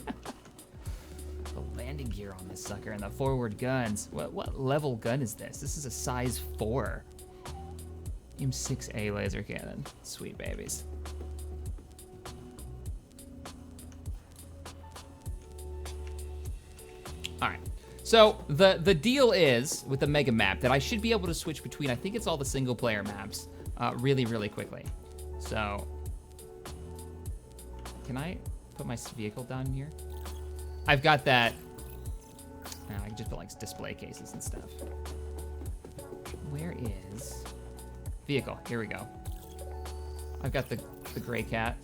The landing gear on this sucker and the forward guns. What level gun is this? This is a size 4. M6A laser cannon. Sweet babies. All right. So the deal is with the mega map that I should be able to switch between, I think it's all the single player maps really, really quickly. So can I put my vehicle down here? I've got that. Now I can just put like display cases and stuff. Where is vehicle? Here we go. I've got the gray cat.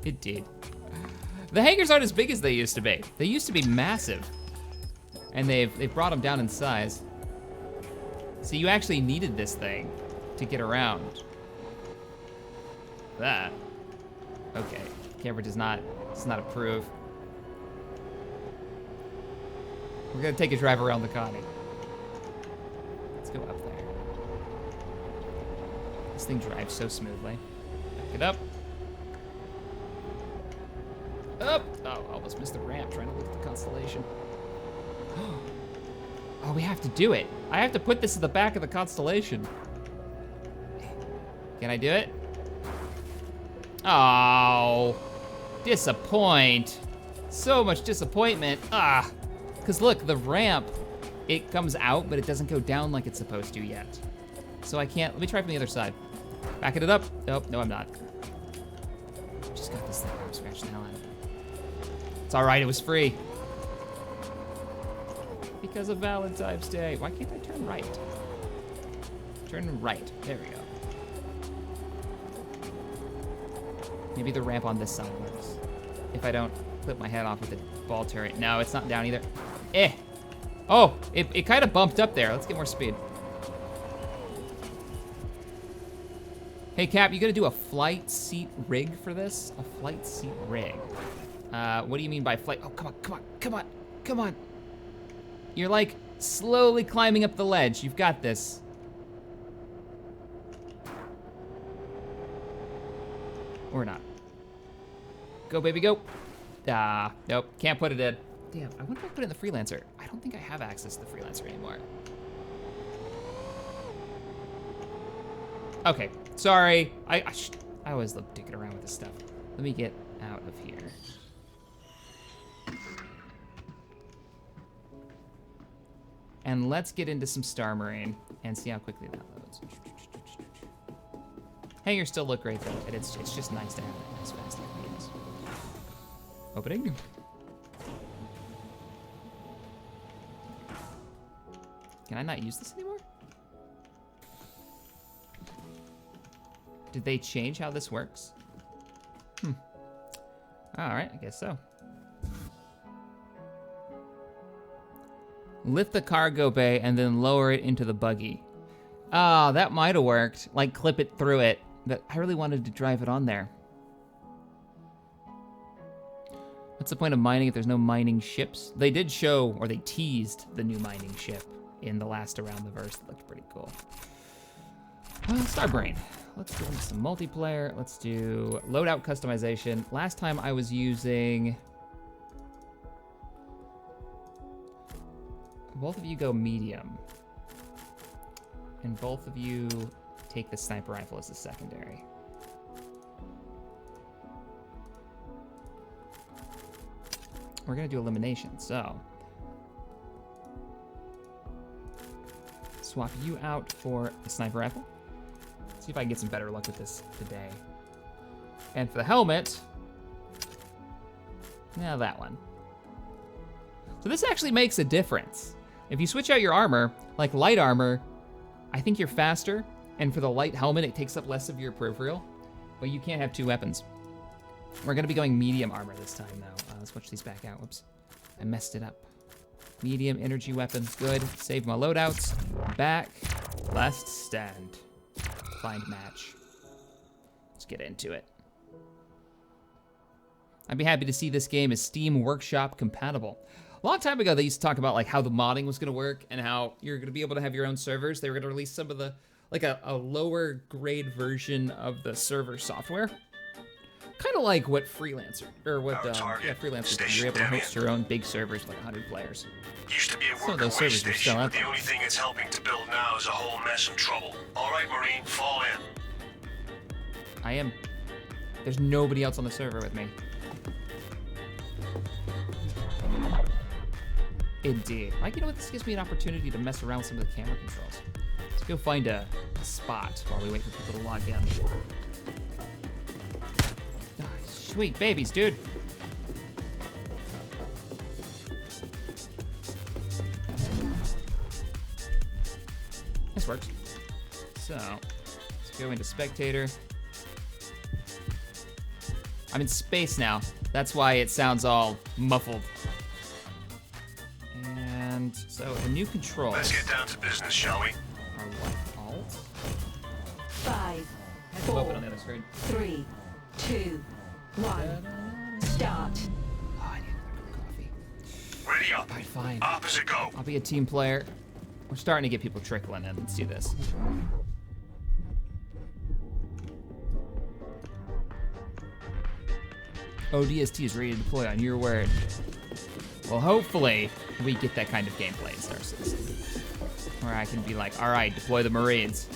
It did. The hangars aren't as big as they used to be. They used to be massive. And they've brought them down in size. So you actually needed this thing to get around. That. Okay. Camera does not approve. We're gonna take a drive around the Connie. Let's go up there. This thing drives so smoothly. Back it up. Up! Oh, almost missed the ramp trying to look at the constellation. Oh, we have to do it. I have to put this at the back of the constellation. Can I do it? Oh, disappoint. So much disappointment. Ah, because look, the ramp, it comes out, but it doesn't go down like it's supposed to yet. So I can't, let me try from the other side. Backing it up. Oh, no, I'm not. Just got this thing. I'm scratching the hell out of it. It's all right, it was free. Because of Valentine's Day. Why can't I turn right? Turn right, there we go. Maybe the ramp on this side works. If I don't clip my head off with the ball turret. No, it's not down either. Eh. Oh, it kind of bumped up there. Let's get more speed. Hey, Cap, you gonna do a flight seat rig for this? A flight seat rig. What do you mean by flight? Oh, come on, come on, come on, come on. You're like slowly climbing up the ledge. You've got this. Or not. Go, baby, go. Ah, nope, can't put it in. Damn, I wonder if I put it in the Freelancer. I don't think I have access to the Freelancer anymore. Okay, sorry. I always love digging around with this stuff. Let me get out of here. And let's get into some Star Marine and see how quickly that loads. Hangers still look great though, and it's just nice to have it as fast as FPS. Opening. Can I not use this anymore? Did they change how this works? All right, I guess so. Lift the cargo bay and then lower it into the buggy. Ah, that might have worked. Like clip it through it, but I really wanted to drive it on there. What's the point of mining if there's no mining ships? They did show, or they teased the new mining ship in the last Around the Verse. That looked pretty cool. Starbrain. Let's do some multiplayer. Let's do loadout customization. Last time I was using... Both of you go medium. And both of you take the sniper rifle as a secondary. We're gonna do elimination, so. Swap you out for the sniper rifle. See if I can get some better luck with this today. And for the helmet, now that one. So this actually makes a difference. If you switch out your armor, like light armor, I think you're faster, and for the light helmet, it takes up less of your peripheral, but you can't have two weapons. We're gonna be going medium armor this time, though. Let's switch these back out. Whoops, I messed it up. Medium energy weapon, good. Save my loadouts. Back, last stand. Find match. Let's get into it. I'd be happy to see this game is Steam Workshop compatible. A long time ago, they used to talk about like how the modding was gonna work and how you're gonna be able to have your own servers. They were gonna release some of the, like a lower grade version of the server software. Kind of like what Freelancer, or what Freelancer did. You're able to host your own big servers with like 100 players. Used to be a Some of those servers are still out there. The only thing it's helping to build now is a whole mess of trouble. All right, Marine, fall in. I am. There's nobody else on the server with me. Indeed. Like, you know what? This gives me an opportunity to mess around with some of the camera controls. Let's go find a spot while we wait for people to log in. Oh, sweet babies, dude. This works. So, let's go into spectator. I'm in space now. That's why it sounds all muffled. And new controls. Let's get down to business, shall we? Are what? Alt? 5, I have to 4, open on the other screen. 3, 2, 1. Start. Oh, I need another coffee. Ready up. Alright, fine. Opposite go. I'll be a team player. We're starting to get people trickling in. Let's do this. ODST is ready to deploy on your word. Well, hopefully, we get that kind of gameplay in Star Citizen. Where I can be like, alright, deploy the Marines.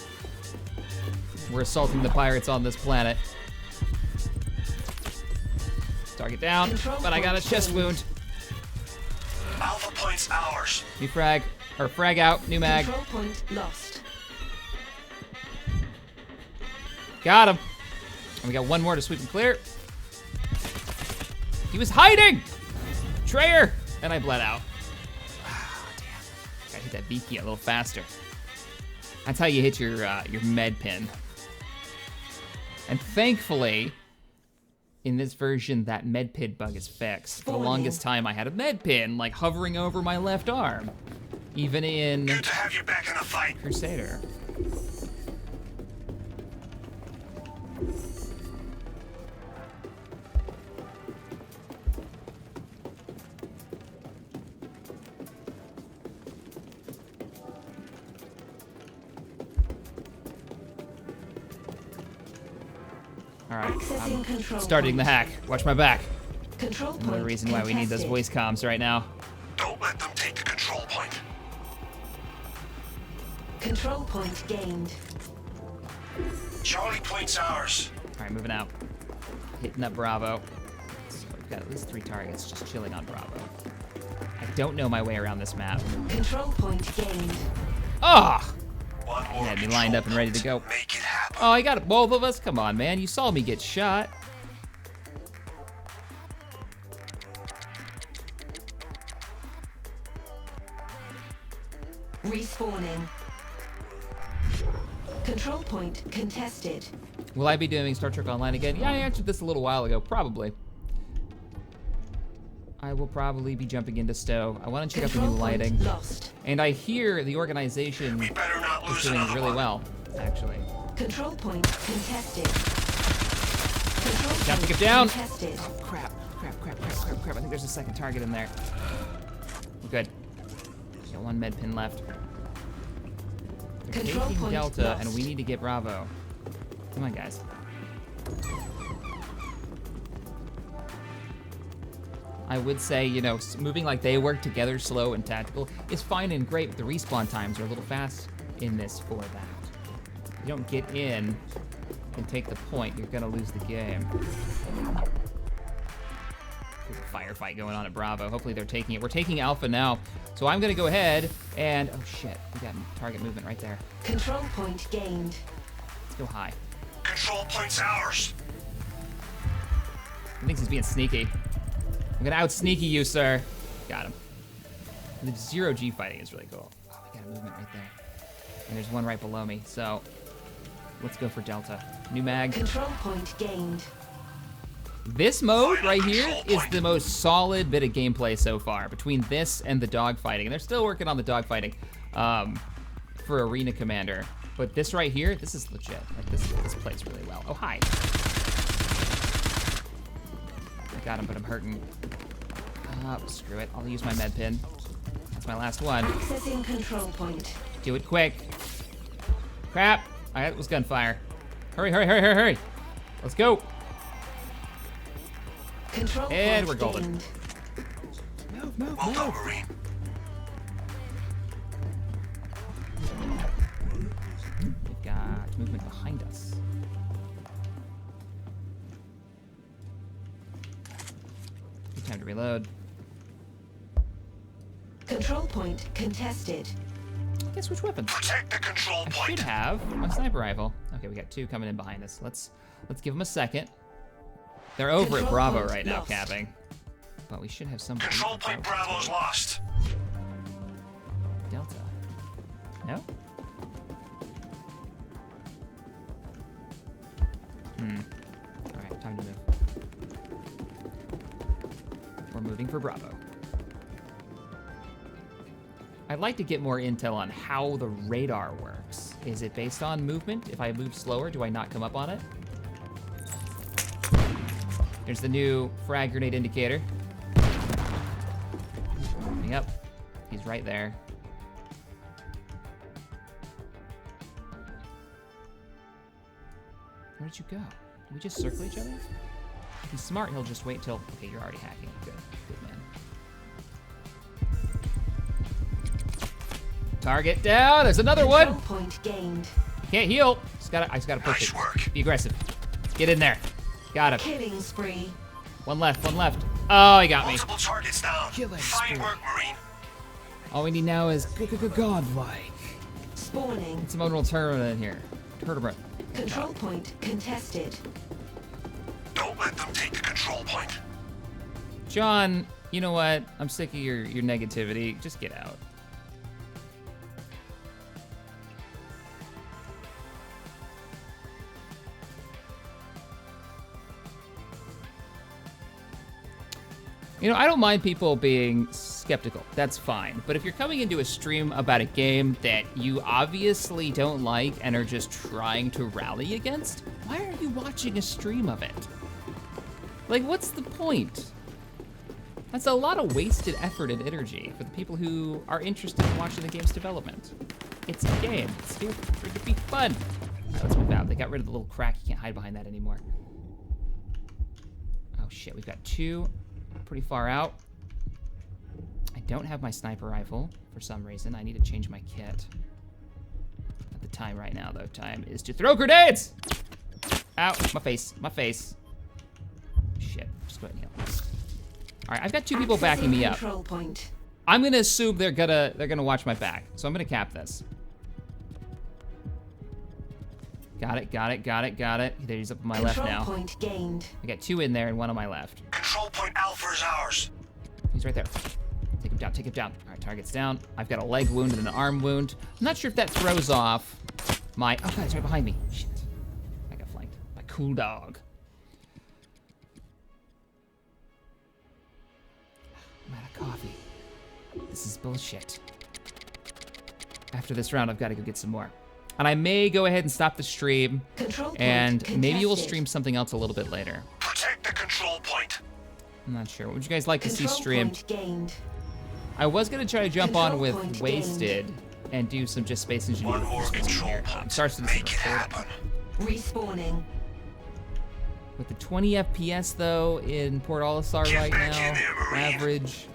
We're assaulting the pirates on this planet. Target down, but I got a chest wound. Alpha point's ours. New frag, or frag out, new mag. Control point lost. Got him. And we got one more to sweep and clear. He was hiding! Betrayer! And I bled out. Ah, damn. Gotta hit that B key a little faster. That's how you hit your med pin. And thankfully, in this version, that med pin bug is fixed. For the longest time, I had a med pin, like, hovering over my left arm. Even in Good to have you back in the fight. Crusader. All right, Accessing control starting the point. hack. Watch my back. Control point Another reason why we need those contested. voice comms right now. Don't let them take the control point. Control point gained. Charlie point's ours. All right, moving out. Hitting up Bravo. So we've got at least 3 targets just chilling on Bravo. I don't know my way around this map. Control point gained. Ah! One more He had me control lined up and ready to point. go. Make it happen. Oh, I got it. Both of us? Come on, man. You saw me get shot. Respawning. Control point contested. Will I be doing Star Trek Online again? Yeah, I answered this a little while ago. Probably. I will probably be jumping into Stowe. I want to check out the new Control point lighting. lost. And I hear the organization We better not is lose doing another really one. well, actually. Control point contested. Control Got to point get down. contested. Crap. I think there's a second target in there. We're good. Got 1 med pin left. They're Control taking point Delta, lost. and we need to get Bravo. Come on, guys. I would say, you know, moving like they work together, slow and tactical, is fine and great, but the respawn times are a little fast in this for that. If you don't get in and take the point, you're gonna lose the game. There's a firefight going on at Bravo. Hopefully they're taking it. We're taking Alpha now, so I'm gonna go ahead and, oh shit, we got target movement right there. Control point gained. Let's go high. Control point's ours. He thinks he's being sneaky. I'm gonna out-sneaky you, sir. Got him. And the zero-G fighting is really cool. Oh, we got a movement right there. And there's one right below me, so let's go for Delta. New mag. Control point gained. This mode Final right here control is point. the most solid bit of gameplay so far, between this and the dogfighting. And they're still working on the dogfighting for Arena Commander. But this right here, this is legit. Like, this plays really well. Oh, hi. I got him, but I'm hurting. Screw it. I'll use my med pin. That's my last one. Accessing control point. Do it quick. Crap. That was gunfire. Hurry. Let's go. Control And point we're golden. gained. Well done, Marine. We've got movement behind us. Good time to reload. Control point contested. Guess which weapon? Protect the control I point. should have my sniper rifle. Okay, we got 2 coming in behind us. Let's give them a second. They're over at Control Bravo point right now, lost. capping. But we should have somebody. Control at point Bravo. Bravo's lost. Delta. No? Alright, time to move. We're moving for Bravo. I'd like to get more intel on how the radar works. Is it based on movement? If I move slower, do I not come up on it? There's the new frag grenade indicator. Yep, he's right there. Where did you go? Did we just circle each other? If he's smart, he'll just wait till... Okay, you're already hacking. Good, good man. Target down. There's another one. Point gained. Can't heal. I just gotta push it. Work. Be aggressive. Get in there. Got him. Killing spree. One left. One left. Oh, he got me. Multiple targets down. Fine work, Marine. All we need now is godlike. Spawning. Get some unreal tournament in here. Tournament. Control point contested. Don't let them take the control point. John, you know what? I'm sick of your negativity. Just get out. You know, I don't mind people being skeptical. That's fine. But if you're coming into a stream about a game that you obviously don't like and are just trying to rally against, why are you watching a stream of it? Like, what's the point? That's a lot of wasted effort and energy for the people who are interested in watching the game's development. It's a game. It's here for it to be fun. Let's move out. They got rid of the little crack. You can't hide behind that anymore. Oh, shit. We've got two pretty far out. I don't have my sniper rifle for some reason. I need to change my kit. At the time right now, though, time is to throw grenades! Ow, my face, my face. Shit, just go ahead and heal. All right, I've got two people backing me up. Point. I'm gonna assume they're gonna watch my back, so I'm gonna cap this. Got it, got it, got it, got it. He's up on my left now. Point gained. I got two in there and one on my left. Control point Alpha is ours. He's right there. Take him down, take him down. All right, target's down. I've got a leg wound and an arm wound. I'm not sure if that throws off my... Oh, God, it's right behind me. Shit. I got flanked. My cool dog. I'm out of coffee. This is bullshit. After this round, I've got to go get some more. And I may go ahead and stop the stream, and maybe we'll stream something else a little bit later. Protect the control point. I'm not sure. What would you guys like to see streamed? Gained. I was gonna try to jump on with Wasted and do some just Space Engineering. One more control point. Starts to Make it happen. Respawning. With the 20 FPS though in Port Olisar right now, average.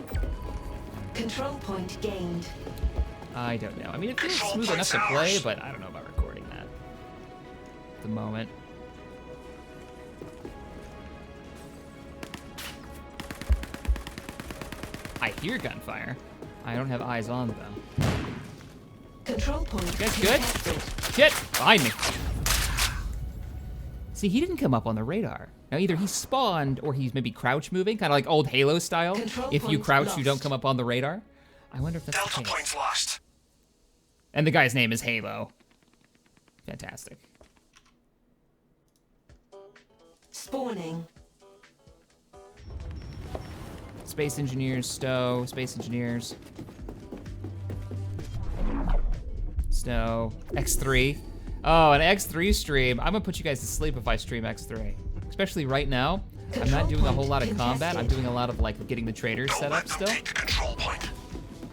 Control point gained. I don't know. I mean, it feels Control smooth enough to point's play, ours. but I don't know about recording that at the moment. I hear gunfire. I don't have eyes on though. Control point. You guys good? Shit! Behind me. See, he didn't come up on the radar. Now either he spawned or he's maybe crouch moving, kind of like old Halo style. Control If you point crouch, lost. you don't come up on the radar. I wonder if that's Delta the case. point's lost. And the guy's name is Halo. Fantastic. Spawning. Space Engineers, Stowe, Space Engineers. Stowe, X3. Oh, an X3 stream. I'm gonna put you guys to sleep if I stream X3. Especially right now. I'm not doing a whole lot of combat. I'm doing a lot of like getting the traders set up still. Take the control point.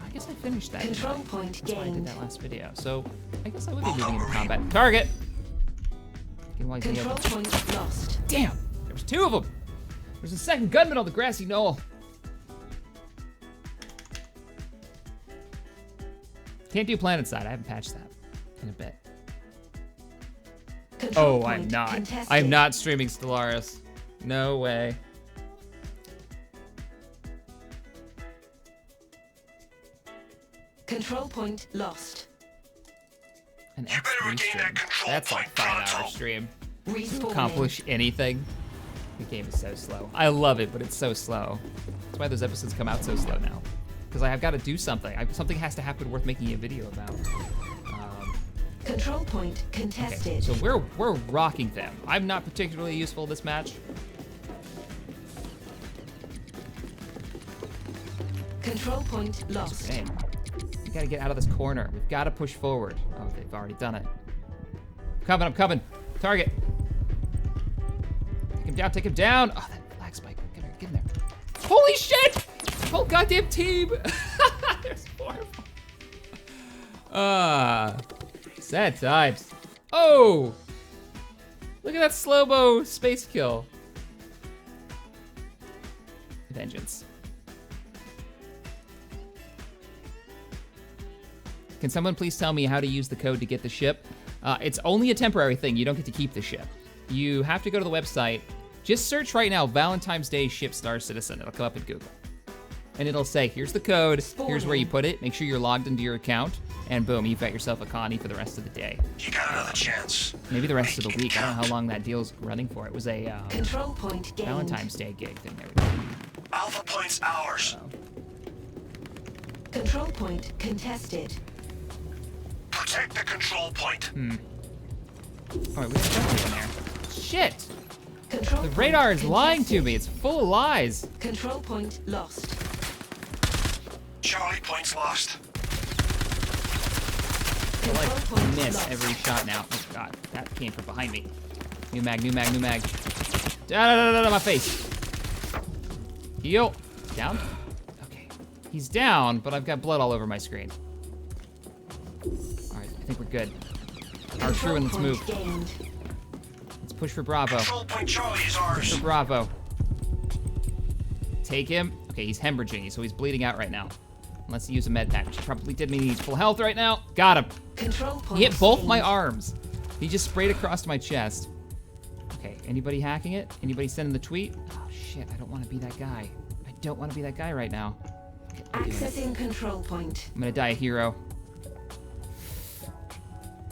I guess I finished that. Control didn't I? point That's why I did gained. that last video. So I guess I would be moving into combat. Target! Control point lost. Damn! There was two of them! There's a second gunman on the grassy knoll. Can't do planet side. I haven't patched that in a bit. Control Oh, I'm point not. contested. I'm not streaming Stellaris. No way. Control point lost. An better X3 regain stream. that control That's like point 5-hour pronto. stream. Respawning. Accomplish anything. The game is so slow. I love it, but it's so slow. That's why those episodes come out so slow now. Because I've got to do something. Something has to happen worth making a video about. Control point Okay, contested. so we're rocking them. I'm not particularly useful this match. Control point lost. Okay. gotta get out of this corner. We've gotta push forward. Oh, they've already done it. I'm coming. Target. Take him down. Oh, that lag spike. Get in there. Holy shit! Whole goddamn team. There's 4 of them. Sad times. Oh! Look at that slow-mo space kill. Vengeance. Can someone please tell me how to use the code to get the ship? It's only a temporary thing. You don't get to keep the ship. You have to go to the website. Just search right now, Valentine's Day ship Star Citizen. It'll come up in Google. And it'll say, here's the code, here's where you put it. Make sure you're logged into your account. And boom, you've got yourself a Connie for the rest of the day. You got another chance. Maybe the rest of the week. I don't know how long that deal's running for. It was a Control point gained. Valentine's Day gig thing. There we go. Alpha point's ours. Control point contested. Protect the control point. All right, we got something in there. Shit! Control The point radar is lying to contested. me. It's full of lies. Control point lost. Charlie point's lost. I Control like point miss lost. every shot now. Oh god, that came from behind me. New mag. Da, my face. Heal. Down? Okay. He's down, but I've got blood all over my screen. Alright, I think we're good. Our true, let's move. Gained. Let's push for Bravo. Control point Charlie is Push ours. for Bravo. Take him. Okay, he's hemorrhaging, so he's bleeding out right now. Unless he used a med pack, which probably did mean he's full health right now. Got him. Control point He hit both my gained. arms. He just sprayed across my chest. Okay, anybody hacking it? Anybody sending the tweet? Oh shit, I don't want to be that guy. I don't want to be that guy right now. Okay, I'm doing it. Accessing control point. I'm gonna die a hero.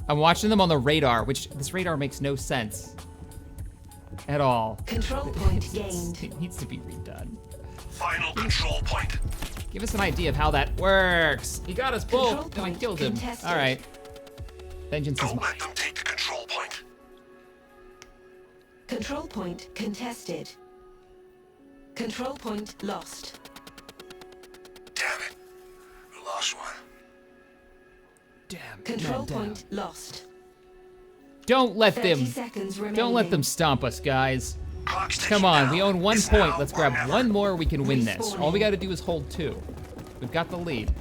I'm watching them on the radar, which this radar makes no sense at all. Control point It's- gained. It needs to be redone. Final control point. Give us an idea of how that works. He got us both. Control No, I point killed him. contested. All right. Vengeance is Don't mine. let them take the control point. Control point contested. Control point lost. Damn it. We lost one. Damn. Control man down. point lost. Don't let 30 them. seconds remaining. Don't let them stomp us, guys. Clock's ticking Come on, down. we own 1 It's point. now Let's or grab never. 1 more. We can win this. All we Respawning. got to do is hold 2. We've got the lead.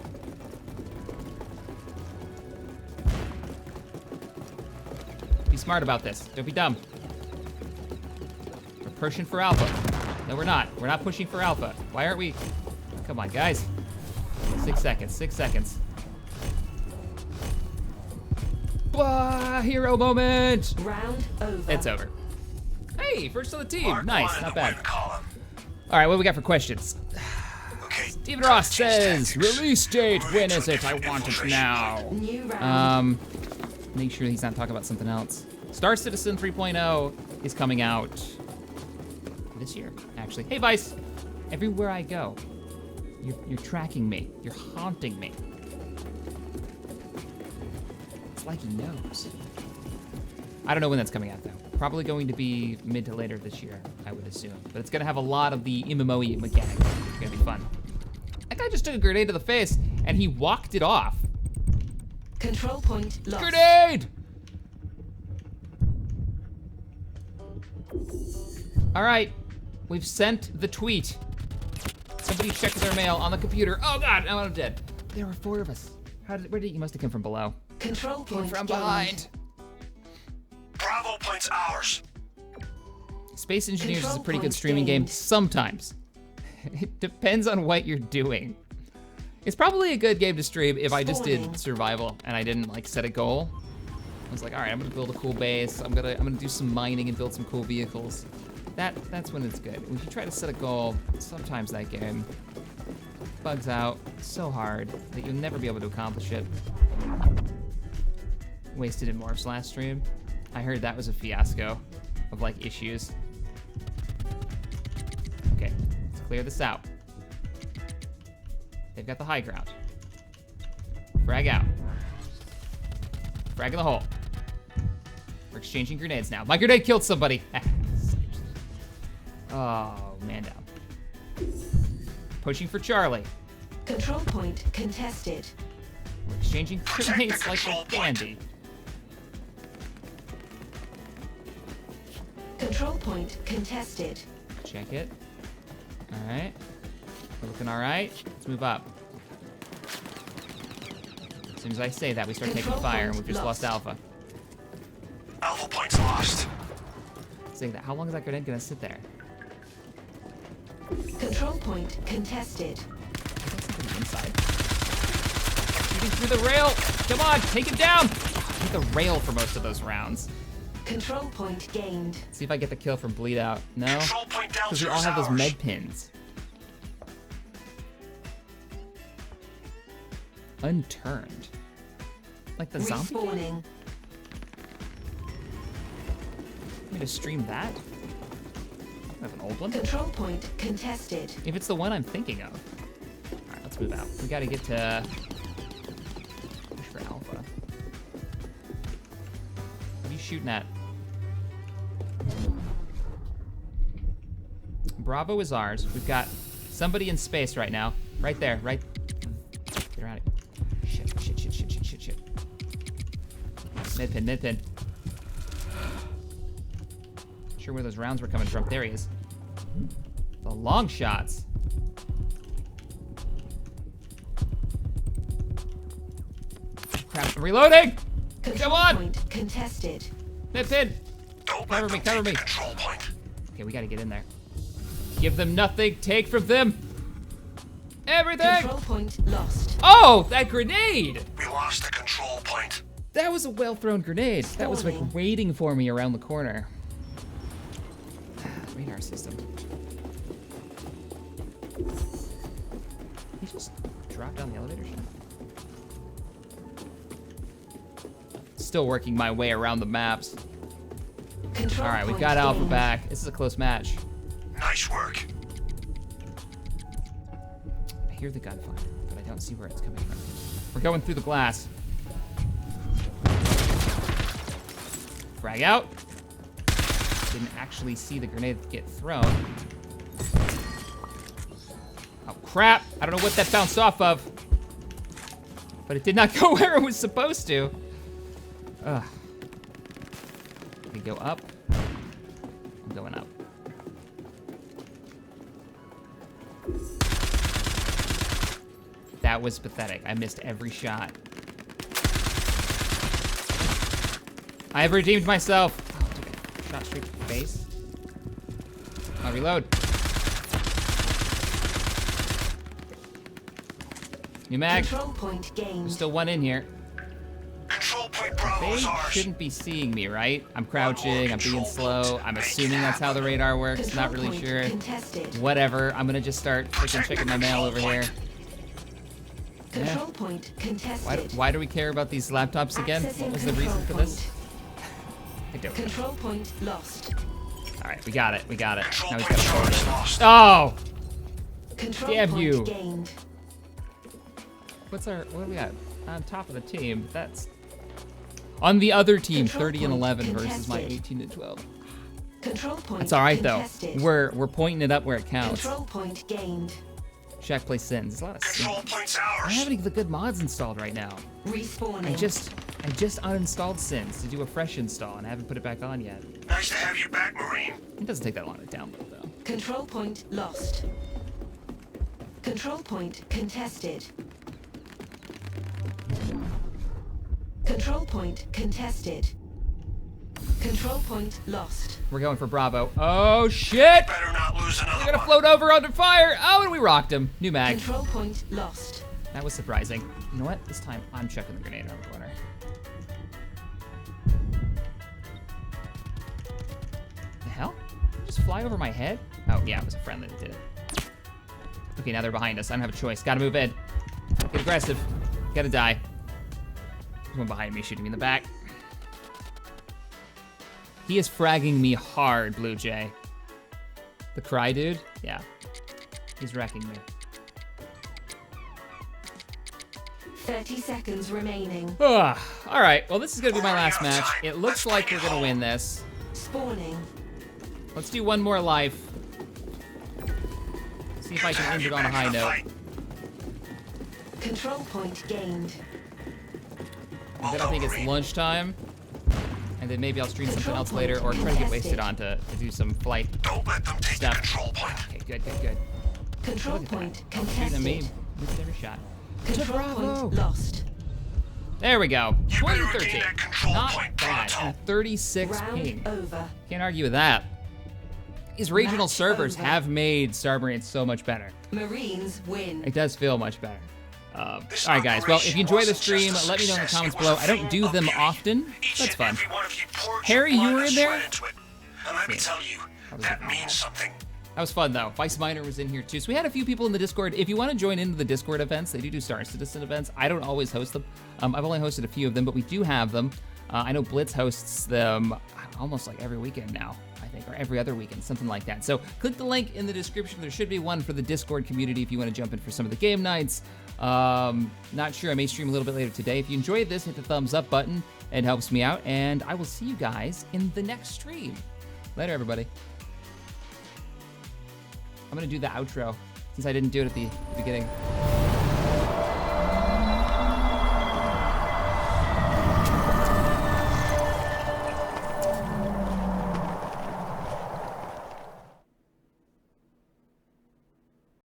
Be smart about this. Don't be dumb. We're pushing for Alpha. No, we're not. We're not pushing for Alpha. Why aren't we? Come on, guys. 6 seconds. 6 seconds. Blah, hero moment. Round over. It's over. Hey, first on the team. Mark Nice, one in not the bad. win column. All right, what do we got for questions? Okay. Steven Ross change says, tactics. release date, Move when into is a it? I different want it infiltration now. New round. Make sure he's not talking about something else. Star Citizen 3.0 is coming out this year, actually. Hey, Vice. Everywhere I go, you're tracking me. You're haunting me. It's like he knows. I don't know when that's coming out, though. Probably going to be mid to later this year, I would assume. But it's going to have a lot of the MMO-y mechanics. It's going to be fun. That guy just took a grenade to the face, and he walked it off. Control point lost. Grenade! All right, we've sent the tweet. Somebody check their mail on the computer. Oh God, now I'm dead. There were 4 of us. Where did he must have come from below? Control Came point from gained. behind. Bravo point's ours. Space Engineers is a Control pretty good point streaming game gained. sometimes. It depends on what you're doing. It's probably a good game to stream if I just Spawning. did survival and I didn't like set a goal. I was like, all right, I'm gonna build a cool base. I'm gonna do some mining and build some cool vehicles. That's when it's good. If you try to set a goal, sometimes that game bugs out so hard that you'll never be able to accomplish it. Wasted in Morph's last stream. I heard that was a fiasco of like issues. Okay, let's clear this out. They've got the high ground. Frag out. Frag in the hole. We're exchanging grenades now. My grenade killed somebody. Oh, man down. Pushing for Charlie. Control point contested. exchanging grenades like a dandy. Control point contested. Check it. All right. We're looking all right. Let's move up. As soon as I say that, we start taking fire, and we've just lost Alpha. Alpha point's lost. Say that. How long is that grenade gonna sit there? Control point contested. Inside. Shooting through the rail. Come on, take it down. Hit the rail for most of those rounds. Control point gained. See if I get the kill from bleed out. No, Control point down because we 0 all have those hours. med pins. Unturned. Like the zombie. Respawning. I'm gonna stream that. I have an old one. Control point contested. If it's the one I'm thinking of. All right, let's move out. We gotta get to push for Alpha. What are you shooting at? Bravo is ours. We've got somebody in space right now. Right there, right. Get around it. Shit. Mid-pin. Sure where those rounds were coming from. There he is. The long shots. Crap, I'm reloading! Control Come on! point contested. Mid-pin! Don't Cover let me, them cover take me. the control point. Okay, we gotta get in there. Give them nothing, take from them everything! Control point lost. Oh, that grenade! We lost the control point. That was a well-thrown grenade. That was like Spawning. waiting for me around the corner. Radar system. He just dropped down the elevator shaft. Still working my way around the maps. Control All right, we point got Alpha gained. back. This is a close match. Nice work. I hear the gunfire, but I don't see where it's coming from. We're going through the glass. Frag out. Didn't actually see the grenade get thrown. Oh, crap. I don't know what that bounced off of. But it did not go where it was supposed to. Ugh. We go up. I'm going up. That was pathetic. I missed every shot. I have redeemed myself. Oh, dude, shot straight to the face. I'll reload. New mag. Control point There's gained. still one in here. Control point They Bravo's ours. shouldn't be seeing me, right? I'm crouching, I'm being slow. I'm assuming that's how the radar works. Control Not really point sure. contested. Whatever. I'm gonna just start freaking checking my mail over here. Control point contested. Why do we care about these laptops again? Accessing What was the control reason for this? point. I don't know. Control point lost. All right, we got it. We got it. Control Now we point just gotta charge forward lost. it. Oh! Control Damn point you. gained. What do we got? On top of the team. That's on the other team, Control 30 and point 11 versus my contested. 18 and 12. Control point That's all right contested. though. We're pointing it up where it counts. Control point gained. Shack plays sins. There's a lot of Control sins. point's I ours. don't have any of the good mods installed right now. Respawning. I just uninstalled Sins to do a fresh install, and I haven't put it back on yet. Nice to have you back, Marine. It doesn't take that long to download, though. Control point lost. Control point contested. Control point contested. Control point lost. We're going for Bravo. Oh, shit! Better not lose another We're gonna one. float over under fire! Oh, and we rocked him. New mag. Control point lost. That was surprising. You know what? This time, I'm chucking the grenade around the corner. The hell? Just fly over my head? Oh, yeah, it was a friend that did it. Okay, now they're behind us. I don't have a choice. Gotta move in. Get aggressive. Gotta die. There's one behind me shooting me in the back. He is fragging me hard, Blue Jay. The Cry dude? Yeah. He's wrecking me. 30 seconds remaining. All right, well, this is gonna be my last match. It looks like we're gonna win this. Spawning. Let's do one more life. See if I can end it on a high note. Control point gained. And then I think it's lunchtime. And then maybe I'll stream something else later or try to get wasted on to do some flight Don't let them take stuff. the control point. Okay, good. Control Look at point that. contested. Shooting at me. Missed every shot. Control Bravo. point lost. There we go. You better 2013. regain that control Not point bad. pronto. And a 36 Round ping. over. Can't argue with that. These regional Match servers over. have made Starmade so much better. Marines win. It does feel much better. This All right, guys. Well, if you enjoy the operation stream, wasn't let me know in the just a comments success, below. I it don't was do a them beauty. often. Each That's and fun. every one of you poured Harry, your you blood were in and there? sweat into it. And let me tell you, that means something. That was fun, though. Vice Miner was in here, too. So we had a few people in the Discord. If you want to join into the Discord events, they do Star Citizen events. I don't always host them. I've only hosted a few of them, but we do have them. I know Blitz hosts them almost like every weekend now, I think, or every other weekend, something like that. So click the link in the description. There should be one for the Discord community if you want to jump in for some of the game nights. Not sure. I may stream a little bit later today. If you enjoyed this, hit the thumbs up button. It helps me out, and I will see you guys in the next stream. Later, everybody. I'm gonna do the outro since I didn't do it at the beginning.